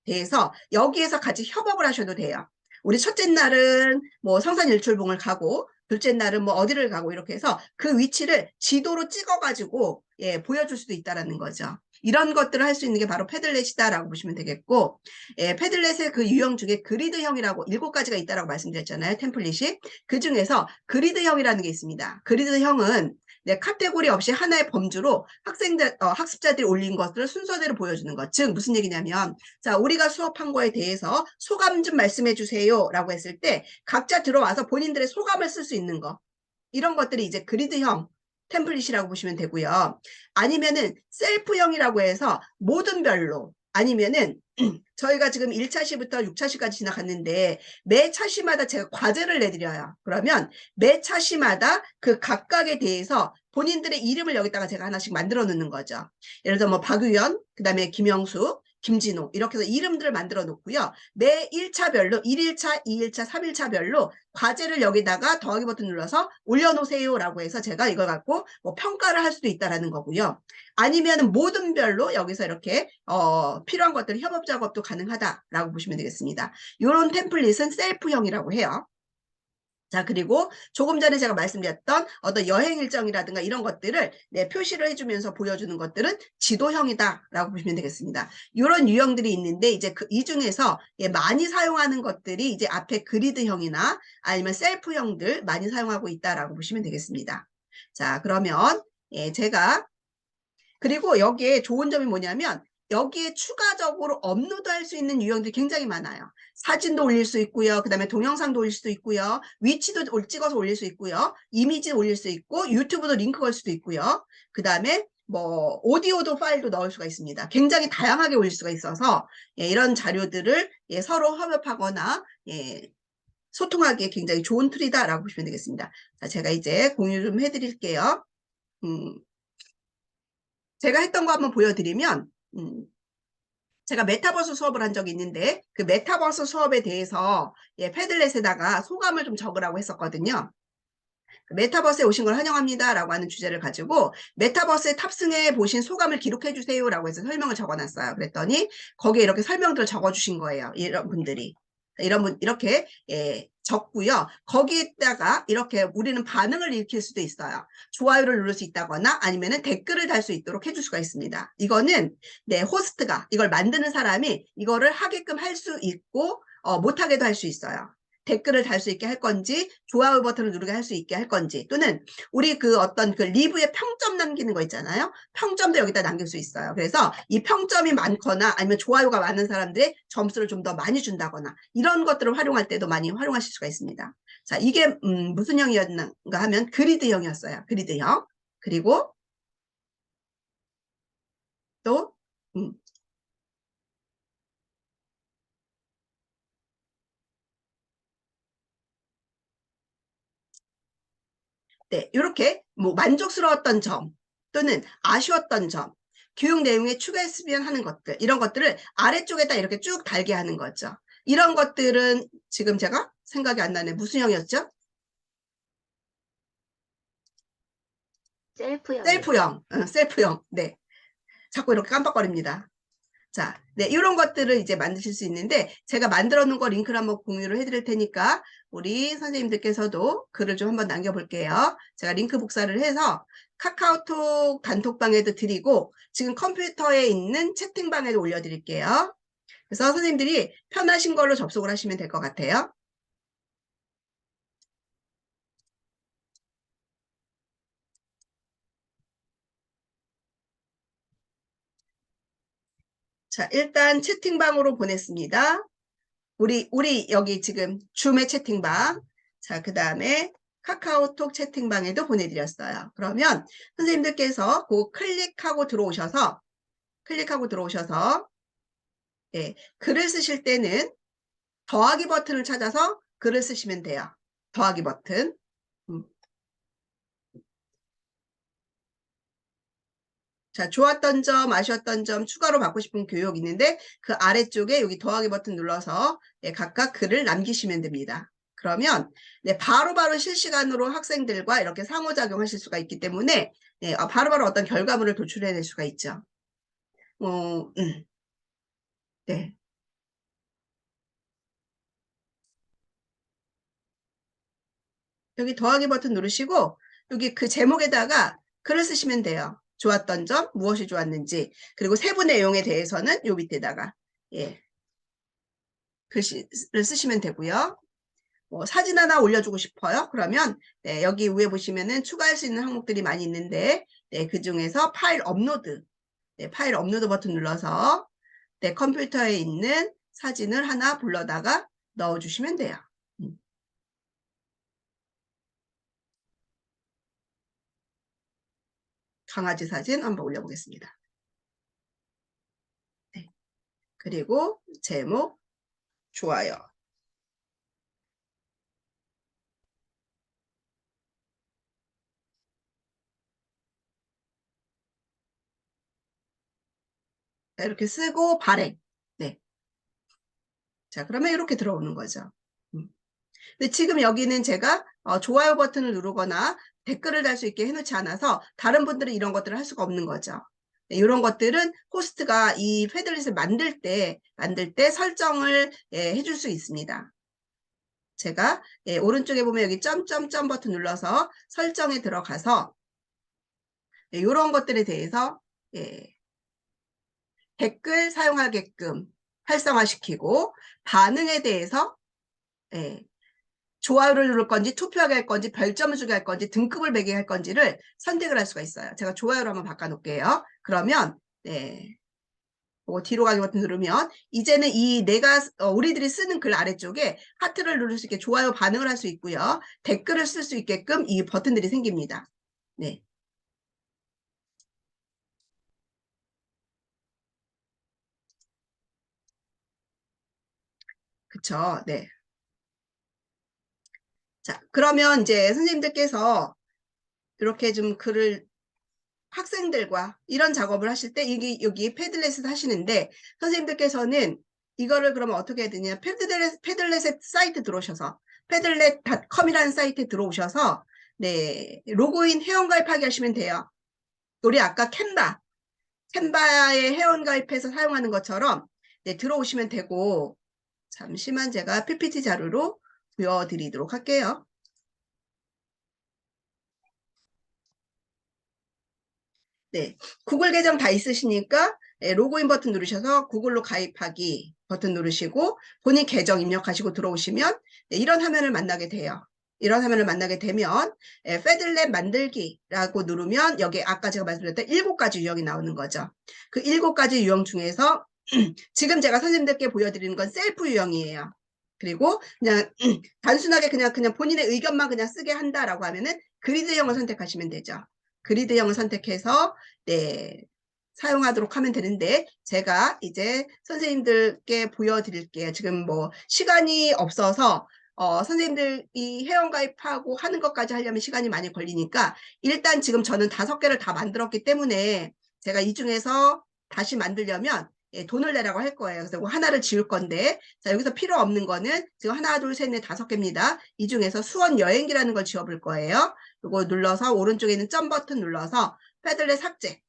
A: 대해서 여기에서 같이 협업을 하셔도 돼요. 우리 첫째 날은 뭐 성산일출봉을 가고 둘째 날은 뭐 어디를 가고 이렇게 해서 그 위치를 지도로 찍어가지고 예, 보여줄 수도 있다라는 거죠. 이런 것들을 할 수 있는 게 바로 패들렛이다라고 보시면 되겠고, 예, 패들렛의 그 유형 중에 그리드형이라고 7가지가 있다라고 말씀드렸잖아요. 템플릿이. 그 중에서 그리드형이라는 게 있습니다. 그리드형은 네, 카테고리 없이 하나의 범주로 학습자들이 올린 것들을 순서대로 보여주는 것. 즉 무슨 얘기냐면, 자, 우리가 수업한 거에 대해서 소감 좀 말씀해 주세요 라고 했을 때 각자 들어와서 본인들의 소감을 쓸 수 있는 거. 이런 것들이 이제 그리드형 템플릿이라고 보시면 되고요. 아니면은 셀프형이라고 해서 모든 별로, 아니면은 저희가 지금 1차시부터 6차시까지 지나갔는데 매 차시마다 제가 과제를 내드려요. 그러면 매 차시마다 그 각각에 대해서 본인들의 이름을 여기다가 제가 하나씩 만들어 놓는 거죠. 예를 들어 뭐 박유연, 그 다음에 김영수, 김진호 이렇게 해서 이름들을 만들어 놓고요. 매 1차별로 1일차, 2일차, 3일차별로 과제를 여기다가 더하기 버튼 눌러서 올려놓으세요 라고 해서 제가 이걸 갖고 뭐 평가를 할 수도 있다라는 거고요. 아니면 모든 별로 여기서 이렇게 필요한 것들 협업 작업도 가능하다라고 보시면 되겠습니다. 이런 템플릿은 셀프형이라고 해요. 자, 그리고 조금 전에 제가 말씀드렸던 어떤 여행 일정이라든가 이런 것들을 표시를 해주면서 보여주는 것들은 지도형이다라고 보시면 되겠습니다. 이런 유형들이 있는데 이제 이 중에서 많이 사용하는 것들이 이제 앞에 그리드형이나 아니면 셀프형들 많이 사용하고 있다라고 보시면 되겠습니다. 자, 그러면 제가 그리고 여기에 좋은 점이 뭐냐면 여기에 추가적으로 업로드할 수 있는 유형들이 굉장히 많아요. 사진도 올릴 수 있고요. 그 다음에 동영상도 올릴 수도 있고요. 위치도 찍어서 올릴 수 있고요. 이미지 올릴 수 있고 유튜브도 링크 걸 수도 있고요. 그 다음에 뭐 오디오도 파일도 넣을 수가 있습니다. 굉장히 다양하게 올릴 수가 있어서 이런 자료들을 서로 협업하거나 소통하기에 굉장히 좋은 툴이다라고 보시면 되겠습니다. 자, 제가 이제 공유 좀 해드릴게요. 제가 했던 거 한번 보여드리면 제가 메타버스 수업을 한 적이 있는데 그 메타버스 수업에 대해서 패들렛에다가 소감을 좀 적으라고 했었거든요. 메타버스에 오신 걸 환영합니다 라고 하는 주제를 가지고 메타버스에 탑승해 보신 소감을 기록해 주세요 라고 해서 설명을 적어놨어요. 그랬더니 거기에 이렇게 설명들을 적어주신 거예요. 이런 분들이. 이렇게 적고요. 거기에다가 이렇게 우리는 반응을 일으킬 수도 있어요. 좋아요를 누를 수 있다거나 아니면은 댓글을 달 수 있도록 해줄 수가 있습니다. 이거는 호스트가 이걸 만드는 사람이 이거를 하게끔 할 수 있고 못하게도 할 수 있어요. 댓글을 달 수 있게 할 건지 좋아요 버튼을 누르게 할 수 있게 할 건지 또는 우리 그 어떤 그 리뷰에 평점 남기는 거 있잖아요. 평점도 여기다 남길 수 있어요. 그래서 이 평점이 많거나 아니면 좋아요가 많은 사람들의 점수를 좀 더 많이 준다거나 이런 것들을 활용할 때도 많이 활용하실 수가 있습니다. 자, 이게 무슨 형이었는가 하면 그리드형이었어요. 그리드형. 그리고 또 네, 이렇게 뭐 만족스러웠던 점 또는 아쉬웠던 점, 교육 내용에 추가했으면 하는 것들, 이런 것들을 아래쪽에다 이렇게 쭉 달게 하는 거죠. 이런 것들은 지금 제가 생각이 안 나네. 무슨 형이었죠?
B: 셀프형이요.
A: 셀프형. 셀프형. 네. 자꾸 이렇게 깜빡거립니다. 자, 네, 이런 것들을 이제 만드실 수 있는데 제가 만들어 놓은 거 링크를 한번 공유를 해드릴 테니까 우리 선생님들께서도 글을 좀 한번 남겨볼게요. 제가 링크 복사를 해서 카카오톡 단톡방에도 드리고 지금 컴퓨터에 있는 채팅방에도 올려드릴게요. 그래서 선생님들이 편하신 걸로 접속을 하시면 될 것 같아요. 자, 일단 채팅방으로 보냈습니다. 우리 여기 지금 줌의 채팅방. 자, 그 다음에 카카오톡 채팅방에도 보내드렸어요. 그러면 선생님들께서 그 클릭하고 들어오셔서 글을 쓰실 때는 더하기 버튼을 찾아서 글을 쓰시면 돼요. 더하기 버튼. 자, 좋았던 점, 아쉬웠던 점, 추가로 받고 싶은 교육 있는데 그 아래쪽에 여기 더하기 버튼 눌러서 각각 글을 남기시면 됩니다. 그러면 바로바로 실시간으로 학생들과 이렇게 상호작용하실 수가 있기 때문에 바로바로 어떤 결과물을 도출해낼 수가 있죠. 네. 여기 더하기 버튼 누르시고 여기 그 제목에다가 글을 쓰시면 돼요. 좋았던 점, 무엇이 좋았는지, 그리고 세부 내용에 대해서는 요 밑에다가 글씨를 쓰시면 되고요. 사진 하나 올려주고 싶어요. 그러면 여기 위에 보시면은 추가할 수 있는 항목들이 많이 있는데 그 중에서 파일 업로드, 파일 업로드 버튼 눌러서 컴퓨터에 있는 사진을 하나 불러다가 넣어주시면 돼요. 강아지 사진 한번 올려보겠습니다. 네. 그리고 제목, 좋아요. 이렇게 쓰고 발행. 네. 자, 그러면 이렇게 들어오는 거죠. 근데 지금 여기는 제가 좋아요 버튼을 누르거나 댓글을 달 수 있게 해놓지 않아서 다른 분들은 이런 것들을 할 수가 없는 거죠. 네, 이런 것들은 호스트가 이 패들릿을 만들 때 설정을 해줄 수 있습니다. 제가 오른쪽에 보면 여기 점점점 버튼 눌러서 설정에 들어가서 이런 것들에 대해서 댓글 사용하게끔 활성화시키고 반응에 대해서 좋아요를 누를 건지 투표하게 할 건지 별점을 주게 할 건지 등급을 매기게 할 건지를 선택을 할 수가 있어요. 제가 좋아요로 한번 바꿔 놓을게요. 그러면 뒤로 가기 버튼 누르면 이제는 이 우리들이 쓰는 글 아래쪽에 하트를 누를 수 있게 좋아요 반응을 할 수 있고요. 댓글을 쓸 수 있게끔 이 버튼들이 생깁니다. 네. 그쵸. 네. 자, 그러면 이제 선생님들께서 이렇게 좀 글을 학생들과 이런 작업을 하실 때 여기 패들렛을 하시는데 선생님들께서는 이거를 그러면 어떻게 해야 되냐. 패들렛의 사이트 들어오셔서 패들렛.com이라는 사이트에 들어오셔서 네, 로그인 회원가입하게 하시면 돼요. 우리 아까 캔바에 회원가입해서 사용하는 것처럼 네, 들어오시면 되고 잠시만 제가 PPT 자료로 보여드리도록 할게요. 네, 구글 계정 다 있으시니까 로그인 버튼 누르셔서 구글로 가입하기 버튼 누르시고 본인 계정 입력하시고 들어오시면 이런 화면을 만나게 돼요. 이런 화면을 만나게 되면 패들렛 만들기라고 누르면 여기 아까 제가 말씀드렸던 7가지 유형이 나오는 거죠. 그 7가지 유형 중에서 지금 제가 선생님들께 보여드리는 건 셀프 유형이에요. 그리고 그냥 단순하게 그냥 본인의 의견만 그냥 쓰게 한다라고 하면은 그리드형을 선택하시면 되죠. 그리드형을 선택해서 네, 사용하도록 하면 되는데 제가 이제 선생님들께 보여드릴게요. 지금 뭐 시간이 없어서 선생님들이 회원가입하고 하는 것까지 하려면 시간이 많이 걸리니까 일단 지금 저는 5개를 다 만들었기 때문에 제가 이 중에서 다시 만들려면 돈을 내라고 할 거예요. 그래서 하나를 지울 건데 자 여기서 필요 없는 거는 지금 하나 둘 셋 넷 5개입니다. 이 중에서 수원 여행기라는 걸 지워볼 거예요. 이거 눌러서 오른쪽에 있는 점 버튼 눌러서 패들렛 삭제.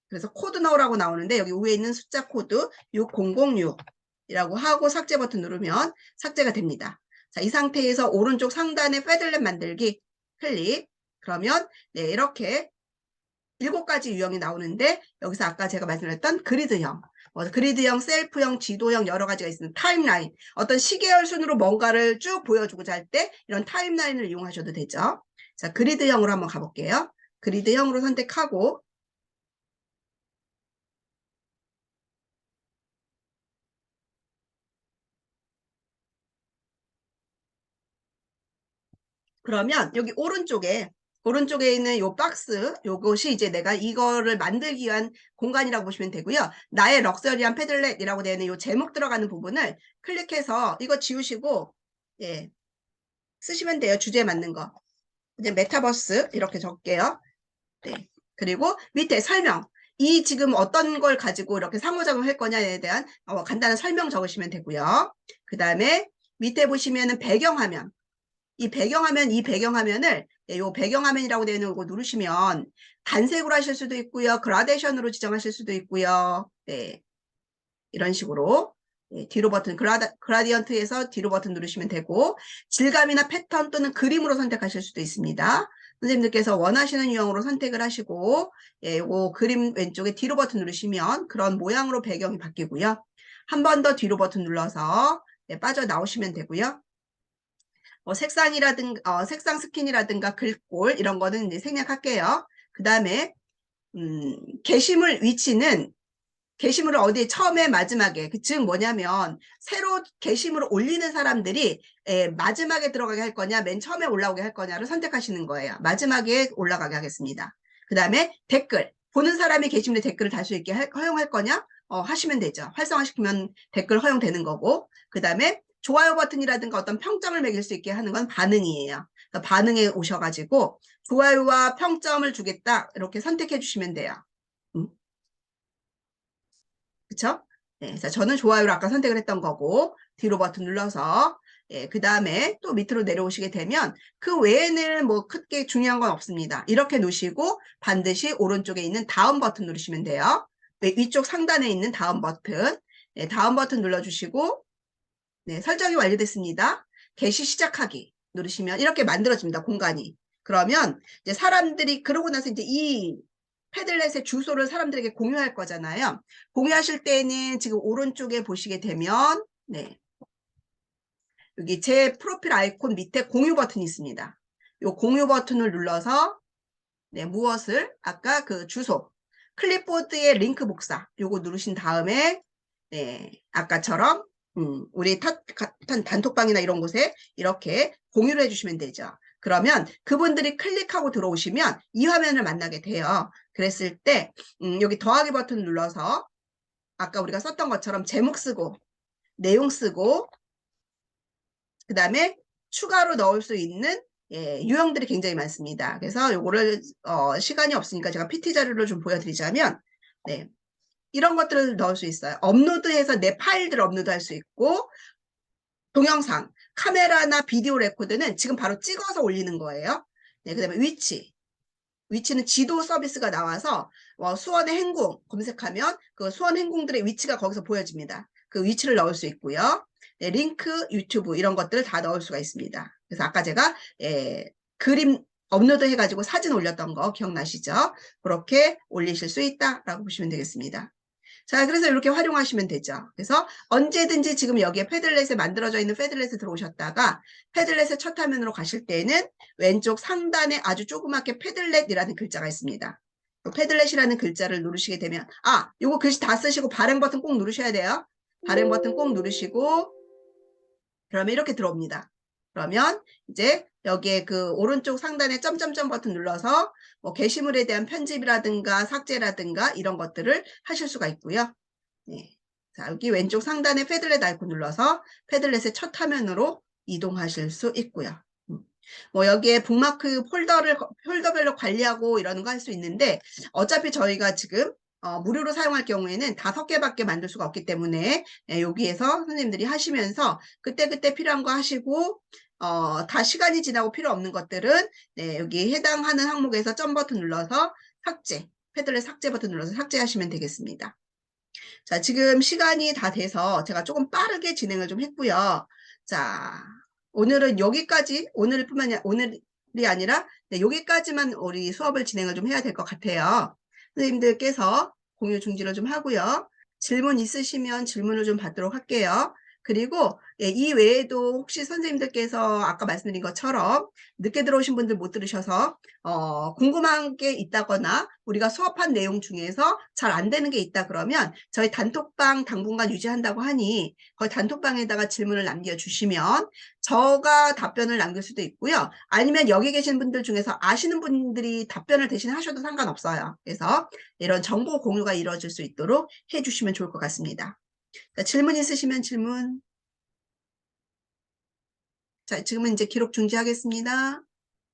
A: 그래서 코드 넣으라고 나오는데 여기 위에 있는 숫자 코드 6006이라고 하고 삭제 버튼 누르면 삭제가 됩니다. 자, 이 상태에서 오른쪽 상단에 패들렛 만들기 클릭. 그러면 네, 이렇게 7가지 유형이 나오는데 여기서 아까 제가 말씀드렸던 그리드형, 그리드형, 셀프형, 지도형 여러 가지가 있습니다. 타임라인, 어떤 시계열 순으로 뭔가를 쭉 보여주고자 할 때 이런 타임라인을 이용하셔도 되죠. 자, 그리드형으로 한번 가볼게요. 그리드형으로 선택하고 그러면 여기 오른쪽에 있는 요 박스, 요것이 이제 내가 이거를 만들기 위한 공간이라고 보시면 되고요. 나의 럭셔리한 패들렛이라고 되어 있는 요 제목 들어가는 부분을 클릭해서 이거 지우시고 예, 쓰시면 돼요. 주제에 맞는 거. 그냥 메타버스 이렇게 적게요. 네. 그리고 밑에 설명. 이 지금 어떤 걸 가지고 이렇게 상호작용할 거냐에 대한 간단한 설명 적으시면 되고요. 그 다음에 밑에 보시면은 배경화면. 이 배경화면을 요 배경화면이라고 되어 있는 거 누르시면 단색으로 하실 수도 있고요. 그라데이션으로 지정하실 수도 있고요. 네. 이런 식으로 네, 뒤로 버튼 그라디언트에서 뒤로 버튼 누르시면 되고 질감이나 패턴 또는 그림으로 선택하실 수도 있습니다. 선생님들께서 원하시는 유형으로 선택을 하시고 예, 요 그림 왼쪽에 뒤로 버튼 누르시면 그런 모양으로 배경이 바뀌고요. 한 번 더 뒤로 버튼 눌러서 네, 빠져나오시면 되고요. 색상 스킨이라든가 글꼴 이런 거는 이제 생략할게요. 그 다음에 게시물 위치는 게시물을 어디에 처음에 마지막에 즉 뭐냐면 새로 게시물을 올리는 사람들이 마지막에 들어가게 할 거냐 맨 처음에 올라오게 할 거냐를 선택하시는 거예요. 마지막에 올라가게 하겠습니다. 그 다음에 댓글 보는 사람이 게시물에 댓글을 달 수 있게 허용할 거냐 하시면 되죠. 활성화시키면 댓글 허용되는 거고 그 다음에 좋아요 버튼이라든가 어떤 평점을 매길 수 있게 하는 건 반응이에요. 그러니까 반응에 오셔가지고 좋아요와 평점을 주겠다 이렇게 선택해 주시면 돼요. 그쵸? 네, 그래서 저는 좋아요를 아까 선택을 했던 거고 뒤로 버튼 눌러서 그 다음에 또 밑으로 내려오시게 되면 그 외에는 뭐 크게 중요한 건 없습니다. 이렇게 놓으시고 반드시 오른쪽에 있는 다음 버튼 누르시면 돼요. 위쪽 상단에 있는 다음 버튼 다음 버튼 눌러주시고 네, 설정이 완료됐습니다. 게시 시작하기 누르시면 이렇게 만들어집니다. 공간이. 그러면 이제 사람들이 그러고 나서 이제 이 패들렛의 주소를 사람들에게 공유할 거잖아요. 공유하실 때는 지금 오른쪽에 보시게 되면 네. 여기 제 프로필 아이콘 밑에 공유 버튼이 있습니다. 이 공유 버튼을 눌러서 네, 무엇을 아까 그 주소 클립보드의 링크 복사 요거 누르신 다음에 네, 아까처럼 우리 단톡방이나 이런 곳에 이렇게 공유를 해주시면 되죠. 그러면 그분들이 클릭하고 들어오시면 이 화면을 만나게 돼요. 그랬을 때 여기 더하기 버튼 눌러서 아까 우리가 썼던 것처럼 제목 쓰고 내용 쓰고 그 다음에 추가로 넣을 수 있는 유형들이 굉장히 많습니다. 그래서 요거를 시간이 없으니까 제가 PT 자료를 좀 보여드리자면 네, 이런 것들을 넣을 수 있어요. 업로드해서 내 파일들을 업로드할 수 있고 동영상, 카메라나 비디오 레코드는 지금 바로 찍어서 올리는 거예요. 네, 그 다음에 위치는 지도 서비스가 나와서 수원의 행궁 검색하면 그 수원 행궁들의 위치가 거기서 보여집니다. 그 위치를 넣을 수 있고요. 네, 링크, 유튜브 이런 것들을 다 넣을 수가 있습니다. 그래서 아까 제가 그림 업로드 해가지고 사진 올렸던 거 기억나시죠? 그렇게 올리실 수 있다라고 보시면 되겠습니다. 자, 그래서 이렇게 활용하시면 되죠. 그래서 언제든지 지금 여기에 패들렛에 만들어져 있는 패들렛에 들어오셨다가 패들렛의 첫 화면으로 가실 때는 왼쪽 상단에 아주 조그맣게 패들렛이라는 글자가 있습니다. 패들렛이라는 글자를 누르시게 되면 요거 글씨 다 쓰시고 발행 버튼 꼭 누르셔야 돼요. 발행 버튼 꼭 누르시고 그러면 이렇게 들어옵니다. 그러면 이제 여기에 그 오른쪽 상단에 점점점 버튼 눌러서 뭐 게시물에 대한 편집이라든가 삭제라든가 이런 것들을 하실 수가 있고요. 네. 자, 여기 왼쪽 상단에 패들렛 아이콘 눌러서 패들렛의 첫 화면으로 이동하실 수 있고요. 뭐 여기에 북마크 폴더별로 관리하고 이러는 거 할 수 있는데 어차피 저희가 지금 무료로 사용할 경우에는 5개밖에 만들 수가 없기 때문에 여기에서 선생님들이 하시면서 그때그때 필요한 거 하시고 다 시간이 지나고 필요 없는 것들은 네, 여기 해당하는 항목에서 점 버튼 눌러서 삭제, 패들렛 삭제 버튼 눌러서 삭제하시면 되겠습니다. 자, 지금 시간이 다 돼서 제가 조금 빠르게 진행을 좀 했고요. 자, 오늘은 여기까지, 오늘이 아니라 네, 여기까지만 우리 수업을 진행을 좀 해야 될 것 같아요. 선생님들께서 공유 중지를 좀 하고요. 질문 있으시면 질문을 좀 받도록 할게요. 그리고 이 외에도 혹시 선생님들께서 아까 말씀드린 것처럼 늦게 들어오신 분들 못 들으셔서 궁금한 게 있다거나 우리가 수업한 내용 중에서 잘 안 되는 게 있다 그러면 저희 단톡방 당분간 유지한다고 하니 거기 단톡방에다가 질문을 남겨주시면 저가 답변을 남길 수도 있고요. 아니면 여기 계신 분들 중에서 아시는 분들이 답변을 대신 하셔도 상관없어요. 그래서 이런 정보 공유가 이루어질 수 있도록 해주시면 좋을 것 같습니다. 자, 질문 있으시면 질문. 자, 지금은 이제 기록 중지하겠습니다.